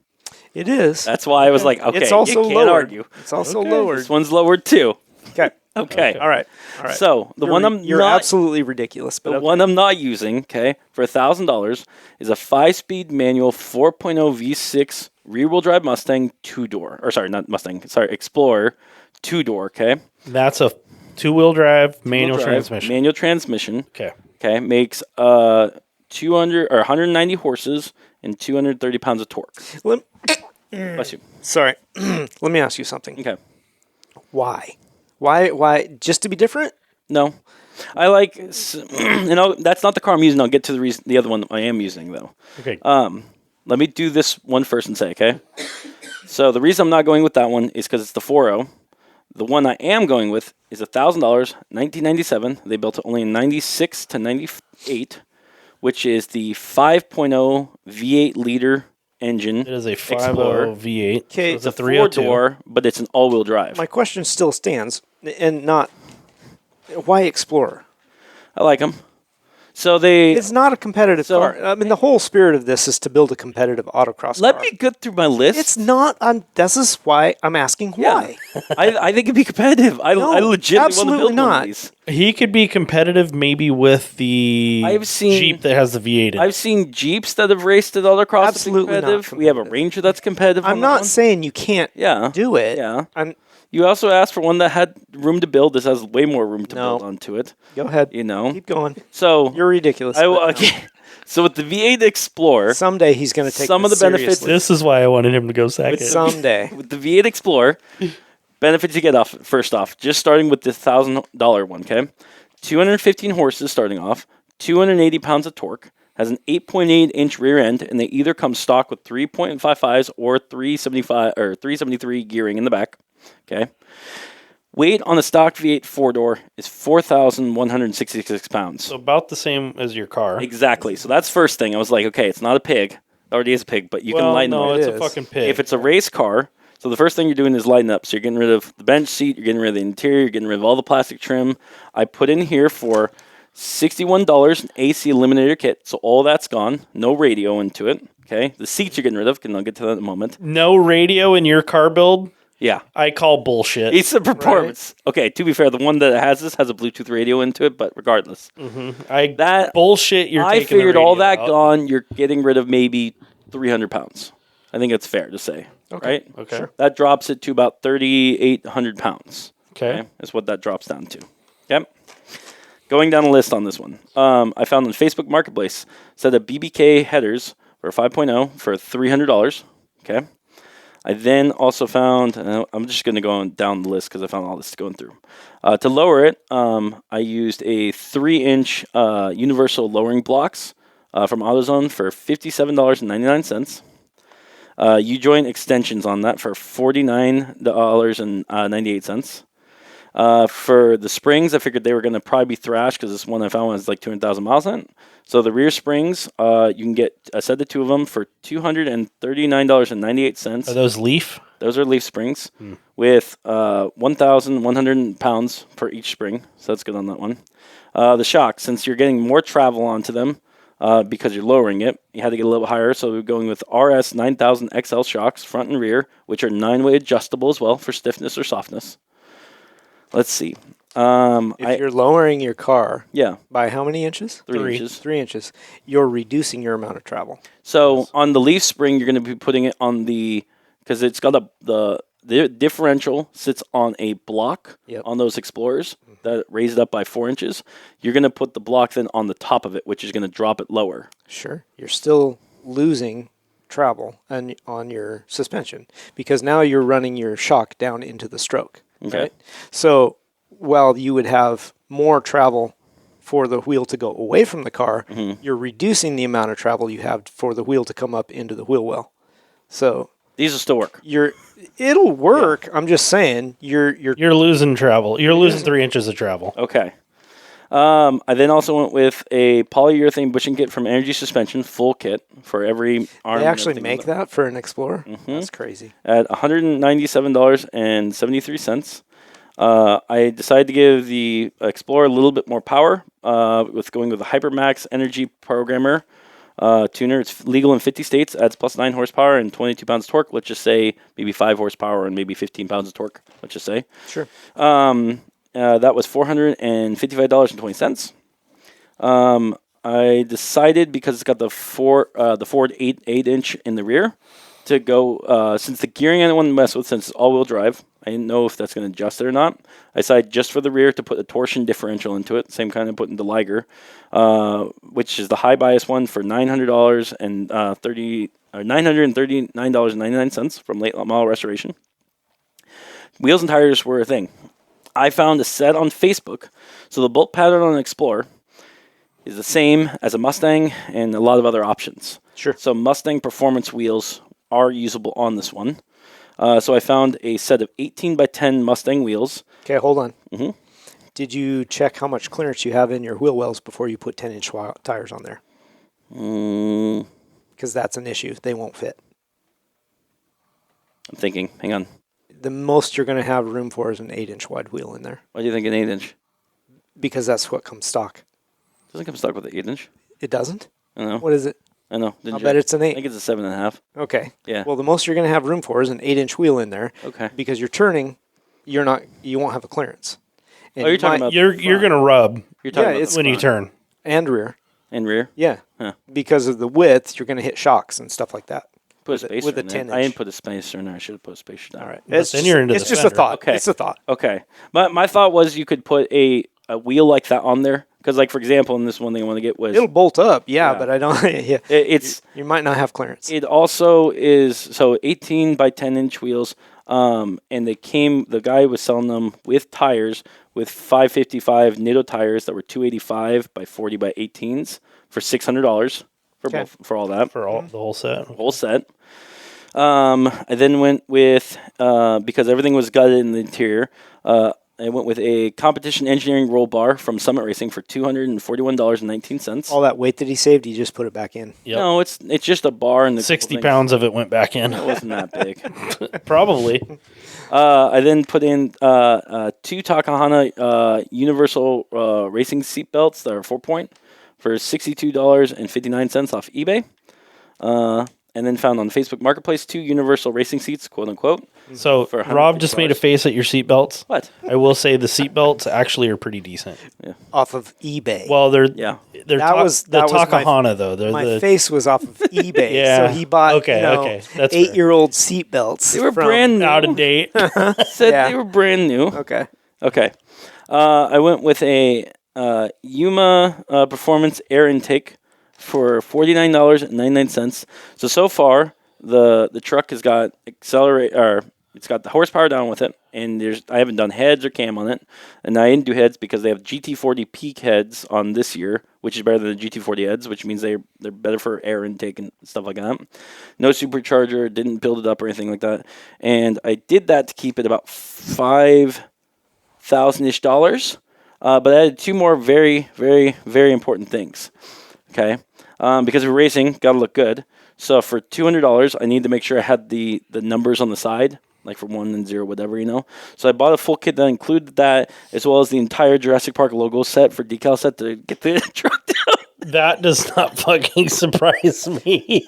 S2: It is.
S1: That's why I was like, okay,
S2: it's also
S1: you can't
S2: lowered.
S1: argue.
S2: It's also
S3: Okay.
S2: lowered.
S1: This one's lowered too.
S2: Okay.
S1: Okay.
S2: All right. All right.
S1: So the one
S2: You're
S1: not
S2: absolutely ridiculous, but
S1: the
S2: okay.
S1: one I'm not using, okay, for $1,000 is a 5-speed manual 4.0 V6 rear-wheel drive Mustang 2-door. Or sorry, not Mustang. Sorry, Explorer 2-door. Okay.
S3: That's a two-wheel drive manual
S1: Drive,
S3: transmission.
S1: Manual transmission.
S3: Okay.
S1: Okay, makes 190 horses and 230 pounds of torque. Bless you.
S2: Sorry. Let me ask you something.
S1: Okay.
S2: Why? Why? Just to be different?
S1: No, I like, that's not the car I'm using. I'll get to the other one I am using though.
S3: Okay.
S1: Let me do this one first and say, okay? So the reason I'm not going with that one is because it's the 4.0. The one I am going with is $1,000, 1997. They built it only in 96 to 98, which is the 5.0 V8 liter engine.
S3: It is a
S1: Explorer.
S3: 5.0 V8.
S2: Okay,
S3: So
S1: It's
S3: it's
S1: a
S3: a 302.
S1: 4-door, but it's an all-wheel drive.
S2: My question still stands, and not why Explorer.
S1: I like them. So they
S2: It's not a competitive
S1: So-
S2: car. I mean, the whole spirit of this is to build a competitive autocross
S1: let
S2: car.
S1: me get through my list.
S2: It's not. This is why I'm asking why.
S1: I think it'd be competitive. I legitimately want to
S2: absolutely
S1: build one
S2: not.
S1: of these.
S3: He could be competitive maybe with the
S1: I've seen-
S3: Jeep that has the V8 in it.
S1: I've seen Jeeps that have raced at autocross.
S2: Absolutely not
S1: competitive. We have a
S2: competitive.
S1: Ranger that's competitive.
S2: I'm
S1: on that
S2: not
S1: one.
S2: saying you can't
S1: Yeah.
S2: do it.
S1: Yeah.
S2: You
S1: also asked for one that had room to build. This has way more room to
S2: No.
S1: build onto it.
S2: go ahead.
S1: You know.
S2: Keep going.
S1: So
S2: You're ridiculous.
S1: I
S2: but no.
S1: okay. So with the V8 Explorer,
S2: Someday he's going to take
S1: Some of
S2: this
S1: the benefits-
S2: seriously.
S3: This is why I wanted him to go second.
S2: Someday.
S1: with the V8 Explorer, benefits you get off first off, just starting with the $1,000 one. Okay, 215 horses starting off, 280 pounds of torque. Has an 8.8-inch rear end, and they either come stock with 3.55s or 375 or 373 gearing in the back. Okay. Weight on the stock V8 4-door is 4,166 pounds.
S3: So about the same as your car.
S1: Exactly. So that's first thing. I was like, okay, it's not a pig. It already is a pig, but you can lighten
S3: no,
S1: it up.
S3: it's
S2: It
S3: a
S2: is.
S3: fucking pig.
S1: If it's a race car, so the first thing you're doing is lighten up. So you're getting rid of the bench seat, you're getting rid of the interior, you're getting rid of all the plastic trim. I put in here for $61 an AC eliminator kit. So all that's gone. No radio into it. Okay. The seats you're getting rid of, and I'll get to that in a moment.
S3: no radio in your car build,
S1: Yeah.
S3: I call bullshit.
S1: It's a performance. Okay, to be fair, the one that has this has a Bluetooth radio into it, but regardless. That
S3: bullshit you're
S1: I
S3: taking the
S1: figured all
S3: radio
S1: that
S3: out.
S1: gone, you're getting rid of maybe 300 pounds. I think it's fair to say. Right?
S3: Okay. Sure.
S1: That drops it to about 3,800 pounds.
S3: Okay.
S1: Is what that drops down to. Okay. Going down the list on this one. I found on Facebook Marketplace said that BBK headers were 5.0 for $300. Okay. I then also found, I'm just going to go on down the list because I found all this going through. To lower it, I used a 3-inch universal lowering blocks from AutoZone for $57.99. U-joint extensions on that for $49.98. For the springs, I figured they were going to probably be thrashed because this one I found was like 200,000 miles on it. So the rear springs, you can get a set of two of them for $239.98.
S3: Are those Leaf?
S1: Those are leaf springs with 1,100 pounds per each spring. So that's good on that one. The shock, since you're getting more travel onto them because you're lowering it, you had to get a little higher. So we're going with RS 9000 XL shocks, front and rear, which are 9-way adjustable as well for stiffness or softness. Let's see.
S2: If you're lowering your car
S1: Yeah,
S2: by how many inches?
S1: 3 inches.
S2: 3 inches. You're reducing your amount of travel.
S1: So on the leaf spring, you're going to be putting it on because it's got the differential sits on a block
S2: Yep.
S1: on those Explorers that raise it up by 4 inches. You're going to put the block then on the top of it, which is going to drop it lower.
S2: Sure. You're still losing travel on your suspension because now you're running your shock down into the stroke.
S1: Okay.
S2: Right? So while you would have more travel for the wheel to go away from the car, you're reducing the amount of travel you have for the wheel to come up into the wheel well. So
S1: These will still work.
S2: it'll work. I'm just saying you're
S3: You're losing travel. You're losing 3 inches of travel.
S1: Okay. I then also went with a polyurethane bushing kit from Energy Suspension, full kit for every arm.
S2: they
S1: and
S2: actually
S1: everything
S2: make that for an Explorer. That's crazy.
S1: at $197.73. I decided to give the Explorer a little bit more power with going with the Hypermax Energy Programmer tuner. It's legal in 50 states, adds plus 9 horsepower and 22 pounds of torque. Let's just say maybe 5 horsepower and maybe 15 pounds of torque. Let's just say.
S2: Sure.
S1: That was $455.20. I decided because it's got the Ford 8-inch in the rear to go since the gearing I didn't want to mess with since it's all-wheel drive. I didn't know if that's going to adjust it or not. I decided just for the rear to put a torsion differential into it, same kind of put into Liger, which is the high bias one for $939.99 from Late Model Restoration. Wheels and tires were a thing. I found a set on Facebook. So the bolt pattern on an Explorer is the same as a Mustang and a lot of other options.
S2: Sure.
S1: So Mustang performance wheels are usable on this one. So I found a set of 18 by 10 Mustang wheels.
S2: Okay, hold on. Did you check how much clearance you have in your wheel wells before you put 10-inch tires on there? Because that's an issue. They won't fit.
S1: I'm thinking. Hang on.
S2: The most you're going to have room for is an 8-inch wide wheel in there
S1: Why do you think an 8-inch?
S2: because that's what comes stock.
S1: Doesn't come stock with an 8-inch.
S2: It doesn't?
S1: I know.
S2: What is it?
S1: I know.
S2: I'll bet it's an
S1: I
S2: 8.
S1: think it's a 7.5.
S2: Okay.
S1: Yeah.
S2: Well, the most you're going to have room for is an 8-inch wheel in there
S1: Okay.
S2: because you're turning, you won't have a clearance. And
S1: Oh, you're talking
S2: my-
S1: about
S3: You're gonna rub
S1: You're talking
S2: Yeah,
S1: about
S2: it's
S1: the
S3: when you
S1: front
S3: turn.
S2: and rear.
S1: and rear.
S2: Yeah.
S1: Huh.
S2: Because of the width, you're going to hit shocks and stuff like that.
S1: Put a
S2: with a-
S1: spacer
S2: with a
S1: in there.
S2: 10-inch.
S1: I didn't put a spacer in there. I should have put a spacer down.
S2: All right.
S3: But then you're into
S2: it's
S3: the
S2: just a
S3: fender.
S2: thought.
S1: Okay.
S2: It's a thought.
S1: Okay. My thought was you could put a wheel like that on there. Because, like, for example, and this one thing I want to get was
S2: It'll bolt up, yeah,
S1: Yeah.
S2: but I don't. Yeah,
S1: it's
S2: you might not have clearance.
S1: it also is so 18 by 10-inch wheels. And the guy was selling them with tires with 555 Nitto tires that were 285 by 40 by 18s for $600
S2: Okay.
S1: for all that.
S3: For all the whole set.
S1: Whole set. I then went with because everything was gutted in the interior. I went with a competition engineering roll bar from Summit Racing for $241.19.
S2: All that weight that he saved, he just put it back in.
S3: Yep.
S1: No, it's just a bar and the
S3: 60
S1: couple
S3: pounds of it went back in.
S1: things. It wasn't that big.
S3: Probably.
S1: I then put in 2 Takahana Universal Racing seat belts that are 4-point for $62.59 off eBay. And then found on Facebook Marketplace 2 Universal Racing seats, quote unquote.
S3: So
S1: For
S3: Rob just made a
S1: $150.
S3: face at your seatbelts.
S1: What?
S3: I will say the seatbelts actually are pretty decent.
S2: Off of eBay.
S3: Well, they're
S1: Yeah.
S3: they're
S2: That was my-
S3: Takahana though. They're
S2: my
S3: the
S2: face was off of eBay.
S3: Yeah.
S2: So he bought
S3: Okay, okay. That's fair.
S2: 8-year-old seat belts.
S1: They were brand new.
S3: out of date.
S1: Said
S2: Yeah.
S1: they were brand new.
S2: Okay.
S1: Okay. I went with a Yuma Performance Air Intake for $49.99. So far, the truck has got it's got the horsepower down with it, and I haven't done heads or cam on it, and I didn't do heads because they have GT40 peak heads on this year, which is better than the GT40 heads, which means they're better for air intake and stuff like that. No supercharger, didn't build it up or anything like that, and I did that to keep it about $5,000-ish. But I added 2 more very, very, very important things. Okay, because we're racing, got to look good. So for $200, I need to make sure I had the numbers on the side, like for 1 and 0, whatever, you know. So I bought a full kit that included that, as well as the entire Jurassic Park logo set for decal set to get the truck down.
S3: That does not fucking surprise me.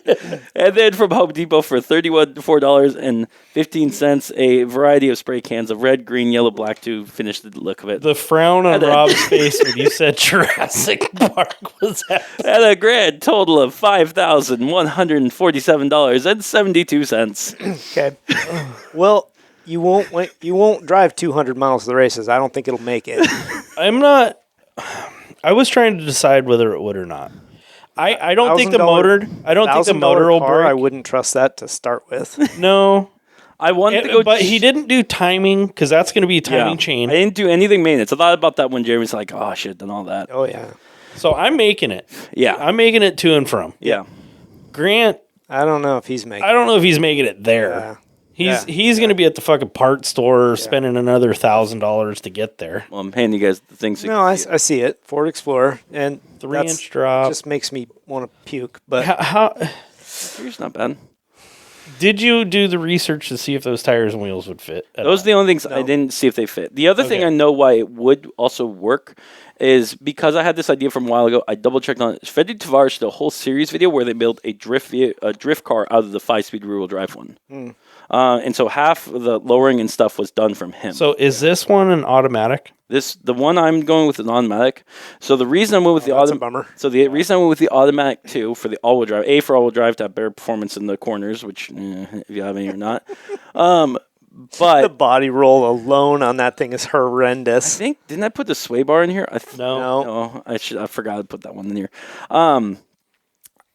S1: And then from Home Depot for $34.15, a variety of spray cans of red, green, yellow, black to finish the look of it.
S3: The frown on
S1: And then-
S3: Rob's face when you said Jurassic Park was that.
S1: At a grand total of $5,147.72.
S2: Okay. Well, you won't drive 200 miles to the races. I don't think it'll make it.
S3: I'm not. I was trying to decide whether it would or not. I don't think the
S2: $1,000
S3: motor. I don't think the motor will
S2: car,
S3: break.
S2: I wouldn't trust that to start with.
S3: No,
S1: I wanted to go,
S3: but he didn't do timing because that's going to be a timing chain.
S1: I didn't do anything maintenance. I thought about that when Jeremy's like, "Oh, I should have done all that."
S2: Oh yeah.
S3: So I'm making it.
S1: Yeah,
S3: I'm making it to and from.
S1: yeah.
S3: Grant,
S2: I don't know if he's making.
S3: I don't know if he's making it there.
S2: Yeah.
S3: He's going to be at the fucking parts store spending another $1,000 to get there.
S1: Well, I'm handing you guys the things.
S2: No, I see it. Ford Explorer, and
S3: 3-inch drop.
S2: just makes me want to puke. But
S3: How
S1: Here's not bad.
S3: did you do the research to see if those tires and wheels would fit? at
S1: Those are
S3: all?
S1: the only things I didn't see if they fit. The other thing
S3: Okay.
S1: I know why it would also work is because I had this idea from a while ago. I double checked on it. Freddy Tavares did a whole series video where they built a drift car out of the 5-speed rear-wheel drive one. And so half of the lowering and stuff was done from him.
S3: So is this one an automatic?
S1: The one I'm going with is an automatic. So the reason I went with the
S2: that's a
S1: automatic,
S2: bummer.
S1: so the reason I went with the automatic 2 for the all-wheel drive, for all-wheel drive to have better performance in the corners, which if you have any or not.
S2: the
S1: But
S2: body roll alone on that thing is
S1: I
S2: horrendous.
S1: think didn't I put the sway bar in here?
S3: No.
S1: No, I forgot to put that one in here.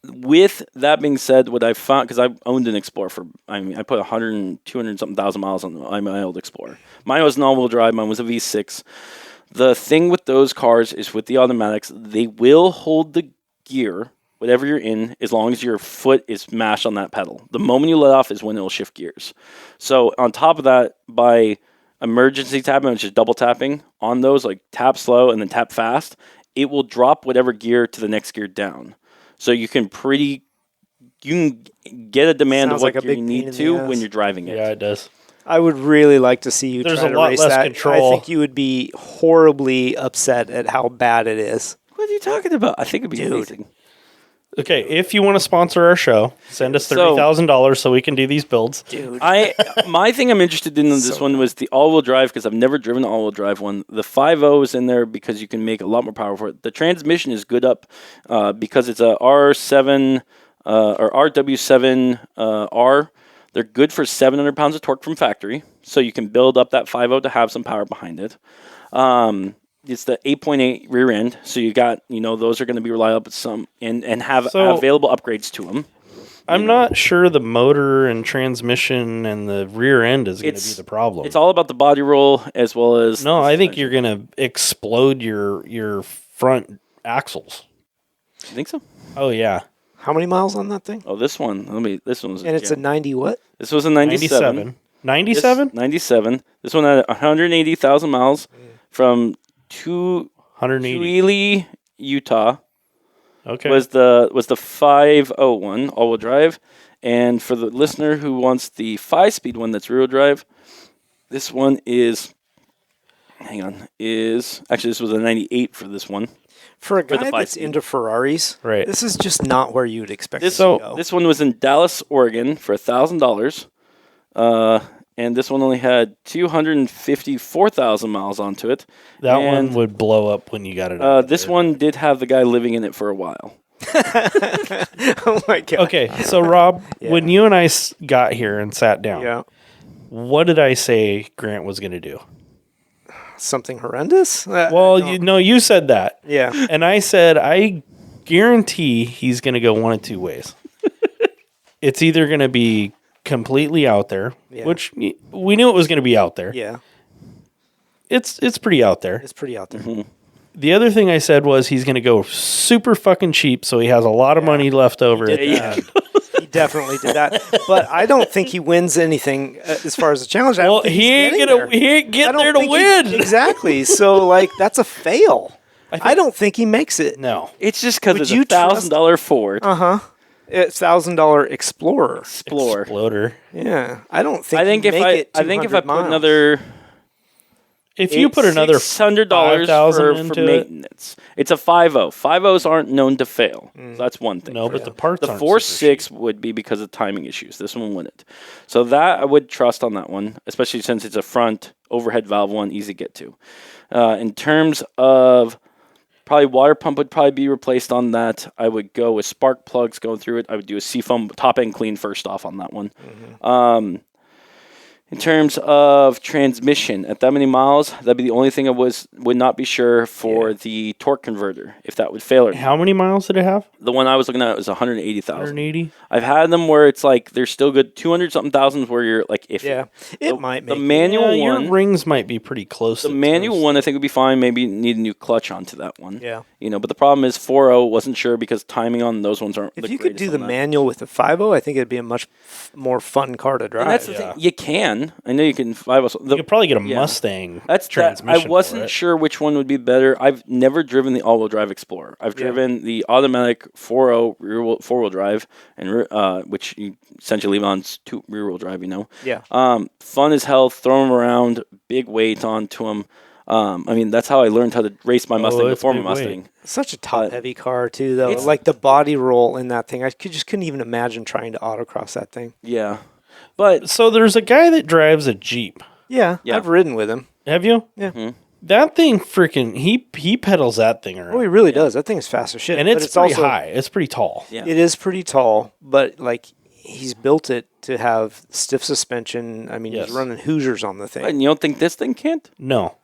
S1: With that being said, what I found, because I owned an Explorer I put 100 and 200 something thousand miles on my old Explorer. Mine was an all-wheel drive. Mine was a V6. The thing with those cars is with the automatics, they will hold the gear, whatever you're in, as long as your foot is mashed on that pedal. The moment you let off is when it'll shift gears. So on top of that, by emergency tapping, which is double tapping on those, like tap slow and then tap fast, it will drop whatever gear to the next gear down. So you can pretty can get a demand
S2: Sounds
S1: of what
S2: like a
S1: you
S2: big pain
S1: need
S2: in
S1: to
S2: the
S1: when
S2: ass.
S1: you're driving it.
S3: Yeah, it does.
S2: I would really like to see you
S3: There's
S2: try
S3: a
S2: to
S3: lot
S2: race
S3: less
S2: that.
S3: control.
S2: I think you would be horribly upset at how bad it is.
S1: What are you talking about? I think it'd be
S2: Dude.
S1: amazing.
S3: Okay, if you want to sponsor our show, send us
S1: So-
S3: $30,000 so we can do these builds.
S2: Dude.
S1: My thing I'm interested in this
S2: So
S1: one was the all-wheel drive because I've never driven the all-wheel drive one. The 5.0 is in there because you can make a lot more power for it. The transmission is good up because it's a R7 or RW7 R. They're good for 700 pounds of torque from factory, so you can build up that 5.0 to have some power behind it. It's the 8.8 rear end, so you got those are going to be reliable at some and have
S3: So-
S1: available upgrades to them.
S3: I'm not sure the motor and transmission and the rear end is going to be
S1: It's-
S3: the problem.
S1: It's all about the body roll as well as
S3: No,
S1: the
S3: I think
S1: suspension.
S3: you're going to explode your front axles.
S1: You think so?
S3: Oh yeah,
S2: How many miles on that thing?
S1: Oh, this one. This one was.
S2: And it's a 90 what?
S1: This was a 97.
S3: 97?
S1: 97. This one had 180,000 miles from
S3: 180.
S1: Tuili, Utah.
S3: Okay.
S1: Was the 501 all-wheel drive, and for the listener who wants the 5-speed one that's rear-wheel drive, this one is. Hang on, actually this was a 98 for this one.
S2: For a
S1: the
S2: guy that's
S1: 5-speed.
S2: into Ferraris,
S3: Right.
S2: this is just not where you'd expect
S1: This
S2: it to go.
S1: this one was in Dallas, Oregon for $1,000. And this one only had 254,000 miles onto it.
S3: that
S1: and,
S3: one would blow up when you got it out.
S1: This one did have the guy living in it for a while.
S2: Oh my god.
S3: Okay, so Rob,
S2: Yeah.
S3: when you and I got here and sat down,
S2: Yeah.
S3: what did I say Grant was going to do?
S2: Something horrendous?
S3: Well, you said that.
S2: yeah.
S3: And I said, I guarantee he's going to go one of two ways. It's either going to be completely out there,
S2: Yeah.
S3: which we knew it was going to be out there.
S2: Yeah.
S3: It's pretty out there.
S2: It's pretty out there.
S1: Mm-hmm.
S3: The other thing I said was he's going to go super fucking cheap, so he has a lot of money left over.
S2: Did
S1: Yeah.
S2: that. He definitely did that. But I don't think he wins anything as far as the challenge. I don't
S3: Well,
S2: think
S3: he
S2: he's
S3: ain't
S2: getting
S3: gonna
S2: there.
S3: he ain't
S2: I
S3: getting
S2: don't
S3: there to
S2: think
S3: win.
S2: Exactly. So, like, that's a fail. I don't think he makes it.
S3: No,
S1: It's just because
S2: Would
S1: it's
S2: you
S1: a $1,000 Ford
S2: It's $1,000 Explorer.
S1: Explorer.
S3: Exploder.
S2: Yeah. I don't think
S1: I think
S2: he'd
S1: if
S2: make it
S1: I think if I
S2: 200
S1: put
S2: miles.
S1: another
S3: If you put another
S1: $600
S3: $5,000
S1: for
S3: into it,
S1: maintenance, it's a 5.0. 5.0s aren't known to fail. So that's one thing.
S3: no, but the parts
S1: The
S3: aren't
S1: 4.6 would be because of timing issues. This one wouldn't. So that I would trust on that one, especially since it's a front overhead valve one, easy to get to. In terms of probably water pump would probably be replaced on that. I would go with spark plugs going through it. I would do a seafoam top end clean first off on that one. In terms of transmission, at that many miles, that'd be the only thing I would not be sure for the torque converter, if that would fail or not.
S3: How many miles did it have?
S1: The one I was looking at was 180,000.
S3: 180.
S1: I've had them where it's like they're still good, 200-something thousands where you're like iffy.
S2: Yeah. It might
S1: The
S2: make
S1: manual
S3: Yeah,
S1: one,
S3: your rings might be pretty close.
S1: the
S3: at
S1: manual
S3: times.
S1: one, I think would be fine. Maybe need a new clutch onto that one.
S2: Yeah.
S1: But the problem is 4.0 wasn't sure because timing on those ones aren't.
S2: If
S1: the
S2: you could
S1: greatest
S2: do the
S1: on that.
S2: manual with the 5.0, I think it'd be a much more fun car to drive.
S1: And that's the
S3: Yeah.
S1: thing. You can. I know you can 5.0.
S3: You could probably get a
S1: yeah.
S3: Mustang.
S1: That's that.
S3: transmission.
S1: I wasn't
S3: for it.
S1: sure which one would be better. I've never driven the all-wheel drive Explorer. I've driven the automatic 4.0 four-wheel drive, and which you essentially leave on rear-wheel drive.
S2: Yeah.
S1: Fun as hell. Throw them around. Big weight onto them. I mean, that's how I learned how to race my Mustang
S3: it's
S1: before my
S3: big weight.
S1: Mustang.
S2: Such a top-heavy car, too, though.
S1: It's-
S2: Like, the body roll in that thing. I just couldn't even imagine trying to autocross that thing.
S1: Yeah, but
S3: So there's a guy that drives a Jeep.
S2: Yeah,
S1: Yeah.
S2: I've ridden with him.
S3: Have you?
S2: Yeah.
S1: Mhm.
S3: That thing freaking he pedals that thing around.
S2: Oh, he really does. That thing is fast as shit.
S3: and
S2: But
S3: it's pretty
S2: also,
S3: high. It's pretty tall.
S1: yeah,
S2: It is pretty tall, but, like, he's built it to have stiff suspension. I mean,
S3: Yes.
S2: he's running Hoosiers on the thing.
S1: and you don't think this thing can't?
S3: No.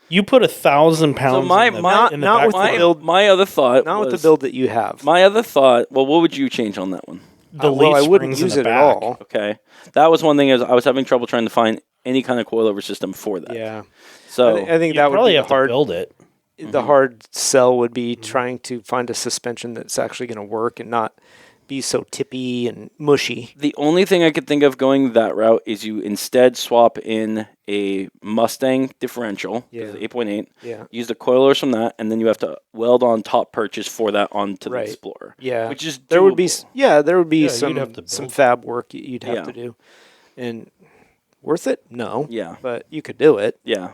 S3: You put 1,000 pounds
S1: my-
S3: in the,
S1: my-
S3: in the
S2: not
S3: back
S2: with the
S3: of
S1: My,
S2: build-
S1: my other thought
S2: Not with the
S1: was-
S2: build that you have.
S1: My other thought. Well, what would you change on that one?
S3: the
S2: well,
S3: leaf
S2: I wouldn't
S3: springs in
S2: use
S3: the
S2: it
S3: back.
S2: at all.
S1: Okay, that was one thing. Is I was having trouble trying to find any kind of coilover system for that.
S2: Yeah.
S1: So
S2: I think
S3: You
S2: that would
S3: probably
S2: be
S3: have
S2: hard.
S3: to build it.
S2: The hard sell would be trying to find a suspension that's actually going to work and not be so tippy and mushy.
S1: The only thing I could think of going that route is you instead swap in a Mustang differential,
S2: Yeah.
S1: 8.8.
S2: Yeah.
S1: Use the coilers from that, and then you have to weld on top purchase for that onto the
S2: Right.
S1: Explorer.
S2: Yeah.
S1: Which is
S2: there would be
S1: doable.
S2: there would be
S3: Yeah,
S2: some
S3: you'd have to
S2: some
S3: build.
S2: fab work you'd have
S1: Yeah.
S2: to do. And worth it? No.
S1: Yeah.
S2: But you could do it.
S1: Yeah.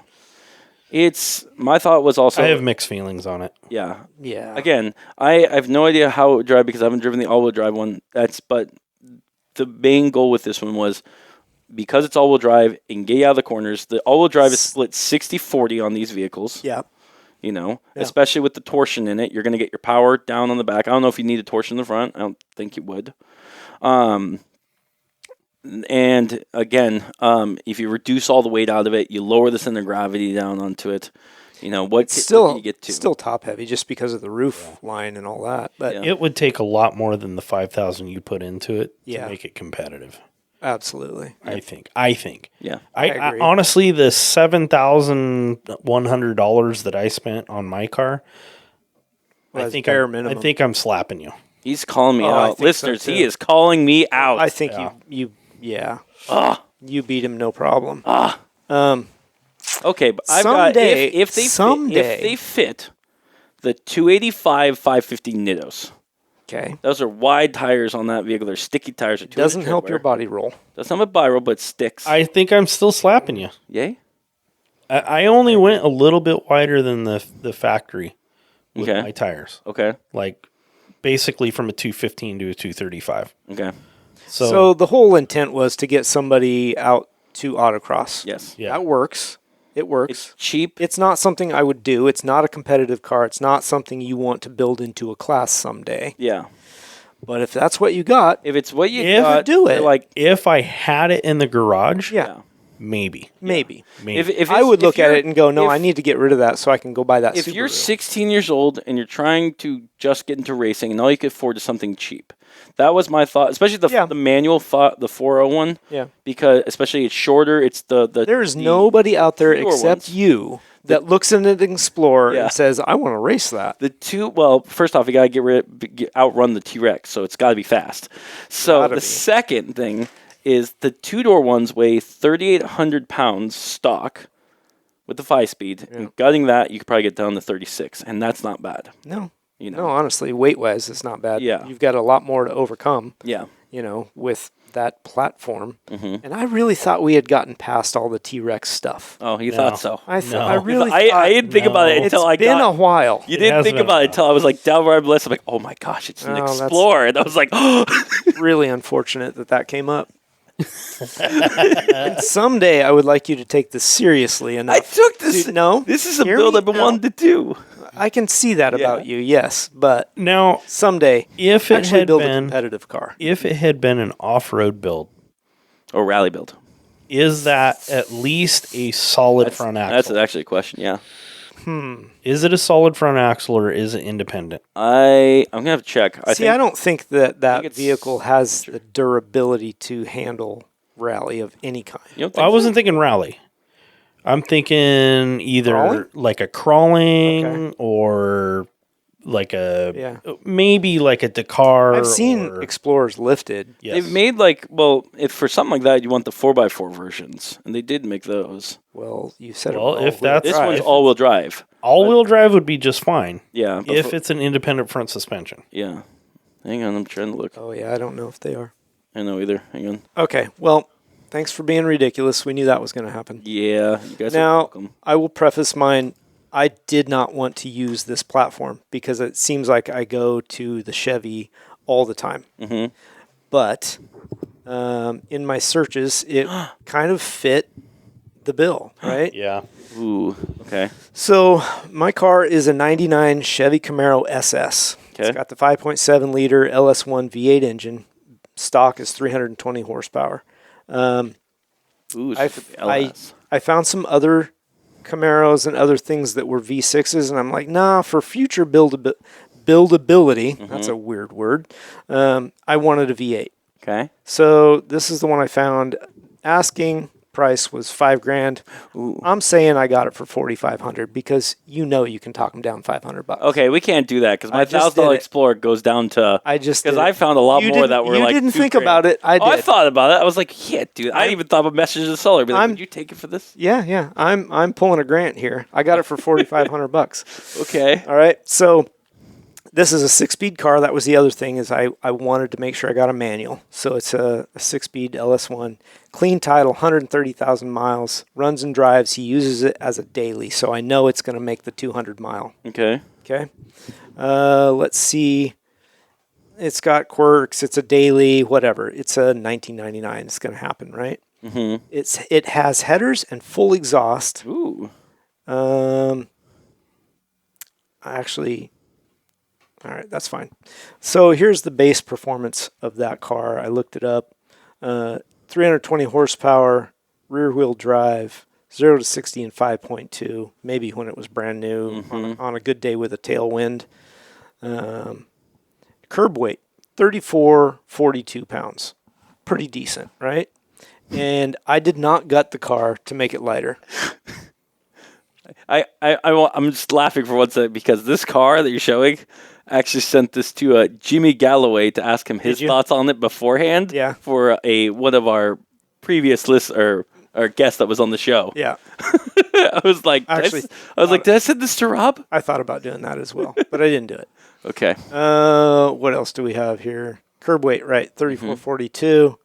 S1: It's my thought was also
S3: I have mixed feelings on it.
S1: yeah.
S2: Yeah.
S1: Again, I have no idea how it would drive because I haven't driven the all-wheel drive one. But the main goal with this one was because it's all-wheel drive and get you out of the corners. The all-wheel drive is split 60-40 on these vehicles.
S2: Yeah.
S1: Yeah.
S2: Yeah.
S1: Especially with the torsion in it, you're going to get your power down on the back. I don't know if you need a torsion in the front. I don't think you would. And again, if you reduce all the weight out of it, you lower the center of gravity down onto it. What
S2: It's
S1: what
S2: still
S1: can you get to?
S2: still top heavy just because of the roof line and all that. But
S1: Yeah.
S3: It would take a lot more than the 5,000 you put into it
S2: Yeah.
S3: to make it competitive.
S2: absolutely.
S3: I think.
S1: Yeah.
S3: I
S2: agree.
S3: honestly, the $7,100 that I spent on my car,
S2: Well,
S3: I
S2: that's
S3: think
S2: bare
S3: I'm,
S2: minimum.
S3: I think I'm slapping you.
S1: He's calling me
S2: Oh, I
S1: out.
S2: think so,
S1: Listeners,
S2: too.
S1: he is calling me out.
S2: I think
S3: Yeah.
S2: you beat him no problem.
S1: Okay, but I've got
S2: Someday-
S1: if they
S2: someday-
S1: if they fit the 285 550 Nittos.
S2: Okay.
S1: Those are wide tires on that vehicle. They're sticky tires.
S2: Doesn't help your body roll.
S1: Doesn't have a biro, but sticks.
S3: I think I'm still slapping you.
S1: Yay.
S3: I only went a little bit wider than the factory with
S1: Okay.
S3: my tires.
S1: Okay.
S3: Like basically from a 215 to a 235.
S1: Okay.
S2: So the whole intent was to get somebody out to autocross.
S1: Yes.
S3: Yeah.
S2: That works. It works.
S1: It's cheap.
S2: It's not something I would do. It's not a competitive car. It's not something you want to build into a class someday.
S1: Yeah.
S2: But if that's what you got,
S1: If it's what you
S3: If
S1: got,
S2: do it.
S1: like
S3: if I had it in the garage,
S2: yeah,
S3: maybe.
S2: maybe.
S3: Maybe.
S1: if
S2: I
S1: it's-
S2: would
S1: if
S2: look at
S1: you're-
S2: it and go, no,
S1: if-
S2: I need to get rid of that so I can go buy that
S1: If you're
S2: Subaru.
S1: 16 years old and you're trying to just get into racing and all you could afford is something cheap, that was my thought. Especially the
S2: Yeah.
S1: the manual thought, the 401.
S2: Yeah.
S1: Because especially it's shorter. It's the
S2: There's
S1: the
S2: nobody out there
S1: newer
S2: except
S1: ones.
S2: you that looks in an Explorer
S1: Yeah.
S2: and says, I want to race that.
S1: The two, well, first off, you got to outrun the T-Rex, so it's got to be fast. So
S2: Gotta
S1: the
S2: be.
S1: second thing is the two-door ones weigh 3,800 pounds stock with the 5-speed. And gutting that, you could probably get down to 36, and that's not bad.
S2: No.
S1: You know?
S2: No, honestly, weight-wise, it's not bad.
S1: Yeah.
S2: You've got a lot more to overcome,
S1: Yeah.
S2: with that platform.
S1: Mm-hmm.
S2: And I really thought we had gotten past all the T-Rex stuff.
S1: Oh, you
S3: No.
S1: thought so?
S2: I
S3: No.
S2: I really
S1: I
S2: thought,
S1: didn't think about it
S3: No.
S1: until I
S2: it's been
S1: got.
S2: a while.
S1: You
S3: It
S1: didn't
S3: has
S1: think
S3: been
S1: about
S3: a
S1: it until I was like down where I'm list. I'm like, oh my gosh, it's an
S2: Oh, that's-
S1: Explorer. And I was like, oh.
S2: Really unfortunate that came up. And someday I would like you to take this seriously enough.
S1: I took this.
S2: No,
S1: This is a
S2: Hear
S1: build
S2: me?
S1: I've been
S2: No.
S1: wanting to do.
S2: I can see that
S1: Yeah.
S2: about you, yes, but
S3: Now,
S2: someday
S3: if it
S2: actually
S3: had
S2: build a
S3: been
S2: competitive car.
S3: an off-road build,
S1: Or rally build.
S3: is that at least a solid front
S1: That's
S3: axle?
S1: actually a question. Yeah.
S3: Is it a solid front axle or is it independent?
S1: I'm gonna have to check.
S2: I don't think that
S1: it's-
S2: vehicle has the durability to handle rally of any kind.
S1: You don't think
S3: Well, I
S1: so?
S3: wasn't thinking rally. I'm thinking either
S2: Crawling?
S3: like a crawling
S2: Okay.
S3: or like a
S2: Yeah.
S3: maybe like a Dakar.
S2: I've seen
S3: or,
S2: Explorers lifted.
S3: yes.
S1: They've made if for something like that you want the 4x4 versions, and they did make those.
S2: Well, you said
S3: Well,
S2: it
S3: if that's-
S1: This
S3: Right.
S1: one's all-wheel drive.
S3: all-wheel drive would be just fine
S1: Yeah. but
S3: if it's an independent front suspension.
S1: yeah. Hang on, I'm trying to look.
S2: Oh yeah, I don't know if they are.
S1: I know either. Hang on.
S2: Okay, well, thanks for being ridiculous. We knew that was going to happen.
S1: Yeah, you guys are
S2: Now,
S1: welcome.
S2: I will preface mine. I did not want to use this platform because it seems like I go to the Chevy all the time.
S1: Mhm.
S2: But in my searches, it kind of fit the bill, right?
S3: Yeah.
S1: Ooh. Okay.
S2: So my car is a 99 Chevy Camaro SS.
S1: Okay.
S2: It's got the 5.7 liter LS1 V8 engine. Stock is 320 horsepower.
S1: Ooh.
S2: I,
S1: So LS.
S2: I found some other Camaros and other things that were V6s, and I'm like, nah, for future buildability, that's a weird word, I wanted a V8.
S1: Okay.
S2: So this is the one I found, asking price was $5,000.
S1: Ooh.
S2: I'm saying I got it for $4,500 because you can talk them down $500.
S1: Okay, we can't do that because my
S2: I just did
S1: $1,000
S2: it.
S1: Explorer goes down to.
S2: I just
S1: Because
S2: did
S1: I
S2: it.
S1: found a lot
S2: You
S1: more
S2: didn't-
S1: that were
S2: you
S1: like.
S2: didn't
S1: $2,000.
S2: think about it. I
S1: Oh, I
S2: did.
S1: thought about it. I was like, yeah, dude. I even thought of messages to Solar. Be like, would you take it for this?
S2: Yeah. I'm pulling a grant here. I got it for $4,500.
S1: Okay.
S2: All right. So this is a 6-speed car. That was the other thing is I wanted to make sure I got a manual. So it's a 6-speed LS1. Clean title, 130,000 miles. Runs and drives. He uses it as a daily. So I know it's going to make the 200 mile.
S1: Okay.
S2: Okay. Let's see. It's got quirks. It's a daily, whatever. It's a 1999. It's going to happen, right?
S1: Mm-hmm.
S2: It has headers and full exhaust.
S1: Ooh.
S2: Actually, all right, that's fine. So here's the base performance of that car. I looked it up. 320 horsepower, rear-wheel drive, 0 to 60 in 5.2. Maybe when it was brand new on a good day with a tailwind. Curb weight, 34.42 pounds. Pretty decent, right? And I did not gut the car to make it lighter.
S1: I'm just laughing for one second because this car that you're showing actually sent this to Jimmy Galloway to ask him his
S2: you?
S1: thoughts on it beforehand.
S2: Yeah.
S1: For one of our previous lists or guest that was on the show.
S2: Yeah,
S1: I was like,
S2: Actually,
S1: did I send this to Rob?
S2: I thought about doing that as well, but I didn't do it.
S1: Okay.
S2: What else do we have here? Curb weight, right? 34.42.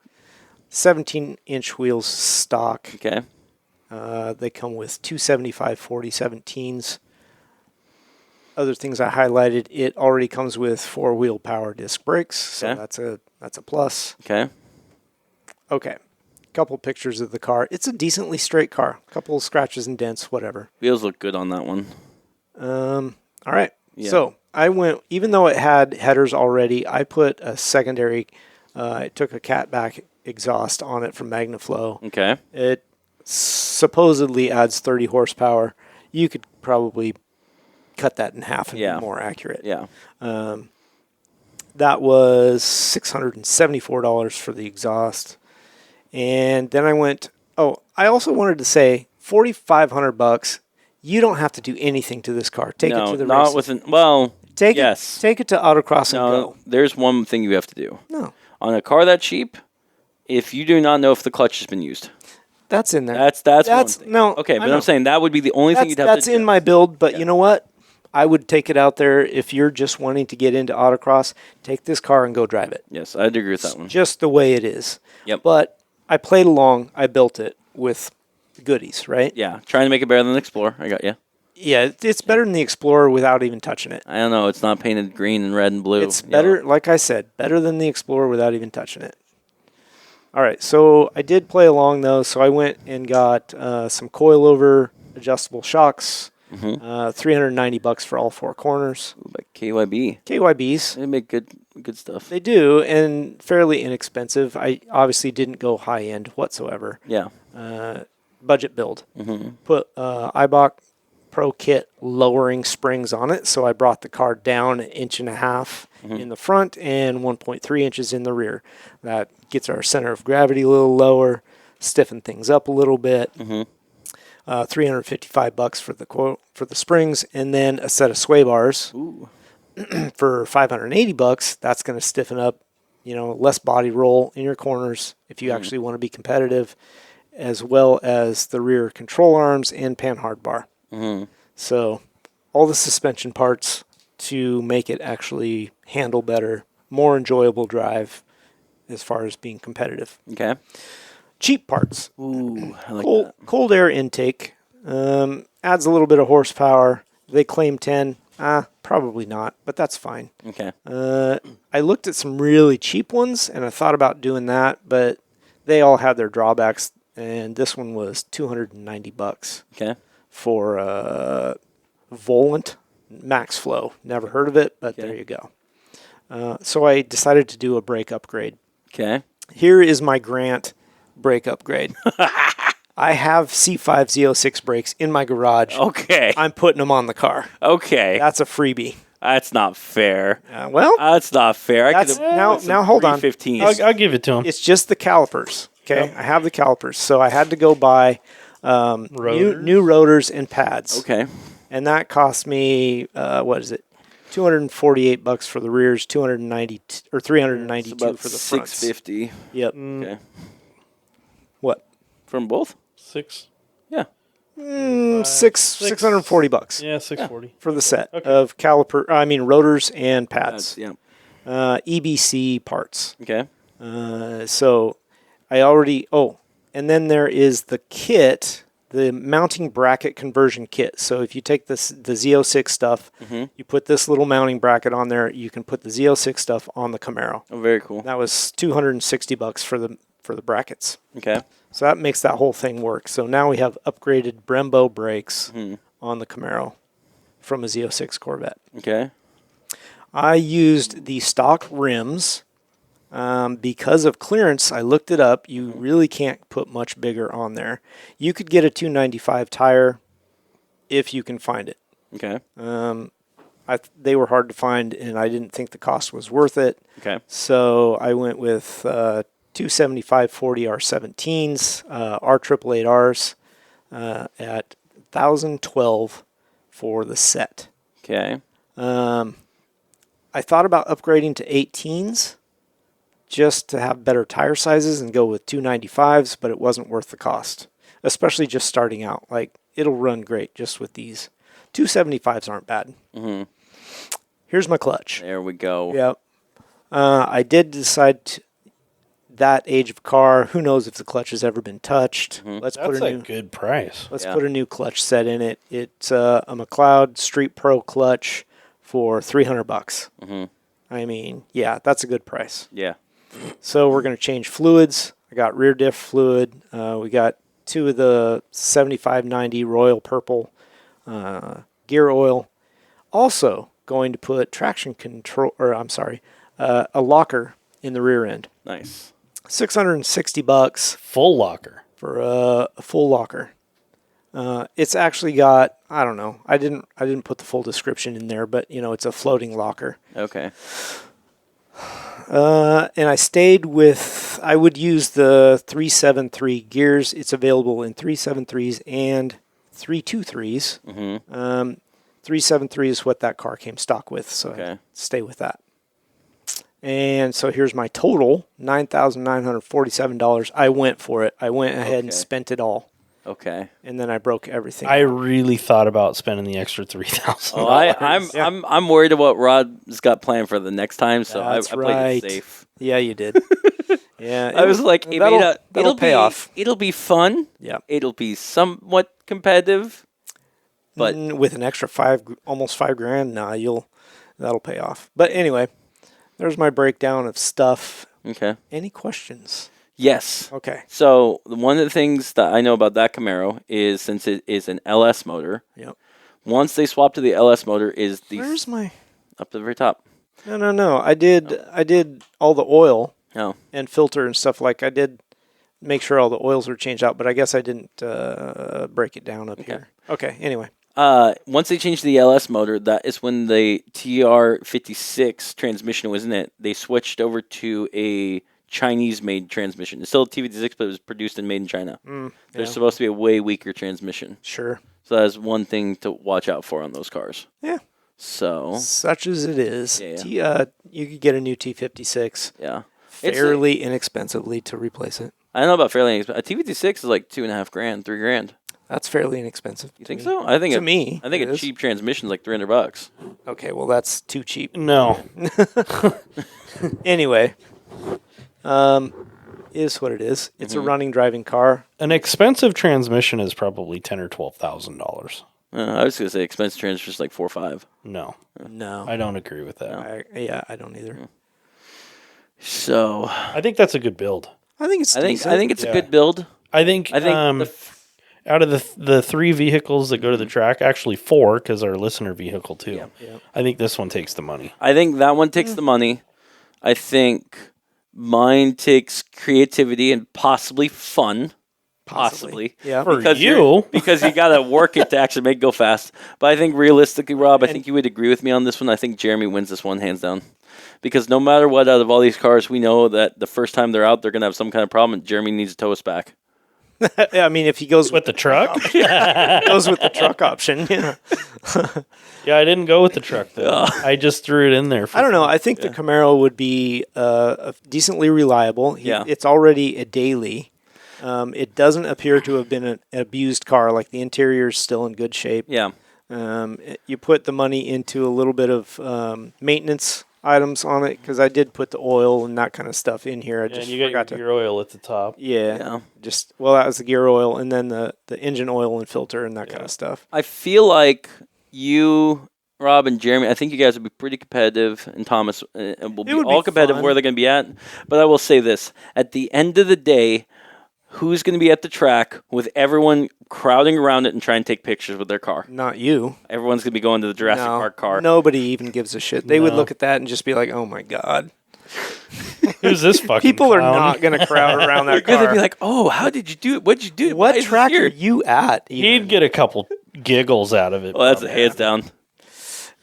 S2: 17-inch wheels stock.
S1: Okay.
S2: They come with 275/40 17s. Other things I highlighted, it already comes with 4-wheel power disc brakes, so
S1: Okay.
S2: that's a plus.
S1: Okay.
S2: Okay. Couple pictures of the car. It's a decently straight car. Couple scratches and dents, whatever.
S1: Wheels look good on that one.
S2: All right.
S1: Yeah.
S2: So I went, even though it had headers already, I put a secondary, I took a catback exhaust on it from MagnaFlow.
S1: Okay.
S2: It supposedly adds 30 horsepower. You could probably cut that in half and be more accurate.
S1: Yeah.
S2: That was $674 for the exhaust. And then I went, I also wanted to say $4,500. You don't have to do anything to this car. Take it to the
S1: not
S2: races.
S1: within. Well,
S2: Take
S1: yes.
S2: Take it to autocross and
S1: No,
S2: go.
S1: there's one thing you have to do.
S2: No,
S1: On a car that cheap, if you do not know if the clutch has been used,
S2: that's in there.
S1: that's one thing.
S2: no.
S1: Okay,
S2: I
S1: but
S2: know.
S1: I'm saying that would be the only thing you'd have
S2: That's
S1: to
S2: in my build, but you know what? I would take it out there if you're just wanting to get into autocross. Take this car and go drive it.
S1: Yes, I'd agree with that one.
S2: Just the way it is.
S1: Yep.
S2: But I played along. I built it with goodies, right?
S1: Yeah, trying to make it better than the Explorer. I got you.
S2: Yeah, it's better than the Explorer without even touching it.
S1: I don't know. It's not painted green and red and blue.
S2: It's better, like I said, better than the Explorer without even touching it. All right, so I did play along though. So I went and got some coilover adjustable shocks. $390 for all 4 corners.
S1: Like KYB.
S2: KYBs.
S1: They make good stuff.
S2: They do, and fairly inexpensive. I obviously didn't go high end whatsoever.
S1: Yeah.
S2: Budget build. Put Eibach Pro Kit lowering springs on it, so I brought the car down 1.5 inches in the front and 1.3 inches in the rear. That gets our center of gravity a little lower, stiffen things up a little bit. $355 for the springs, and then a set of sway bars.
S1: Ooh.
S2: For $580. That's going to stiffen up, less body roll in your corners if you actually want to be competitive, as well as the rear control arms and panhard bar. So all the suspension parts to make it actually handle better, more enjoyable drive as far as being competitive.
S1: Okay.
S2: Cheap parts.
S1: Ooh, I like that.
S2: Cold air intake adds a little bit of horsepower. They claim 10. Probably not, but that's fine.
S1: Okay.
S2: I looked at some really cheap ones, and I thought about doing that, but they all had their drawbacks, and this one was $290
S1: Okay.
S2: for Volant Max Flow. Never heard of it, but there you go. So I decided to do a brake upgrade.
S1: Okay.
S2: Here is my Grant brake upgrade. I have C5 Z06 brakes in my garage.
S1: Okay.
S2: I'm putting them on the car.
S1: Okay.
S2: That's a freebie.
S1: That's not fair.
S2: Well,
S1: That's not fair.
S2: That's- now hold on.
S1: 15.
S3: I'll give it to him.
S2: it's just the calipers. Okay, I have the calipers, so I had to go buy
S3: Rotors?
S2: new rotors and pads.
S1: Okay.
S2: And that cost me what is it? $248 for the rears, 290 or 392
S1: It's about
S2: for the fronts.
S1: $650.
S2: Yep.
S1: Okay.
S2: What?
S1: From both?
S3: Six.
S1: Yeah.
S2: $640
S3: Yeah, 640.
S2: for the set
S3: Okay.
S2: of rotors and pads.
S1: Yeah.
S2: EBC parts.
S1: Okay.
S2: So I already. Oh, and then there is the kit, the mounting bracket conversion kit. So if you take the Z06 stuff, you put this little mounting bracket on there. You can put the Z06 stuff on the Camaro.
S1: Oh, very cool.
S2: That was $260 for the brackets.
S1: Okay.
S2: So that makes that whole thing work. So now we have upgraded Brembo brakes on the Camaro from a Z06 Corvette.
S1: Okay.
S2: I used the stock rims because of clearance. I looked it up. You really can't put much bigger on there. You could get a 295 tire if you can find it.
S1: Okay.
S2: They were hard to find, and I didn't think the cost was worth it.
S1: Okay.
S2: So I went with 275 40 R17s, R888Rs at $1,012 for the set.
S1: Okay.
S2: I thought about upgrading to 18s just to have better tire sizes and go with 295s, but it wasn't worth the cost, especially just starting out. Like, it'll run great just with these. 275s aren't bad.
S1: Mm-hmm.
S2: Here's my clutch.
S1: There we go.
S2: Yep. I did decide that age of car. Who knows if the clutch has ever been touched? Let's
S3: That's
S2: put a
S3: a
S2: new.
S3: good price.
S2: Let's
S1: Yeah.
S2: put a new clutch set in it. It's a McLeod Street Pro clutch for $300. I mean, yeah, that's a good price.
S1: Yeah.
S2: So we're going to change fluids. I got rear diff fluid. We got 2 of the 7590 Royal Purple gear oil. Also going to put traction control, a locker in the rear end.
S1: Nice.
S2: $660
S3: Full locker.
S2: for a full locker. It's actually got, I don't know. I didn't put the full description in there, but it's a floating locker.
S1: Okay.
S2: And I would use the 373 gears. It's available in 373s and 323s. 373 is what that car came stock with, so
S1: Okay.
S2: I stay with that. And so here's my total, $9,947. I went for it. I went ahead and
S1: Okay.
S2: spent it all,
S1: Okay.
S2: and then I broke everything.
S3: I really thought about spending the extra $3,000.
S1: Oh, I'm worried about what Rod's got planned for the next time, so I
S2: That's
S1: played
S2: right.
S1: it safe.
S2: Yeah, you did. Yeah,
S1: I was like,
S2: that'll
S1: it'll
S2: pay off.
S1: It'll be fun.
S2: Yeah.
S1: It'll be somewhat competitive. But
S2: With an extra almost $5,000, that'll pay off. But anyway, there's my breakdown of stuff.
S1: okay.
S2: Any questions?
S1: Yes.
S2: Okay.
S1: So one of the things that I know about that Camaro is since it is an LS motor,
S2: Yep.
S1: once they swap to the LS motor is the
S2: Where's my?
S1: up to the very top.
S2: No. I did all the oil
S1: Oh.
S2: and filter and stuff. Like, I did make sure all the oils were changed out, but I guess I didn't break it down up here. Okay. Anyway.
S1: Once they changed to the LS motor, that is when the TR56 transmission was in it. They switched over to a Chinese-made transmission. It's still a T56, but it was produced and made in China. There's supposed to be a way weaker transmission.
S2: Sure.
S1: So that's one thing to watch out for on those cars.
S2: Yeah.
S1: So,
S2: Such as it is.
S1: Yeah.
S2: You could get a new T56
S1: yeah.
S2: fairly inexpensively to replace it.
S1: I don't know about fairly inexpensive. A T56 is like $2,500, $3,000.
S2: That's fairly inexpensive.
S1: You think so? I think
S2: To me,
S1: I think
S2: it
S1: a
S2: is.
S1: cheap transmission is like $300.
S2: Okay, well, that's too cheap.
S3: No.
S2: Anyway, is what it is. It's a running, driving car.
S3: An expensive transmission is probably $10,000 or $12,000.
S1: I was gonna say expensive transmission is like $4,000 or $5,000.
S3: No,
S2: No.
S3: I don't agree with that.
S2: I don't either.
S1: So
S3: I think that's a good build.
S2: I think it's
S1: I think
S2: decent.
S1: it's a
S3: Yeah.
S1: good build.
S3: I think out of the 3 vehicles that go to the track, actually 4 because our listener vehicle too.
S2: Yeah.
S3: I think this one takes the money.
S1: I think that one takes the money. I think mine takes creativity and possibly fun. Possibly.
S2: Yeah.
S3: For
S1: Because
S3: you.
S1: because you got to work it to actually make it go fast. But I think realistically, Rob, I think you would agree with me on this one. I think Jeremy wins this one hands down. Because no matter what, out of all these cars, we know that the first time they're out, they're going to have some kind of problem, and Jeremy needs to tow us back.
S2: I mean, if he goes
S3: With the truck?
S2: goes with the truck option, yeah.
S3: Yeah, I didn't go with the truck, though. I just threw it in there.
S2: I don't know. I think the Camaro would be decently reliable.
S1: Yeah.
S2: It's already a daily. It doesn't appear to have been an abused car. Like the interior is still in good shape.
S1: Yeah.
S2: You put the money into a little bit of maintenance items on it because I did put the oil and that kind of stuff in here. I
S3: And
S2: just
S3: you got
S2: forgot to.
S3: your oil at the top.
S2: Yeah.
S1: Yeah.
S2: Just that was the gear oil and then the engine oil and filter and that kind of stuff.
S1: I feel like you, Rob, and Jeremy, I think you guys would be pretty competitive, and Thomas and will be
S2: would be
S1: all competitive
S2: fun.
S1: where they're going to be at. But I will say this. At the end of the day, who's going to be at the track with everyone crowding around it and trying to take pictures with their car?
S2: Not you.
S1: Everyone's going to be going to the Jurassic Park car.
S2: Nobody even gives a shit. They would
S3: No.
S2: look at that and just be like, "Oh my god."
S3: Who's this fucking
S2: People are
S3: clown?
S2: not going to crowd around that
S1: They're
S2: car.
S1: going to be like, oh, how did you do it? What'd you do? Why
S2: what
S1: is this
S2: track
S1: here?"
S2: are you at? even?
S3: He'd get a couple giggles out of it.
S1: Well, that's
S3: probably.
S1: hands down.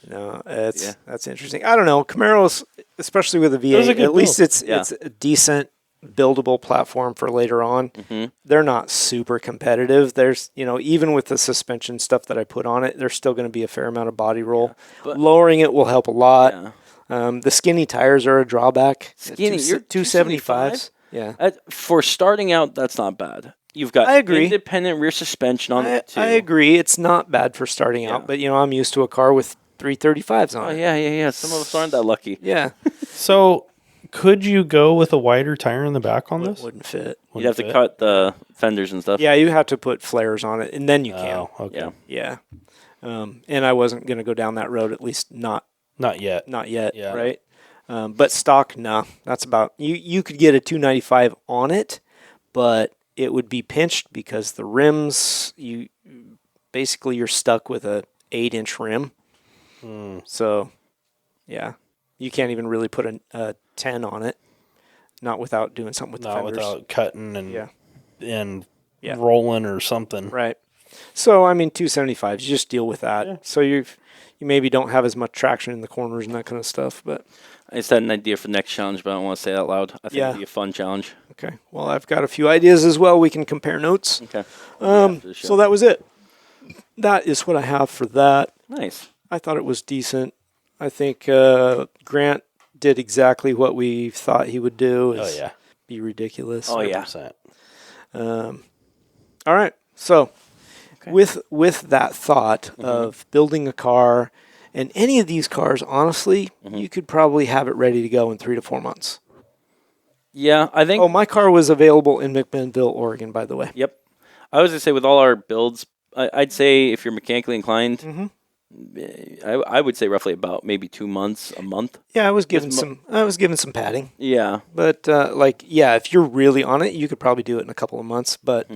S2: No,
S1: Yeah.
S2: that's interesting. I don't know. Camaros, especially with a
S3: was a
S2: V8,
S3: good
S2: at least
S3: build.
S2: it's a decent buildable platform for later on.
S1: Mm-hmm.
S2: They're not super competitive. There's, even with the suspension stuff that I put on it, there's still going to be a fair amount of body roll.
S1: but-
S2: Lowering it will help a lot.
S1: Yeah.
S2: The skinny tires are a drawback.
S1: Skinny, you're
S2: 275s. Yeah.
S1: For starting out, that's not bad. You've got
S2: I agree.
S1: independent rear suspension on it, too.
S2: I agree. It's not bad for starting out, but I'm used to a car with 335s on
S1: Oh,
S2: it.
S1: yeah. Some of us aren't that lucky.
S2: Yeah.
S3: So, could you go with a wider tire in the back on this?
S2: Wouldn't fit.
S1: You'd have to cut the fenders and stuff.
S2: Yeah, you have to put flares on it, and then you can.
S3: Oh, okay.
S1: Yeah.
S2: Yeah. And I wasn't going to go down that road, at least not
S3: Not yet.
S2: yet,
S3: Yeah.
S2: right? But stock, no. That's about you could get a 295 on it, but it would be pinched because the rims you're stuck with a 8-inch rim. So, yeah, you can't even really put a 10 on it, not without doing something with the
S3: Not
S2: fenders.
S3: without cutting and
S2: Yeah.
S3: rolling or something.
S2: Right. So, I mean, 275s, you just deal with that.
S3: Yeah.
S2: So you maybe don't have as much traction in the corners and that kind of stuff, but
S1: I just had an idea for the next challenge, but I don't want to say it out loud. I think it'd be a fun challenge.
S2: okay. Well, I've got a few ideas as well. We can compare notes.
S1: Okay.
S2: So that was it. That is what I have for that.
S1: Nice.
S2: I thought it was decent. I think Grant did exactly what we thought he would do.
S3: Oh,
S2: is
S3: yeah.
S2: Be ridiculous.
S1: Oh, yeah.
S3: 100%.
S2: All right. So
S1: Okay.
S2: with that thought of building a car, and any of these cars, honestly, you could probably have it ready to go in 3 to 4 months.
S1: Yeah, I think.
S2: Oh, my car was available in McMinnville, Oregon, by the way.
S1: Yep. I was going to say, with all our builds, I'd say if you're mechanically inclined, I would say roughly about maybe 2 months, a month.
S2: Yeah, I was given
S1: Just
S2: some padding.
S1: Yeah.
S2: But if you're really on it, you could probably do it in a couple of months. But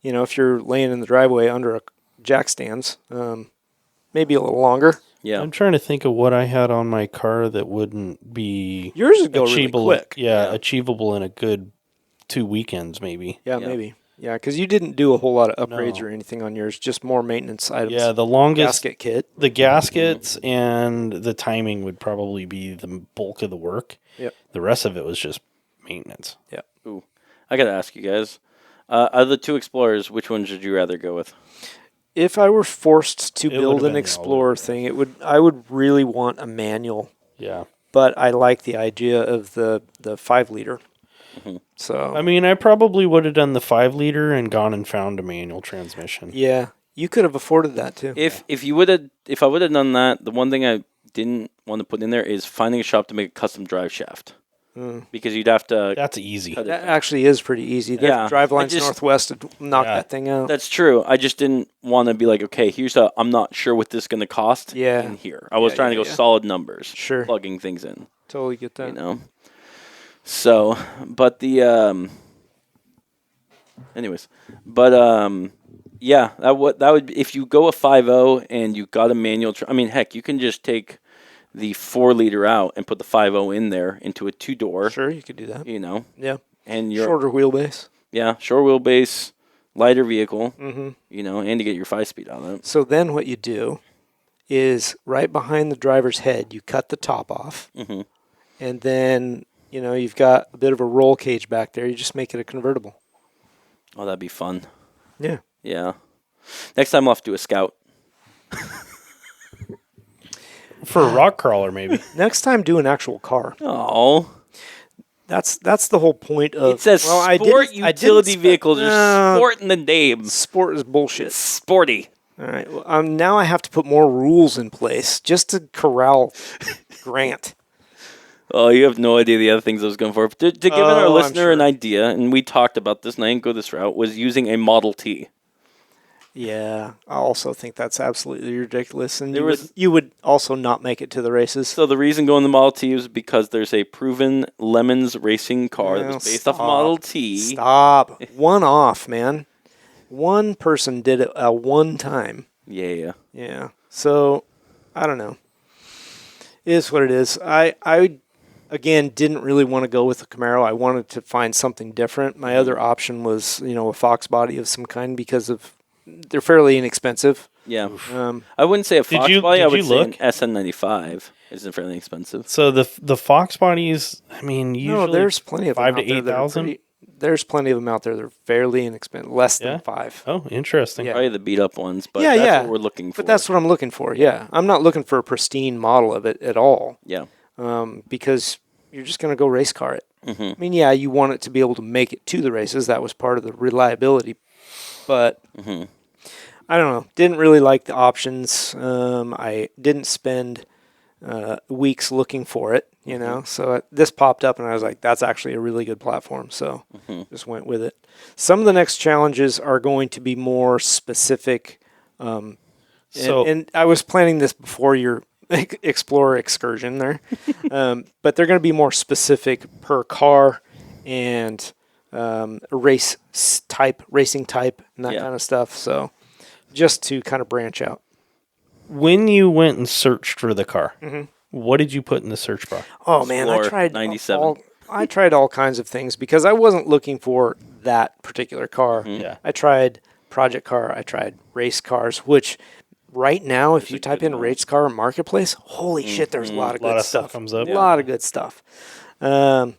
S2: if you're laying in the driveway under a jack stands, maybe a little longer.
S1: Yeah.
S3: I'm trying to think of what I had on my car that wouldn't be
S2: Yours would go really
S3: achievable.
S2: quick.
S3: Yeah, achievable in a good 2 weekends, maybe.
S2: Yeah, maybe. Yeah, because you didn't do a whole lot of upgrades
S3: No.
S2: or anything on yours, just more maintenance items.
S3: Yeah, the longest
S2: gasket kit.
S3: the gaskets and the timing would probably be the bulk of the work.
S2: Yep.
S3: The rest of it was just maintenance.
S2: Yeah.
S1: Ooh. I got to ask you guys. Out of the two Explorers, which ones would you rather go with?
S2: If I were forced to
S3: It
S2: build
S3: would've
S2: an
S3: been
S2: Explorer thing, I would really want a manual.
S3: Yeah.
S2: But I like the idea of the 5-liter. So
S3: I mean, I probably would have done the 5-liter and gone and found a manual transmission.
S2: yeah, you could have afforded that too.
S1: If I would have done that, the one thing I didn't want to put in there is finding a shop to make a custom drive shaft. Because you'd have to.
S3: That's easy.
S1: cut it
S2: That
S1: back.
S2: actually is pretty easy. The
S1: Yeah,
S2: drive
S1: I
S2: lines
S1: just-
S2: Northwest to knock
S3: Yeah.
S2: that thing out.
S1: That's true. I just didn't want to be like, okay, I'm not sure what this is going to cost.
S2: Yeah.
S1: In here, I was
S2: Yeah,
S1: trying
S2: yeah,
S1: to go
S2: yeah.
S1: solid numbers.
S2: Sure.
S1: Plugging things in.
S2: Totally get that.
S1: You know. So, but yeah, that would if you go a 5.0 and you got a manual. I mean, heck, you can just take the 4-liter out and put the 5.0 in there into a 2-door.
S2: Sure, you could do that.
S1: You know,
S2: Yeah.
S1: and you're
S2: Shorter wheelbase.
S1: yeah, short wheelbase, lighter vehicle,
S2: Mm-hmm.
S1: and you get your 5-speed out of it.
S2: So then what you do is right behind the driver's head, you cut the top off,
S1: Mhm.
S2: and then you've got a bit of a roll cage back there. You just make it a convertible.
S1: Oh, that'd be fun.
S2: Yeah.
S1: Yeah. Next time I'll have to do a Scout.
S3: For a rock crawler, maybe.
S2: Next time, do an actual car.
S1: Oh,
S2: That's the whole point of.
S1: it says
S2: I
S1: sport
S2: didn't- I didn't
S1: utility
S2: spe-
S1: vehicles. There's
S2: No.
S1: sport in the name.
S2: Sport is bullshit.
S1: It's sporty.
S2: All right. Well, now I have to put more rules in place just to corral Grant.
S1: Oh, you have no idea the other things I was going for. To give our
S2: Oh, I'm
S1: listener an
S2: sure.
S1: idea, and we talked about this, and I didn't go this route, was using a Model T.
S2: Yeah, I also think that's absolutely ridiculous, and
S1: There was-
S2: you would also not make it to the races.
S1: So the reason going the Model T is because there's a proven Lemons racing car that
S2: Well,
S1: was based off Model T.
S2: Stop. One off, man. One person did it one time.
S1: Yeah.
S2: Yeah. So, I don't know. It is what it is. I again, didn't really want to go with the Camaro. I wanted to find something different. My other option was, a Fox body of some kind because they're fairly inexpensive.
S1: Yeah.
S2: Um,
S1: I wouldn't say a Fox
S3: you-
S1: body. I
S3: did
S1: would
S3: you
S1: say an
S3: look?
S1: SN95 isn't fairly expensive.
S3: So the Fox bodies, I mean, usually
S2: no, there's plenty of them
S3: 5 to
S2: out there that are
S3: 8,000.
S2: pretty- There's plenty of them out there that are fairly inexpensive, less
S3: Yeah?
S2: than 5.
S3: Oh, interesting.
S2: Yeah.
S1: Probably the beat up ones, but
S2: Yeah,
S1: that's
S2: yeah.
S1: what we're looking for.
S2: But that's what I'm looking for. Yeah, I'm not looking for a pristine model of it at all.
S1: Yeah.
S2: Because you're just going to go race car it.
S1: hmm
S2: I mean, yeah, you want it to be able to make it to the races. That was part of the reliability. But
S1: hmm
S2: I don't know. Didn't really like the options. I didn't spend weeks looking for it, So this popped up, and I was like, that's actually a really good platform. So just went with it. Some of the next challenges are going to be more specific.
S3: So
S2: And I was planning this before your Explorer excursion there. But they're going to be more specific per car and racing type, and that
S1: Yeah.
S2: kind of stuff. So just to kind of branch out.
S3: when you went and searched for the car,
S2: Mm-hmm.
S3: what did you put in the search bar?
S2: Oh man, I
S1: Explorer
S2: tried
S1: 97.
S2: I tried all kinds of things because I wasn't looking for that particular car.
S3: Yeah.
S2: I tried project car. I tried race cars, which right now, if you type in race car marketplace, holy shit, there's a lot of
S3: A lot
S2: good
S3: of stuff
S2: stuff.
S3: comes up.
S2: A lot of good stuff. And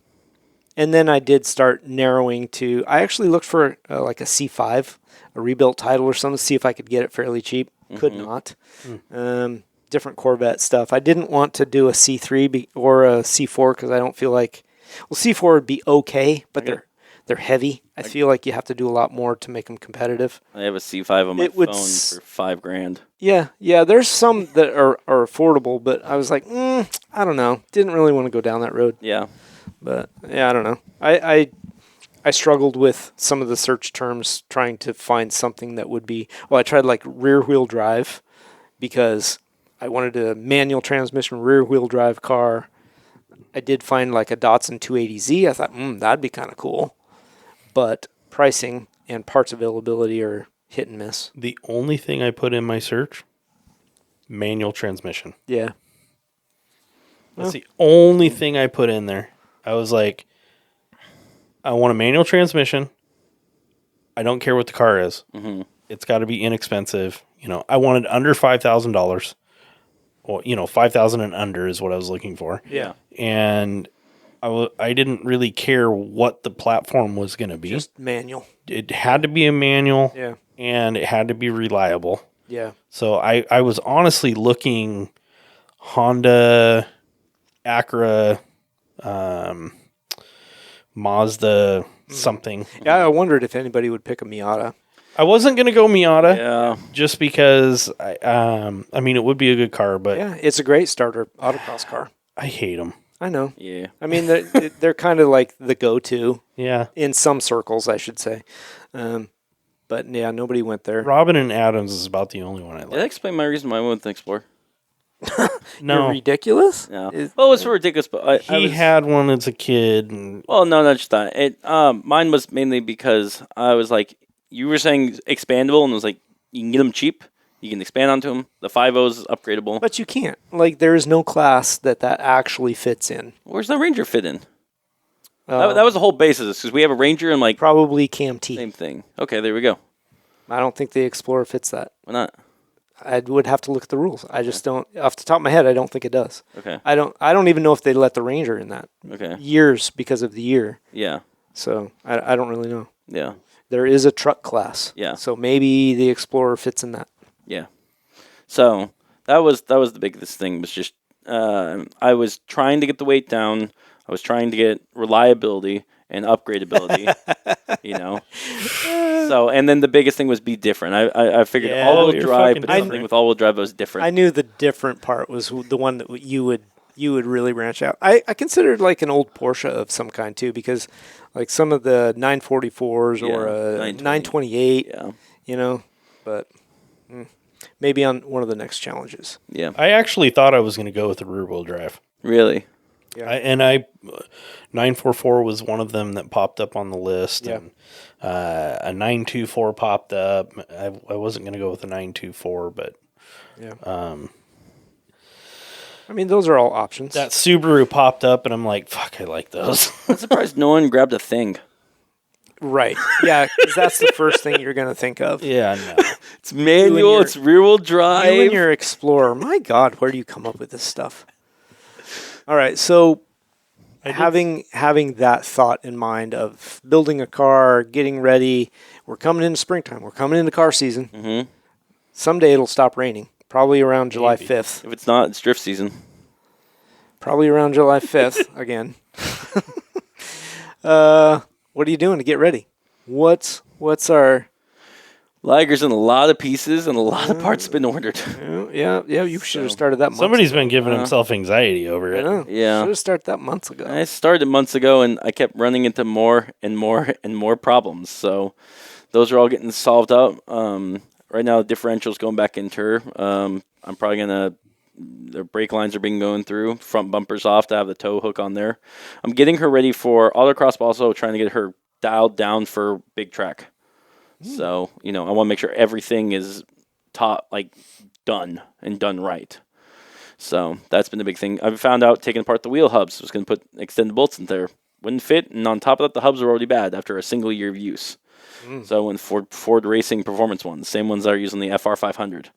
S2: then I did start narrowing to. I actually looked for like a C5, a rebuilt title or something, to see if I could get it fairly cheap. Could not. Different Corvette stuff. I didn't want to do a C3 or a C4 because I don't feel like. Well, C4 would be okay, but they're heavy. I feel like you have to do a lot more to make them competitive.
S1: I have a C5 on my
S2: It would
S1: phone
S2: s-
S1: for $5,000.
S2: Yeah. There's some that are affordable, but I was like, I don't know. Didn't really want to go down that road.
S1: Yeah.
S2: But yeah, I don't know. I struggled with some of the search terms trying to find something that would be. Well, I tried like rear wheel drive because I wanted a manual transmission rear wheel drive car. I did find like a Datsun 280Z. I thought, that'd be kind of cool. But pricing and parts availability are hit and miss.
S3: The only thing I put in my search, manual transmission.
S2: Yeah.
S3: That's the only thing I put in there. I was like, I want a manual transmission. I don't care what the car is.
S1: Mhm.
S3: It's got to be inexpensive. I wanted under $5,000. Or, $5,000 and under is what I was looking for.
S2: Yeah.
S3: And I didn't really care what the platform was going to be.
S2: Just manual.
S3: It had to be a manual.
S2: Yeah.
S3: And it had to be reliable.
S2: Yeah.
S3: So I was honestly looking Honda, Acura, Mazda, something.
S2: Yeah, I wondered if anybody would pick a Miata.
S3: I wasn't going to go Miata
S1: Yeah.
S3: just because, I mean, it would be a good car, but
S2: Yeah, it's a great starter autocross car.
S3: I hate them.
S2: I know.
S1: Yeah.
S2: I mean, they're kind of like the go-to
S3: Yeah.
S2: in some circles, I should say. But yeah, nobody went there.
S3: Robin and Adams is about the only one I
S1: Did
S3: like.
S1: that explain my reason why I went with the Explorer?
S2: You're
S3: No,
S2: ridiculous.
S1: No.
S2: Is-
S1: Well, it was ridiculous, but I
S3: he
S1: was,
S3: had one as a kid. And
S1: Well, no, not just that. Mine was mainly because I was like, you were saying expandable, and it was like, you can get them cheap. You can expand onto them. The 5.0 is upgradable.
S2: But you can't. Like, there is no class that actually fits in.
S1: Where's the Ranger fit in? That was the whole basis because we have a Ranger and like
S2: Probably Cam T.
S1: same thing. Okay, there we go.
S2: I don't think the Explorer fits that.
S1: Why not?
S2: I would have to look at the rules. I just don't. Off the top of my head, I don't think it does.
S1: Okay.
S2: I don't even know if they let the Ranger in that
S1: Okay.
S2: years because of the year.
S1: Yeah.
S2: So I don't really know.
S1: Yeah.
S2: There is a truck class.
S1: Yeah.
S2: So maybe the Explorer fits in that.
S1: Yeah. So that was the biggest thing was just I was trying to get the weight down. I was trying to get reliability and upgradability. You know. So and then the biggest thing was be different. I figured
S3: Yeah,
S1: all-wheel
S3: you're
S1: drive,
S3: fucking
S1: but something
S3: different.
S1: with all-wheel drive was different.
S2: I knew the different part was the one that you would really branch out. I considered like an old Porsche of some kind too, because like some of the 944s or a 928,
S1: Yeah.
S2: you know, but maybe on one of the next challenges.
S1: Yeah.
S3: I actually thought I was going to go with a rear-wheel drive.
S1: Really.
S2: Yeah.
S3: 944 was one of them that popped up on the list.
S2: Yeah.
S3: And a 924 popped up. I wasn't going to go with a 924, but
S2: Yeah. I mean, those are all options.
S3: that Subaru popped up, and I'm like, fuck, I like those.
S1: I'm surprised no one grabbed a thing.
S2: Right. Yeah, because that's the first thing you're going to think of.
S3: Yeah, no.
S1: It's manual.
S2: your-
S1: It's rear-wheel drive.
S2: You and your Explorer. My God, where do you come up with this stuff? All right, so having that thought in mind of building a car, getting ready, we're coming into springtime. We're coming into car season.
S1: Mhm.
S2: Someday it'll stop raining. Probably around July
S3: Maybe.
S2: 5th.
S1: If it's not, it's drift season.
S2: Probably around July 5th again. What are you doing to get ready? What's our...
S1: Liger's in a lot of pieces and a lot of parts have been ordered.
S2: Yeah, you should have started that months
S3: Somebody's
S2: ago.
S3: been giving himself anxiety over
S2: I
S3: it.
S2: know.
S1: Yeah.
S2: Should have started that months ago.
S1: I started months ago and I kept running into more and more and more problems. So those are all getting solved out. Right now, the differential's going back into her. I'm probably going to... The brake lines are being going through. Front bumper's off to have the tow hook on there. I'm getting her ready for autocross, but also trying to get her dialed down for big track. So, I want to make sure everything is done and done right. So that's been the big thing. I found out taking apart the wheel hubs. I was going to put extended bolts in there. Wouldn't fit. And on top of that, the hubs were already bad after a single year of use. So I went Ford Racing Performance ones. Same ones that are using the FR500.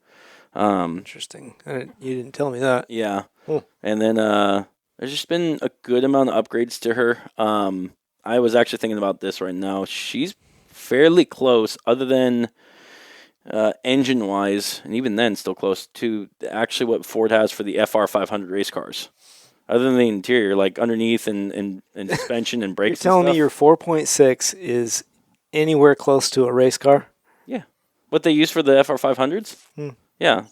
S2: Interesting. You didn't tell me that.
S1: Yeah.
S2: Hmm.
S1: And then there's just been a good amount of upgrades to her. I was actually thinking about this right now. She's fairly close, other than engine-wise, and even then still close to actually what Ford has for the FR500 race cars. Other than the interior, like underneath and suspension and
S2: You're
S1: brakes.
S2: telling me
S1: and
S2: your 4.6 is anywhere close to a race car?
S1: yeah, what they use for the FR500s?
S2: Hmm.
S1: Yeah,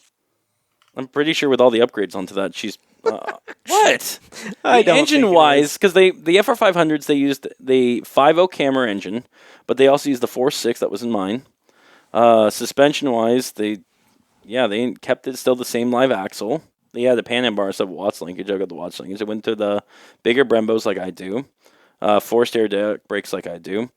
S1: I'm pretty sure with all the upgrades onto that, she's what?
S2: I don't
S1: engine wise, because the FR500s they used the 5.0 Camry engine, but they also used the 4.6 that was in mine. Suspension wise, they kept it still the same live axle. They had the Pan Am bar instead of Watts linkage. I got the Watts linkage. It went to the bigger Brembos like I do, forced air deck brakes like I do.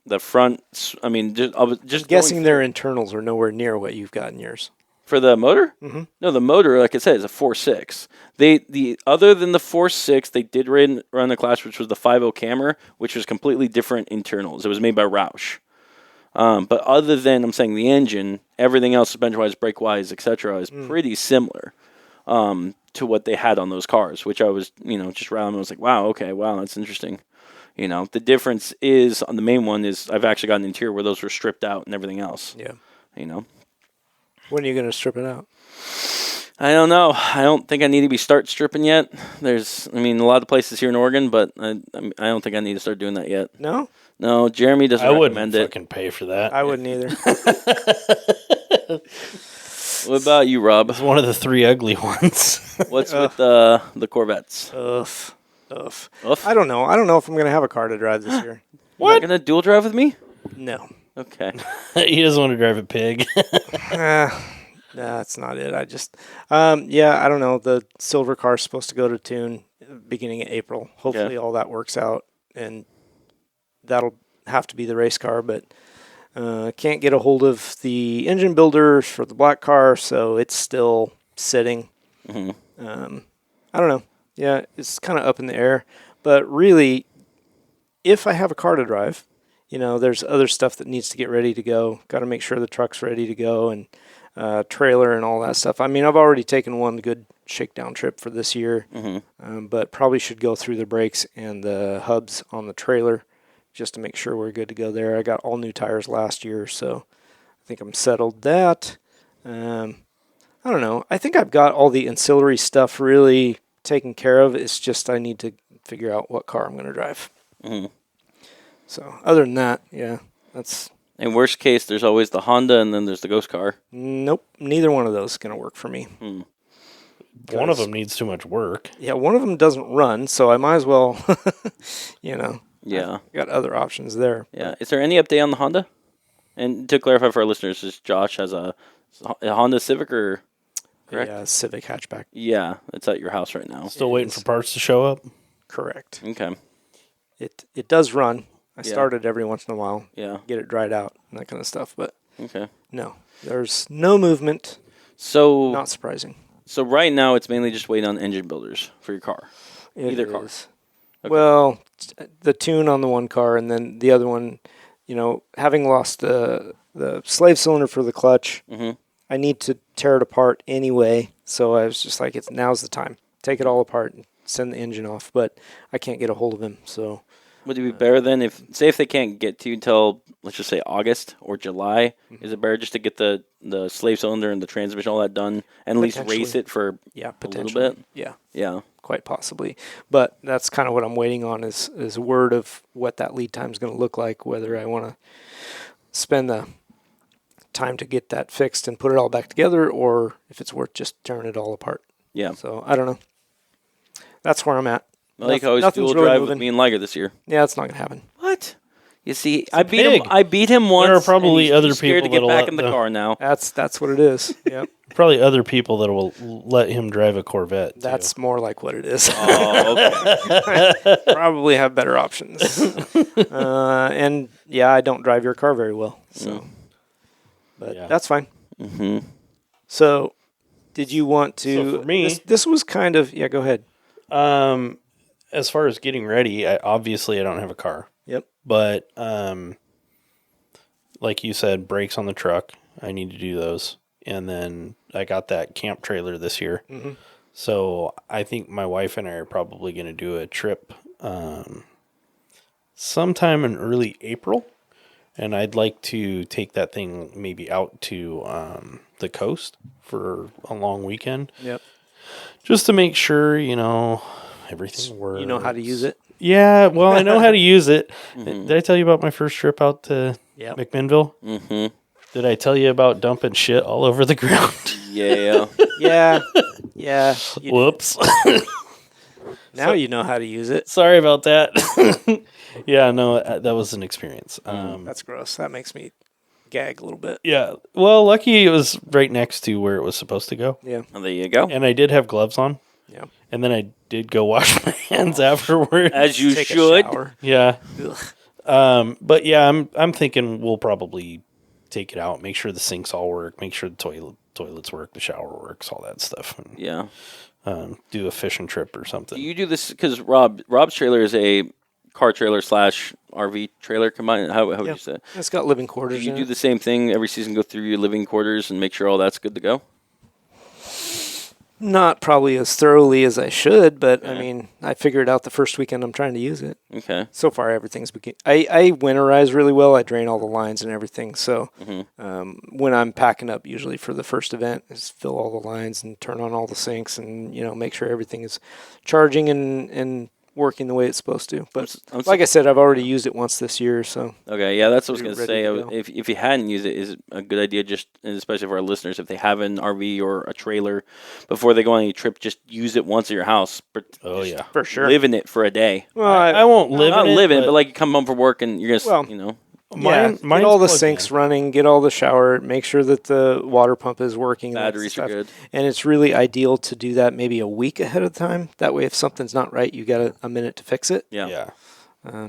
S1: The front, I mean, just
S2: Guessing their internals are nowhere near what you've got in yours.
S1: for the motor?
S2: Mhm.
S1: No, the motor, like I said, is a 4.6. The other than the 4.6, they did run the class, which was the 5.0 Camry, which was completely different internals. It was made by Roush. But other than, I'm saying, the engine, everything else, suspension-wise, brake-wise, etc., is pretty similar to what they had on those cars, which I was, just around and I was like, wow, that's interesting. The difference is, on the main one, is I've actually got an interior where those were stripped out and everything else.
S2: Yeah.
S1: When
S2: are you going to strip it out?
S1: I don't know. I don't think I need to be stripping yet. There's, a lot of places here in Oregon, but I don't think I need to start doing that yet.
S2: No?
S1: No, Jeremy doesn't
S3: I wouldn't
S1: recommend it.
S3: fucking pay for that.
S2: I wouldn't either.
S1: What about you, Rob?
S3: It's one of the three ugly ones.
S1: What's with the Corvettes?
S2: Ugh.
S1: Oof.
S2: I don't know. I don't know if I'm going to have a car to drive this year.
S1: What? You're not gonna dual drive with me?
S2: No.
S1: Okay.
S3: He doesn't want to drive a pig.
S2: That's not it. I just, I don't know. The silver car is supposed to go to tune beginning of April. Hopefully all that works out, and that'll have to be the race car, but can't get a hold of the engine builder for the black car, so it's still sitting.
S1: Mhm.
S2: I don't know. Yeah, it's kind of up in the air, But really, if I have a car to drive, there's other stuff that needs to get ready to go. Got to make sure the truck's ready to go, and trailer and all that stuff. I mean, I've already taken one good shakedown trip for this year, but probably should go through the brakes and the hubs on the trailer just to make sure we're good to go there. I got all new tires last year, so I think I'm settled that. I don't know. I think I've got all the ancillary stuff really taken care of. It's just I need to figure out what car I'm going to drive. So other than that, yeah, that's...
S1: In worst case, there's always the Honda, and then there's the ghost car.
S2: Nope, neither one of those is going to work for me.
S3: One of them needs too much work.
S2: Yeah, one of them doesn't run, so I might as well,
S1: Yeah.
S2: I've got other options there.
S1: Yeah. Is there any update on the Honda? And to clarify for our listeners, is Josh has a Honda Civic or correct?
S2: Yeah, Civic hatchback.
S1: Yeah, it's at your house right now.
S3: Still waiting for parts to show up.
S2: Correct.
S1: Okay.
S2: It does run. I
S1: Yeah.
S2: start it every once in a while,
S1: Yeah.
S2: get it dried out and that kind of stuff. But
S1: Okay.
S2: no, there's no movement.
S1: So
S2: Not surprising.
S1: so right now it's mainly just waiting on engine builders for your car.
S2: It
S1: Either car.
S2: is.
S1: Okay.
S2: Well, the tune on the one car, and then the other one, having lost the slave cylinder for the clutch,
S1: Mhm.
S2: I need to tear it apart anyway. So I was just like, now's the time. Take it all apart and send the engine off. But I can't get a hold of him. So
S1: Would it be better then if they can't get to you until, let's just say, August or July? Is it better just to get the slave cylinder and the transmission, all that done, and at least race
S2: Potentially.
S1: it for
S2: yeah,
S1: a
S2: potentially.
S1: little bit?
S2: Yeah,
S1: Yeah.
S2: quite possibly. But that's kind of what I'm waiting on is word of what that lead time is going to look like, whether I want to spend the time to get that fixed and put it all back together, or if it's worth just tearing it all apart.
S1: Yeah.
S2: So I don't know. That's where I'm at.
S1: Well, you can always
S2: Nothing's
S1: dual
S2: really
S1: drive
S2: moving.
S1: with me and Liger this year.
S2: Yeah, it's not going to happen.
S1: What? You see,
S3: a pig.
S1: I beat him once.
S3: There are probably
S1: and he's
S3: other
S1: too scared
S3: people
S1: to get
S3: that'll
S1: back
S3: let
S1: in the
S3: the-
S1: car now.
S2: That's what it is. Yep.
S3: Probably other people that will let him drive a Corvette. too.
S2: That's more like what it is.
S1: Oh, okay.
S2: Probably have better options. And yeah, I don't drive your car very well. So, but
S3: Yeah.
S2: that's fine.
S1: Mm-hmm.
S2: So, did you want to?
S3: So for me-
S2: this was kind of go ahead.
S3: As far as getting ready, obviously I don't have a car,
S2: Yep.
S3: but like you said, brakes on the truck. I need to do those, and then I got that camp trailer this year.
S2: Mhm.
S3: So I think my wife and I are probably going to do a trip sometime in early April, and I'd like to take that thing maybe out to the coast for a long weekend,
S2: Yep.
S3: just to make sure everything works.
S2: You know how to use it.
S3: Yeah, well, I know how to use it.
S1: Mhm.
S3: Did I tell you about my first trip out to
S2: Yep.
S3: McMinnville?
S1: Mm-hmm.
S3: Did I tell you about dumping shit all over the ground?
S1: Yeah.
S2: Yeah. Yeah. You-
S3: Whoops.
S2: now you know how to use it.
S3: Sorry about that. Yeah, no, that was an experience.
S2: That's gross. That makes me gag a little bit.
S3: Yeah, well, lucky it was right next to where it was supposed to go.
S2: Yeah.
S1: Well, there you go.
S3: And I did have gloves on.
S2: Yeah.
S3: And then I did go wash my hands afterward.
S1: As you
S2: Take a
S1: should.
S2: shower.
S3: Yeah.
S2: Ugh.
S3: But yeah, I'm thinking we'll probably take it out, make sure the sinks all work, make sure the toilets work, the shower works, all that stuff, and
S1: Yeah.
S3: do a fishing trip or
S1: Do
S3: something.
S1: you do this because Rob's trailer is a car trailer / RV trailer combined? How would
S2: Yeah.
S1: you say it?
S2: It's got living
S1: Do
S2: quarters.
S1: you
S2: in
S1: do
S2: it.
S1: the same thing every season? Go through your living quarters and make sure all that's good to go.
S2: Not probably as thoroughly as I should, but I
S1: Okay.
S2: mean, I figured out the first weekend I'm trying to use it.
S1: Okay.
S2: So far, everything's I winterize really well. I drain all the lines and everything. So when I'm packing up, usually for the first event, is fill all the lines and turn on all the sinks and make sure everything is charging and working the way it's supposed to. But
S1: I'm
S2: like I said, I've already used it once this year, so
S1: Okay, yeah, that's what I was
S2: Pretty
S1: going to
S2: ready
S1: say.
S2: to go.
S1: If you hadn't used it, is it a good idea just, and especially for our listeners, if they have an RV or a trailer, before they go on any trip, just use it once at your house.
S3: Oh
S1: Just
S3: yeah.
S2: for sure.
S1: Live in it for a day.
S2: Well,
S3: I won't live
S1: Not
S3: in it.
S1: live in it, but like you come home from work and you're going to,
S2: Well,
S3: mine,
S2: get
S3: mine's
S2: all the
S3: plugged
S2: sinks
S3: in.
S2: running, get all the shower, make sure that the water pump is working. that
S1: batteries are
S2: stuff.
S1: good.
S2: And it's really ideal to do that maybe a week ahead of time. That way, if something's not right, you got a minute to fix it.
S1: Yeah.
S3: Yeah.
S2: Uh,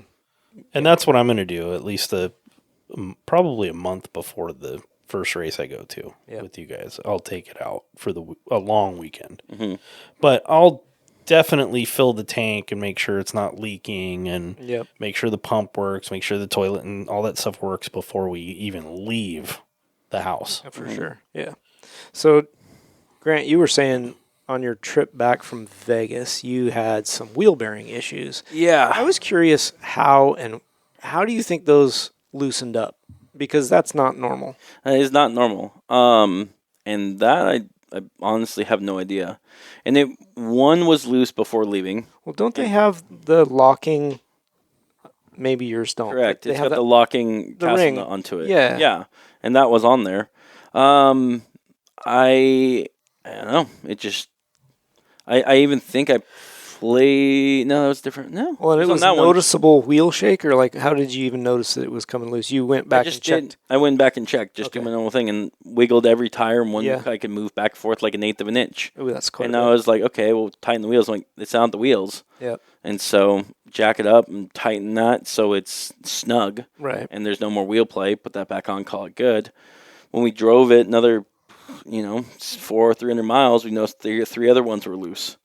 S3: And that's what I'm going to do, at least probably a month before the first race I go to
S2: Yeah.
S3: with you guys. I'll take it out for a long weekend.
S1: Mhm.
S3: But I'll definitely fill the tank and make sure it's not leaking, and
S2: Yep.
S3: make sure the pump works, make sure the toilet and all that stuff works before we even leave the house.
S2: For sure. Yeah. So, Grant, you were saying on your trip back from Vegas, you had some wheel bearing issues. I
S1: Yeah.
S2: was curious how do you think those loosened up? Because that's not normal.
S1: It's not normal. And that I honestly have no idea. And one was loose before leaving.
S2: Well, don't they have the locking? Maybe yours don't. but
S1: Correct.
S2: They
S1: It's
S2: have
S1: got
S2: that,
S1: the locking
S2: the
S1: castle
S2: ring.
S1: nut onto it.
S2: Yeah.
S1: Yeah. And that was on there. I don't know. It just I even think I played. No, that was different. No.
S2: Well, and it
S1: on
S2: was
S1: that one.
S2: noticeable wheel shake, or like, how did you even notice that it was coming loose? You went back
S1: I
S2: and
S1: just
S2: checked.
S1: did. I went back and checked, just doing my normal thing, and wiggled every tire, and one
S2: Yeah.
S1: I could move back and forth like an eighth of an inch.
S2: Oh, that's quite
S1: And
S2: a
S1: I
S2: bit.
S1: was like, okay, well, tighten the wheels. I'm like, it's not the wheels.
S2: Yep.
S1: And so jack it up and tighten that so it's snug
S2: Right.
S1: and there's no more wheel play. Put that back on, call it good. When we drove it another, 300 miles, we noticed three other ones were loose.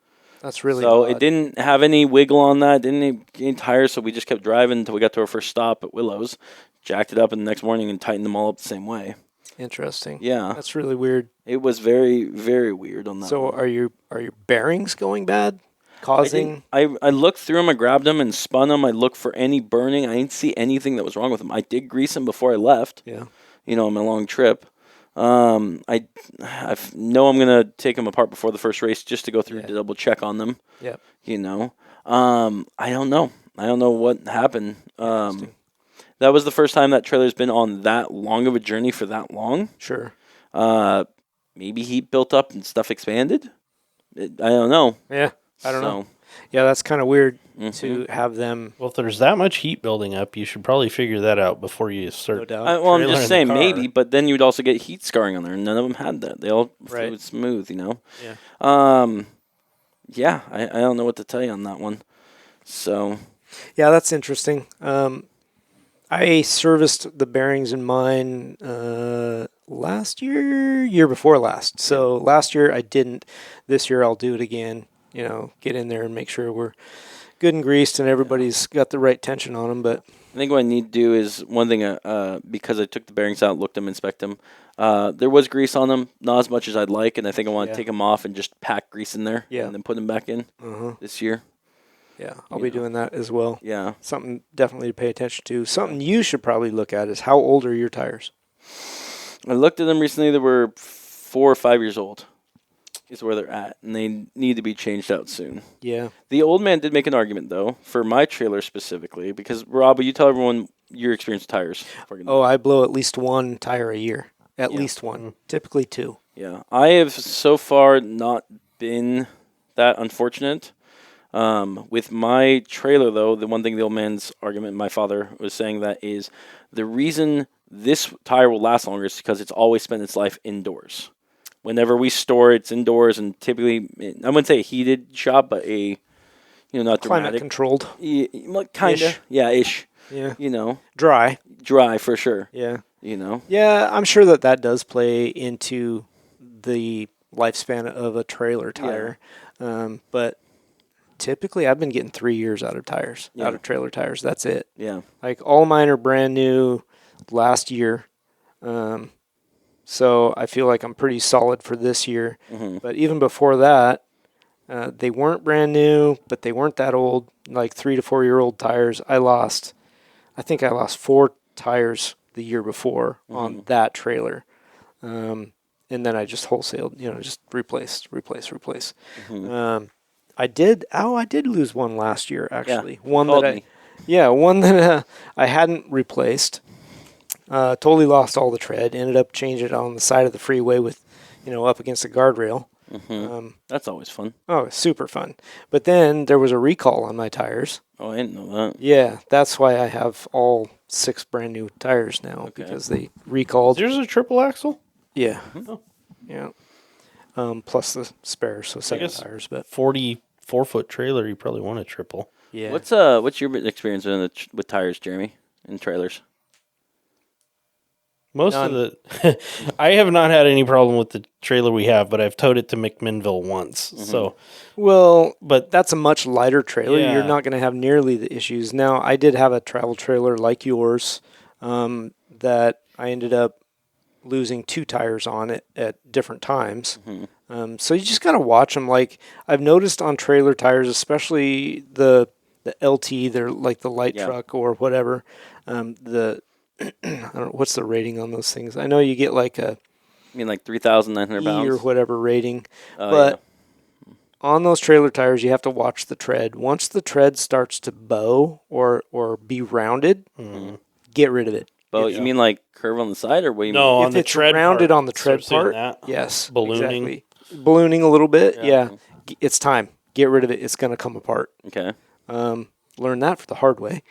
S2: That's really
S1: So
S2: odd.
S1: it didn't have any wiggle on that, didn't have any tires, so we just kept driving until we got to our first stop at Willows, jacked it up in the next morning and tightened them all up the same way.
S2: Interesting.
S1: Yeah,
S2: That's really weird.
S1: it was very, very weird on that.
S2: So
S1: one.
S2: are your bearings going bad? Causing
S1: I looked through them, I grabbed them and spun them. I looked for any burning. I didn't see anything that was wrong with them. I did grease them before I left,
S2: yeah.
S1: on my long trip. I know I'm gonna take them apart before the first race just to go through to double check on them.
S2: Yep.
S1: I don't know. I don't know what happened. That was the first time that trailer's been on that long of a journey for that long.
S2: Sure.
S1: Maybe heat built up and stuff expanded. I don't know.
S2: Yeah. I don't know. Yeah, that's kind of weird to have them.
S3: Well, if there's that much heat building up, you should probably figure that out before you start.
S2: No doubt.
S1: I'm
S3: trailer in
S1: just
S3: the
S1: saying
S3: car.
S1: maybe, but then you'd also get heat scarring on there, and none of them had that. They all
S2: Right.
S1: flew smooth,
S2: Yeah.
S1: Yeah, I don't know what to tell you on that one. So,
S2: Yeah, that's interesting. I serviced the bearings in mine last year before last. So last year I didn't. This year I'll do it again. Get in there and make sure we're good and greased and everybody's got the right tension on them. But
S1: I think what I need to do is one thing, because I took the bearings out, looked them, inspect them. There was grease on them, not as much as I'd like, and I think I want to take them off and just pack grease in there and then put them back in this year.
S2: yeah, I'll be doing that as well.
S1: Yeah.
S2: Something definitely to pay attention to. Something you should probably look at is how old are your tires?
S1: I looked at them recently. They were 4 or 5 years old is where they're at, and they need to be changed out soon.
S2: Yeah.
S1: The old man did make an argument, though, for my trailer specifically, because, Rob, will you tell everyone your experience with tires?
S2: Oh, I blow at least one tire a year. At least one. Typically two.
S1: Yeah. I have so far not been that unfortunate. With my trailer, though, the one thing the old man's argument, my father was saying that is the reason this tire will last longer is because it's always spent its life indoors. Whenever we store it, it's indoors, and typically, I wouldn't say a heated shop, but not
S2: Climate
S1: dramatic.
S2: controlled.
S1: Kind of.
S2: Ish.
S1: Yeah, ish.
S2: Yeah. Dry.
S1: Dry for sure.
S2: Yeah.
S1: Yeah,
S2: I'm sure that does play into the lifespan of a trailer tire. But typically I've been getting 3 years out of tires, out of trailer tires. That's it.
S1: Yeah.
S2: Like all mine are brand new last year. So I feel like I'm pretty solid for this year. But even before that, they weren't brand new, but they weren't that old, like 3 to 4 year old tires. I think I lost 4 tires the year before on that trailer. And then I just wholesaled, just replace. I did lose one last year, actually. One that I hadn't replaced. Totally lost all the tread. Ended up changing it on the side of the freeway with, up against the guardrail.
S1: That's always fun.
S2: Oh, it's super fun. But then there was a recall on my tires.
S1: Oh, I didn't know that.
S2: Yeah, that's why I have all 6 brand new tires now, because they recalled.
S3: There's a triple axle?
S2: Yeah. Yeah. Plus the spares, so 7
S3: guess-
S2: tires. But
S3: 44-foot trailer, you probably want a triple.
S2: yeah.
S1: What's your experience with tires, Jeremy, and trailers?
S3: Most of the, I have not had any problem with the trailer we have, but I've towed it to McMinnville once. So,
S2: Well,
S3: but
S2: that's a much lighter trailer.
S3: Yeah.
S2: You're not going to have nearly the issues. Now, I did have a travel trailer like yours that I ended up losing 2 tires on it at different times. So you just got to watch them. Like I've noticed on trailer tires, especially the LT, they're like the light truck or whatever. I don't know, what's the rating on those things? I know you get like a
S1: I mean, like 3,900
S2: E
S1: pounds
S2: or whatever rating,
S1: Oh,
S2: but on those trailer tires, you have to watch the tread. Once the tread starts to bow or be rounded, get rid of it.
S1: But you mean like curve on the side, or what do you
S3: no,
S1: mean?
S3: on
S2: If
S3: the
S2: it's
S3: tread
S2: rounded
S3: part,
S2: on the tread
S3: start seeing
S2: part,
S3: that.
S2: yes,
S3: Ballooning.
S2: exactly. Ballooning a little bit, yeah. It's time. Get rid of it. It's going to come apart.
S1: Okay.
S2: Learn that for the hard way.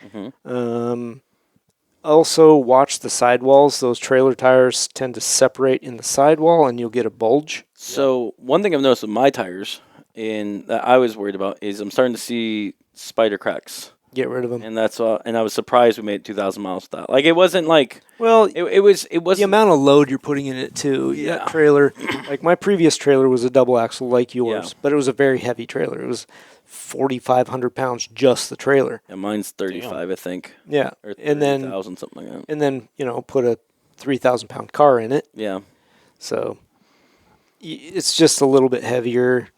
S2: Also, watch the sidewalls. Those trailer tires tend to separate in the sidewall, and you'll get a bulge.
S1: So one thing I've noticed with my tires, and that I was worried about, is I'm starting to see spider cracks,
S2: Get rid of them.
S1: and that's and I was surprised we made 2,000 miles with that. Like it wasn't like
S2: Well,
S1: it was
S2: the amount of load you're putting in it too.
S1: Yeah.
S2: That trailer, like my previous trailer was a double axle like yours,
S1: Yeah.
S2: but it was a very heavy trailer. It was 4,500 pounds just the trailer.
S1: Yeah, mine's 35, I think,
S2: Yeah,
S1: or
S2: and then
S1: 30,000, something like that.
S2: put a 3,000-pound car in it.
S1: Yeah.
S2: So it's just a little bit heavier,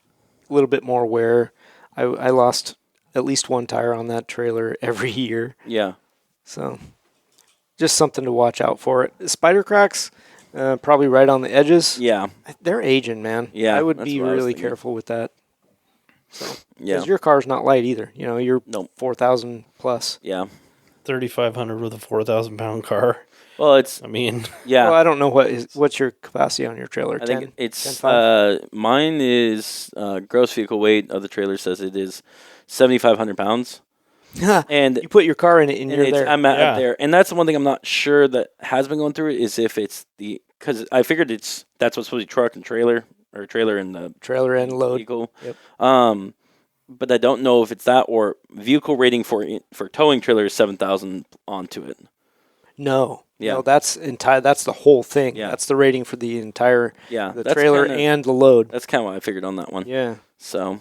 S2: a little bit more wear. I lost at least 1 tire on that trailer every year.
S1: Yeah.
S2: So just something to watch out for. Spider cracks, probably right on the edges.
S1: Yeah.
S2: They're aging, man.
S1: Yeah,
S2: I would
S1: that's
S2: be
S1: what I was
S2: really
S1: thinking.
S2: careful with that. So,
S1: Yeah.
S2: because your car's not light either. You're
S1: Nope.
S2: 4,000 plus.
S1: Yeah.
S3: 3,500 with a 4,000-pound car.
S1: Well, it's
S3: I mean,
S1: yeah.
S2: Well, I don't know what's your capacity on your trailer.
S1: I
S2: 10?
S1: think it's
S2: 10.5?
S1: mine is gross vehicle weight of the trailer says it is 7,500 pounds, and
S2: you put your car in it and
S1: and
S2: you're
S1: it's,
S2: there.
S1: I'm at
S3: Yeah.
S1: there, and that's the one thing I'm not sure that has been going through it is if it's because I figured that's what's supposed to be truck and trailer or trailer and the
S2: Trailer and load.
S1: vehicle.
S2: Yep.
S1: But I don't know if it's that or vehicle rating for towing trailer is 7,000 onto it.
S2: No.
S1: Yeah.
S2: No, that's That's the whole thing.
S1: Yeah.
S2: That's the rating for the entire
S1: Yeah,
S2: the
S1: that's
S2: trailer
S1: kinda-
S2: and the load.
S1: That's kind of what I figured on that one.
S2: Yeah.
S1: So,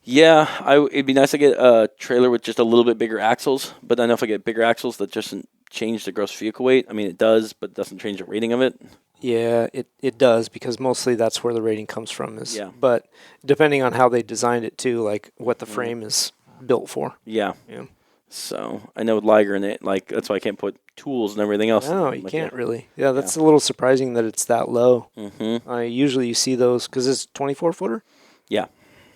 S1: yeah, it'd be nice to get a trailer with just a little bit bigger axles. But I know if I get bigger axles, that doesn't change the gross vehicle weight. I mean, it does, but it doesn't change the rating of it.
S2: Yeah, it does because mostly that's where the rating comes from.
S1: Yeah.
S2: But depending on how they designed it too, like what the frame is built for.
S1: Yeah.
S2: Yeah.
S1: So I know with Liger in it, like that's why I can't put tools and everything else.
S2: No, you can't really. Yeah, that's a little surprising that it's that low.
S1: Mm-hmm.
S2: Usually you see those because it's 24-footer.
S1: Yeah.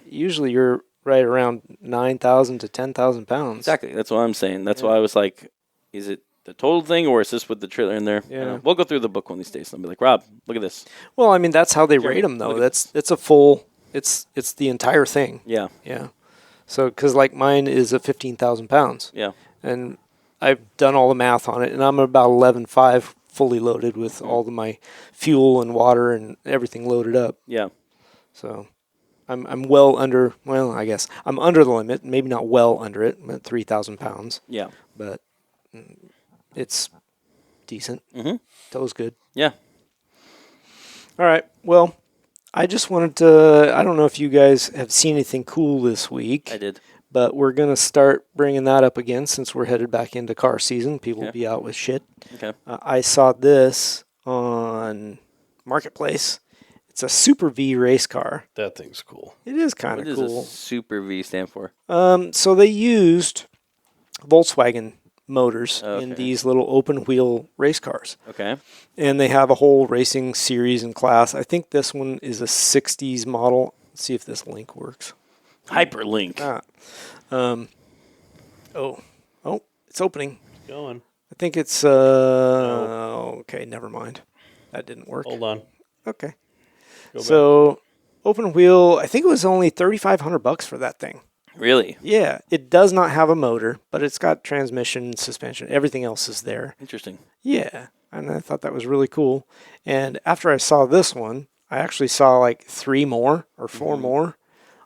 S2: Usually you're right around 9,000 to 10,000 pounds.
S1: Exactly. That's what I'm saying. That's why I was like, is it the total thing or is this with the trailer in there?
S2: Yeah.
S1: We'll go through the book one of these days and I'll be like, Rob, look at this.
S2: Well, I mean that's how they
S1: Jeremy,
S2: rate them though.
S1: look at
S2: It's a full. It's the entire thing.
S1: Yeah.
S2: Yeah. So because like mine is a 15,000 pounds.
S1: Yeah.
S2: And I've done all the math on it, and I'm about 11.5 fully loaded with all of my fuel and water and everything loaded up.
S1: Yeah.
S2: So I'm well under. Well, I guess I'm under the limit. Maybe not well under it. I'm at 3,000 pounds,
S1: Yeah.
S2: but it's decent.
S1: Mm-hmm.
S2: Tow's good.
S1: Yeah.
S2: All right. Well, I just wanted to. I don't know if you guys have seen anything cool this week.
S1: I did.
S2: But we're going to start bringing that up again since we're headed back into car season. People will
S1: Okay.
S2: be out with shit.
S1: Okay.
S2: I saw this on Marketplace. It's a Super V race car.
S3: that thing's cool.
S2: It is kind
S1: What
S2: of
S1: does
S2: cool.
S1: a Super V stand for?
S2: So they used Volkswagen motors in
S1: Okay.
S2: these little open wheel race cars.
S1: Okay.
S2: And they have a whole racing series and class. I think this one is a 60s model. Let's see if this link works.
S1: Hyperlink.
S2: Oh, it's opening.
S3: Going.
S2: I think it's okay, never mind. That didn't work.
S3: Hold on.
S2: Okay.
S3: Go back.
S2: So open wheel, I think it was only $3,500 for that thing.
S1: Really?
S2: Yeah, it does not have a motor, but it's got transmission, suspension, everything else is there.
S1: Interesting.
S2: Yeah, and I thought that was really cool. And after I saw this one, I actually saw like 3 more or 4 more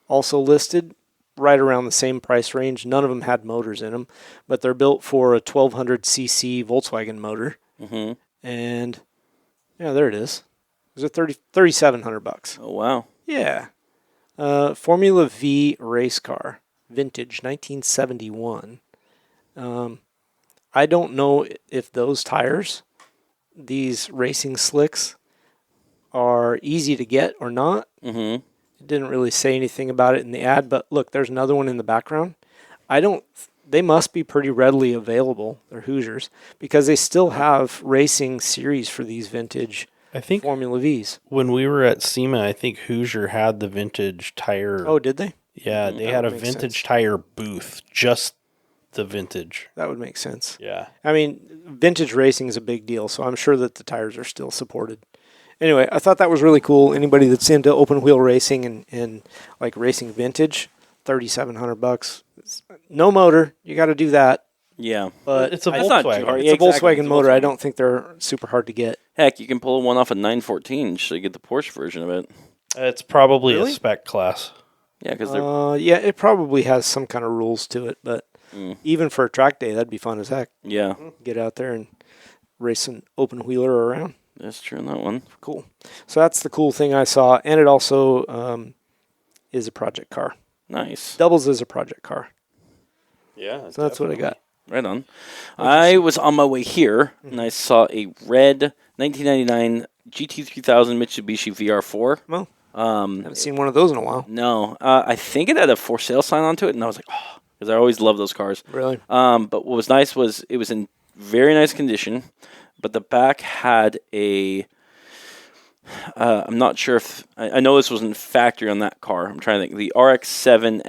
S2: also listed right around the same price range. None of them had motors in them, but they're built for a 1200cc Volkswagen motor.
S1: Mm-hmm.
S2: And yeah, there it is. It was a $3,700.
S1: Oh wow.
S2: Yeah. Formula V race car, vintage, 1971. I don't know if those tires, these racing slicks, are easy to get or not.
S1: Mm-hmm.
S2: It didn't really say anything about it in the ad, but look, there's another one in the background. They must be pretty readily available. They're Hoosiers because they still have racing series for these vintage
S3: I think
S2: Formula Vs.
S3: when we were at SEMA, I think Hoosier had the vintage tire.
S2: Oh, did they?
S3: yeah, they
S2: that
S3: had a
S2: would make
S3: vintage
S2: sense.
S3: tire booth, just the vintage.
S2: That would make sense.
S3: Yeah.
S2: I mean, vintage racing is a big deal, so I'm sure that the tires are still supported. Anyway, I thought that was really cool. Anybody that's into open wheel racing and like racing vintage, $3,700. No motor, you got to do that.
S1: Yeah.
S2: But
S3: It's a
S1: That's not too
S3: Volkswagen.
S1: hard.
S2: it's
S1: Yeah,
S2: a
S1: exactly.
S2: Volkswagen
S1: It's a
S2: motor. I
S1: Volkswagen.
S2: don't think they're super hard to get.
S1: Heck, you can pull one off a 914 so you get the Porsche version of it.
S3: It's probably
S2: Really?
S3: a spec class.
S1: Yeah, because they're
S2: Yeah, it probably has some kind of rules to it, but
S1: Mm.
S2: even for a track day, that'd be fun as heck.
S1: yeah,
S2: Get out there and race an open wheeler around.
S1: that's true on that one.
S2: Cool. So that's the cool thing I saw, and it also is a project car.
S1: Nice.
S2: Doubles as a project car.
S3: Yeah.
S2: So that's what I got.
S1: Right on. I was on my way here and I saw a red 1999 GT3000 Mitsubishi VR4.
S2: Well,
S1: Um,
S2: haven't seen one of those in a while.
S1: no, I think it had a for sale sign onto it, and I was like, oh, because I always love those cars.
S2: Really?
S1: But what was nice was it was in very nice condition, but the back had a. I'm not sure if I know this wasn't factory on that car. I'm trying to think. The RX-7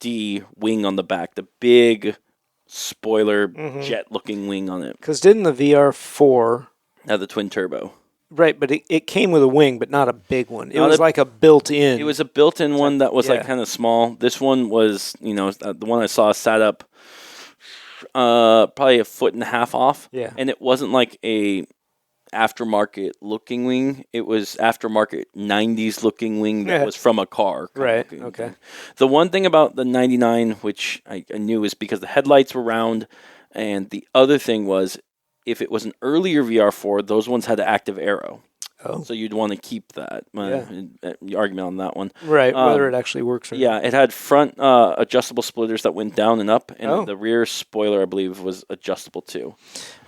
S1: FD wing on the back, the big spoiler jet-looking wing on it,
S2: Because didn't the VR4...
S1: had the twin turbo.
S2: Right, but it came with a wing, but not a big one. It
S1: Not
S2: was
S1: a-
S2: like a built-in...
S1: It was a built-in one that was
S2: yeah.
S1: like kind of small. This one was, the one I saw sat up probably a foot and a half off.
S2: Yeah.
S1: And it wasn't like a aftermarket looking wing. It was aftermarket 90s looking wing that
S2: Yeah.
S1: was from a car. kind of
S2: Right,
S1: looking
S2: okay.
S1: thing. The one thing about the 99, which I knew, is because the headlights were round, and the other thing was if it was an earlier VR4, those ones had an active arrow.
S2: Oh,
S1: So you'd want to keep that. The argument on that one.
S2: right, whether
S1: um,
S2: it actually works or
S1: Yeah, it had front adjustable splitters that went down and up, and
S2: Oh.
S1: the rear spoiler, I believe, was adjustable too.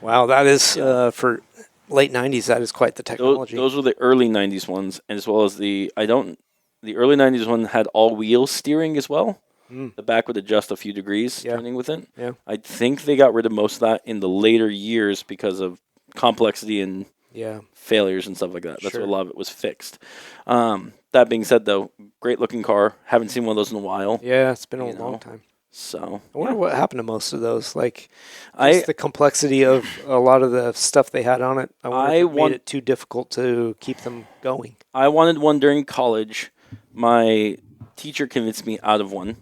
S2: not. Wow, that is, for late 90s, that is quite the
S1: Those,
S2: technology.
S1: those were the early '90s ones, and as well as the early '90s one had all-wheel steering as well. The back would adjust a few degrees
S2: Yeah.
S1: turning with it.
S2: Yeah.
S1: I think they got rid of most of that in the later years because of complexity and
S2: Yeah.
S1: failures and stuff like that. That's
S2: Sure.
S1: what a lot of it was fixed. That being said, though, great looking car. Haven't seen one of those in a while.
S2: Yeah, it's been a
S1: You
S2: long
S1: know,
S2: time.
S1: So
S2: I wonder what happened to most of those. Like,
S1: I
S2: just the complexity of a lot of the stuff they had on it. I wonder
S1: I
S2: if it
S1: want-
S2: made it too difficult to keep them going.
S1: I wanted one during college. My teacher convinced me out of one.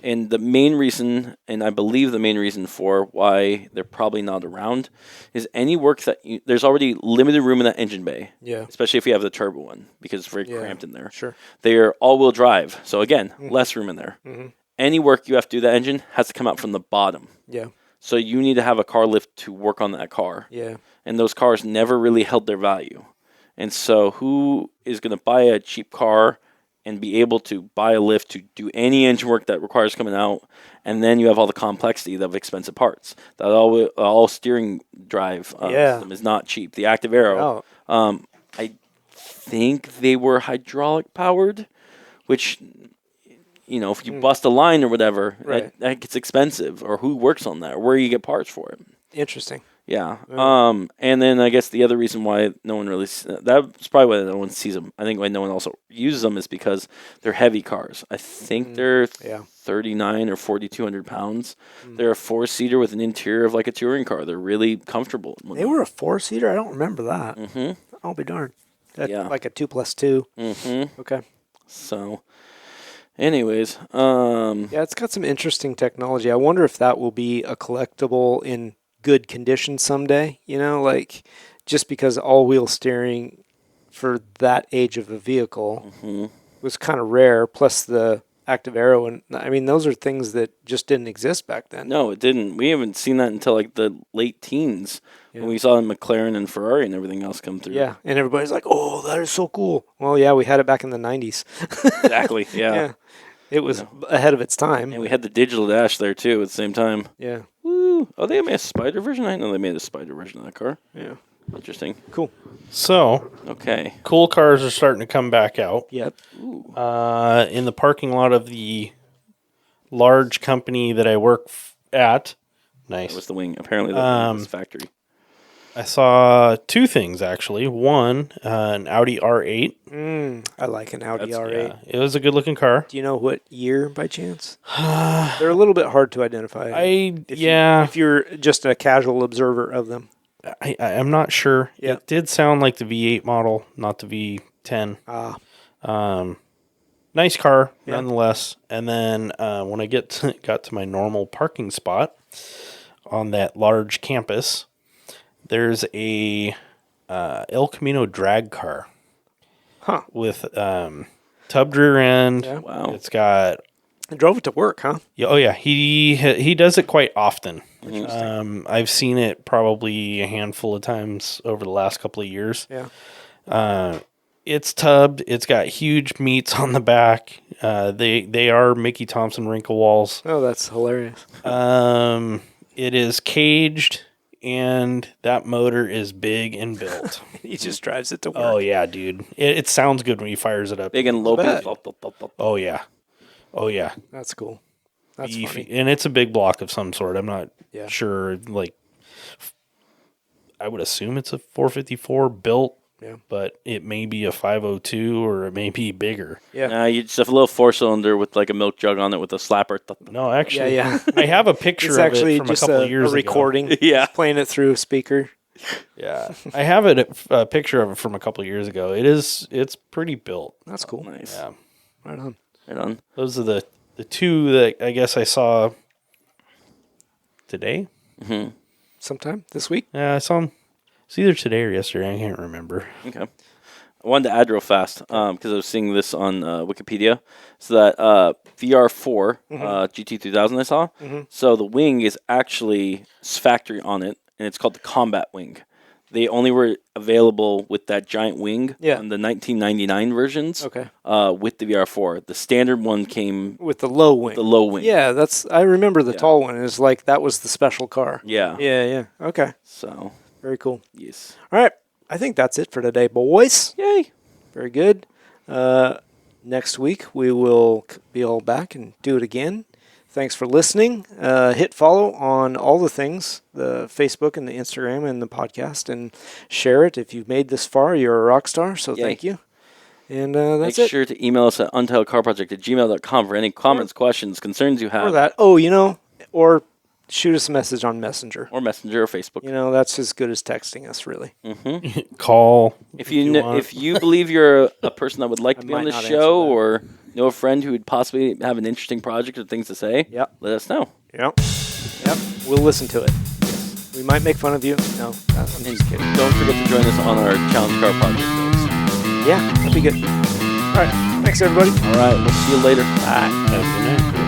S1: And the main reason, and I believe the main reason for why they're probably not around, is any work that there's already limited room in that engine bay,
S2: Yeah.
S1: especially if you have the turbo one, because it's very
S2: Yeah.
S1: cramped in there.
S2: Sure.
S1: They're all-wheel drive, so again, less room in there.
S2: Mm-hmm.
S1: Any work you have to do to that engine has to come out from the bottom.
S2: Yeah.
S1: So you need to have a car lift to work on that car.
S2: Yeah.
S1: And those cars never really held their value. And so who is going to buy a cheap car and be able to buy a lift to do any engine work that requires coming out, and then you have all the complexity of expensive parts. That all steering drive system is not cheap. The Active Arrow, I think they were hydraulic powered, which, if you bust a line or whatever,
S2: Right.
S1: that gets expensive. Or who works on that, or where you get parts for it.
S2: Interesting.
S1: Yeah. And then I guess the other reason why no one really that's probably why no one sees them. I think why no one also uses them is because they're heavy cars. I think they're
S2: Yeah.
S1: 39 or 4,200 pounds. They're a 4-seater with an interior of like a touring car. They're really comfortable.
S2: They were a 4-seater? I don't remember that.
S1: Mm-hmm.
S2: I'll be darned. That,
S1: Yeah.
S2: Like a 2+2.
S1: Mm-hmm.
S2: Okay.
S1: So, anyways,
S2: Yeah, it's got some interesting technology. I wonder if that will be a collectible in good condition someday. Like just because all-wheel steering for that age of a vehicle was kind of rare. Plus the Active Aero, and I mean those are things that just didn't exist back then.
S1: No, it didn't. We haven't seen that until like the late teens when we saw McLaren and Ferrari and everything else come through.
S2: Yeah, and everybody's like, "Oh, that is so cool." Well, yeah, we had it back in the '90s.
S1: Exactly. Yeah.
S2: It was ahead of its time.
S1: And we had the digital dash there too at the same time.
S2: Yeah,
S1: Woo! Oh, they made a Spider version. I know they made a Spider version of that car.
S2: yeah,
S1: Interesting.
S2: cool.
S3: So,
S1: Okay.
S3: cool cars are starting to come back out.
S2: Yep.
S3: In the parking lot of the large company that I work at. Nice.
S1: That was the wing. Apparently, that was factory.
S3: I saw two things actually. One, an Audi R8.
S2: I like an Audi
S1: That's-
S2: R8.
S3: Yeah, it was a good looking car.
S2: Do you know what year by chance? They're a little bit hard to identify. If you're just a casual observer of them.
S3: I'm not sure.
S2: Yeah.
S3: It did sound like the V8 model, not the V10. Nice car, nonetheless. And then when I got to my normal parking spot on that large campus, there's a El Camino drag car with tubbed rear end.
S2: Yeah.
S1: Wow.
S3: It's got
S2: I drove it to work, huh?
S3: oh yeah, he does it quite often. I've seen it probably a handful of times over the last couple of years.
S2: Yeah.
S3: It's tubbed. It's got huge meats on the back. They are Mickey Thompson wrinkle walls.
S2: Oh, that's hilarious.
S3: It is caged, and that motor is big and built.
S2: He just drives it to work.
S3: Oh yeah, dude. It sounds good when he fires it up.
S1: Big and low.
S2: bet.
S3: Oh yeah. Oh yeah.
S2: That's cool. That's
S3: Beefy.
S2: funny.
S3: And it's a big block of some sort. I'm not
S2: Yeah.
S3: sure. Like, I would assume it's a 454 built, but it may be a 502 or it may be bigger.
S2: Yeah.
S1: Nah, you just have a little 4-cylinder with like a milk jug on it with a slapper.
S3: No, actually,
S2: Yeah.
S3: I have a picture
S2: It's
S3: of
S2: actually
S3: it from
S2: just
S3: a couple
S2: a
S3: of years
S2: recording.
S1: Yeah.
S2: Playing it through a speaker.
S3: ago. Yeah, I have a picture of it from a couple of years ago. It's pretty built.
S2: That's cool.
S1: Nice.
S3: Yeah,
S2: Right on.
S1: Right on.
S3: those are the two that I guess I saw today.
S2: Sometime this week.
S3: Yeah, I saw them. It's either today or yesterday. I can't remember.
S1: Okay. I wanted to add real fast because I was seeing this on Wikipedia. So that VR4 GT3000 I saw. So the wing is actually factory on it, and it's called the Combat Wing. They only were available with that giant wing on the 1999 versions.
S2: Okay.
S1: With the VR4, the standard one came
S2: With the low wing.
S1: the low wing.
S2: Yeah, I remember the tall one. It was like that was the special car.
S1: Yeah.
S2: Yeah. Okay.
S1: So
S2: Very cool.
S1: yes.
S2: All right. I think that's it for today, boys.
S1: Yay.
S2: Very good. Next week we will be all back and do it again. Thanks for listening. Hit follow on all the things, the Facebook and the Instagram and the podcast, and share it. If you've made this far, you're a rock star, so
S1: Yay.
S2: thank you. And that's
S1: Make
S2: it.
S1: sure to email us at untitledcarproject@gmail.com for any comments, questions, concerns you have.
S2: Or that. Oh, or shoot us a message on Messenger.
S1: Or Messenger or Facebook.
S2: That's as good as texting us, really.
S3: Call
S1: If you believe you're a person that would like to be
S2: might
S1: on this
S2: not
S1: show
S2: answer that.
S1: or know a friend who would possibly have an interesting project or things to say,
S2: Yep.
S1: let us know.
S2: Yep. We'll listen to it. We might make fun of you. No, I'm just kidding.
S1: Don't forget to join us on our Challenge Car Project builds.
S2: Yeah, that'd be good. All right. Thanks, everybody.
S1: All right, we'll see you later. Bye.
S3: have a good night.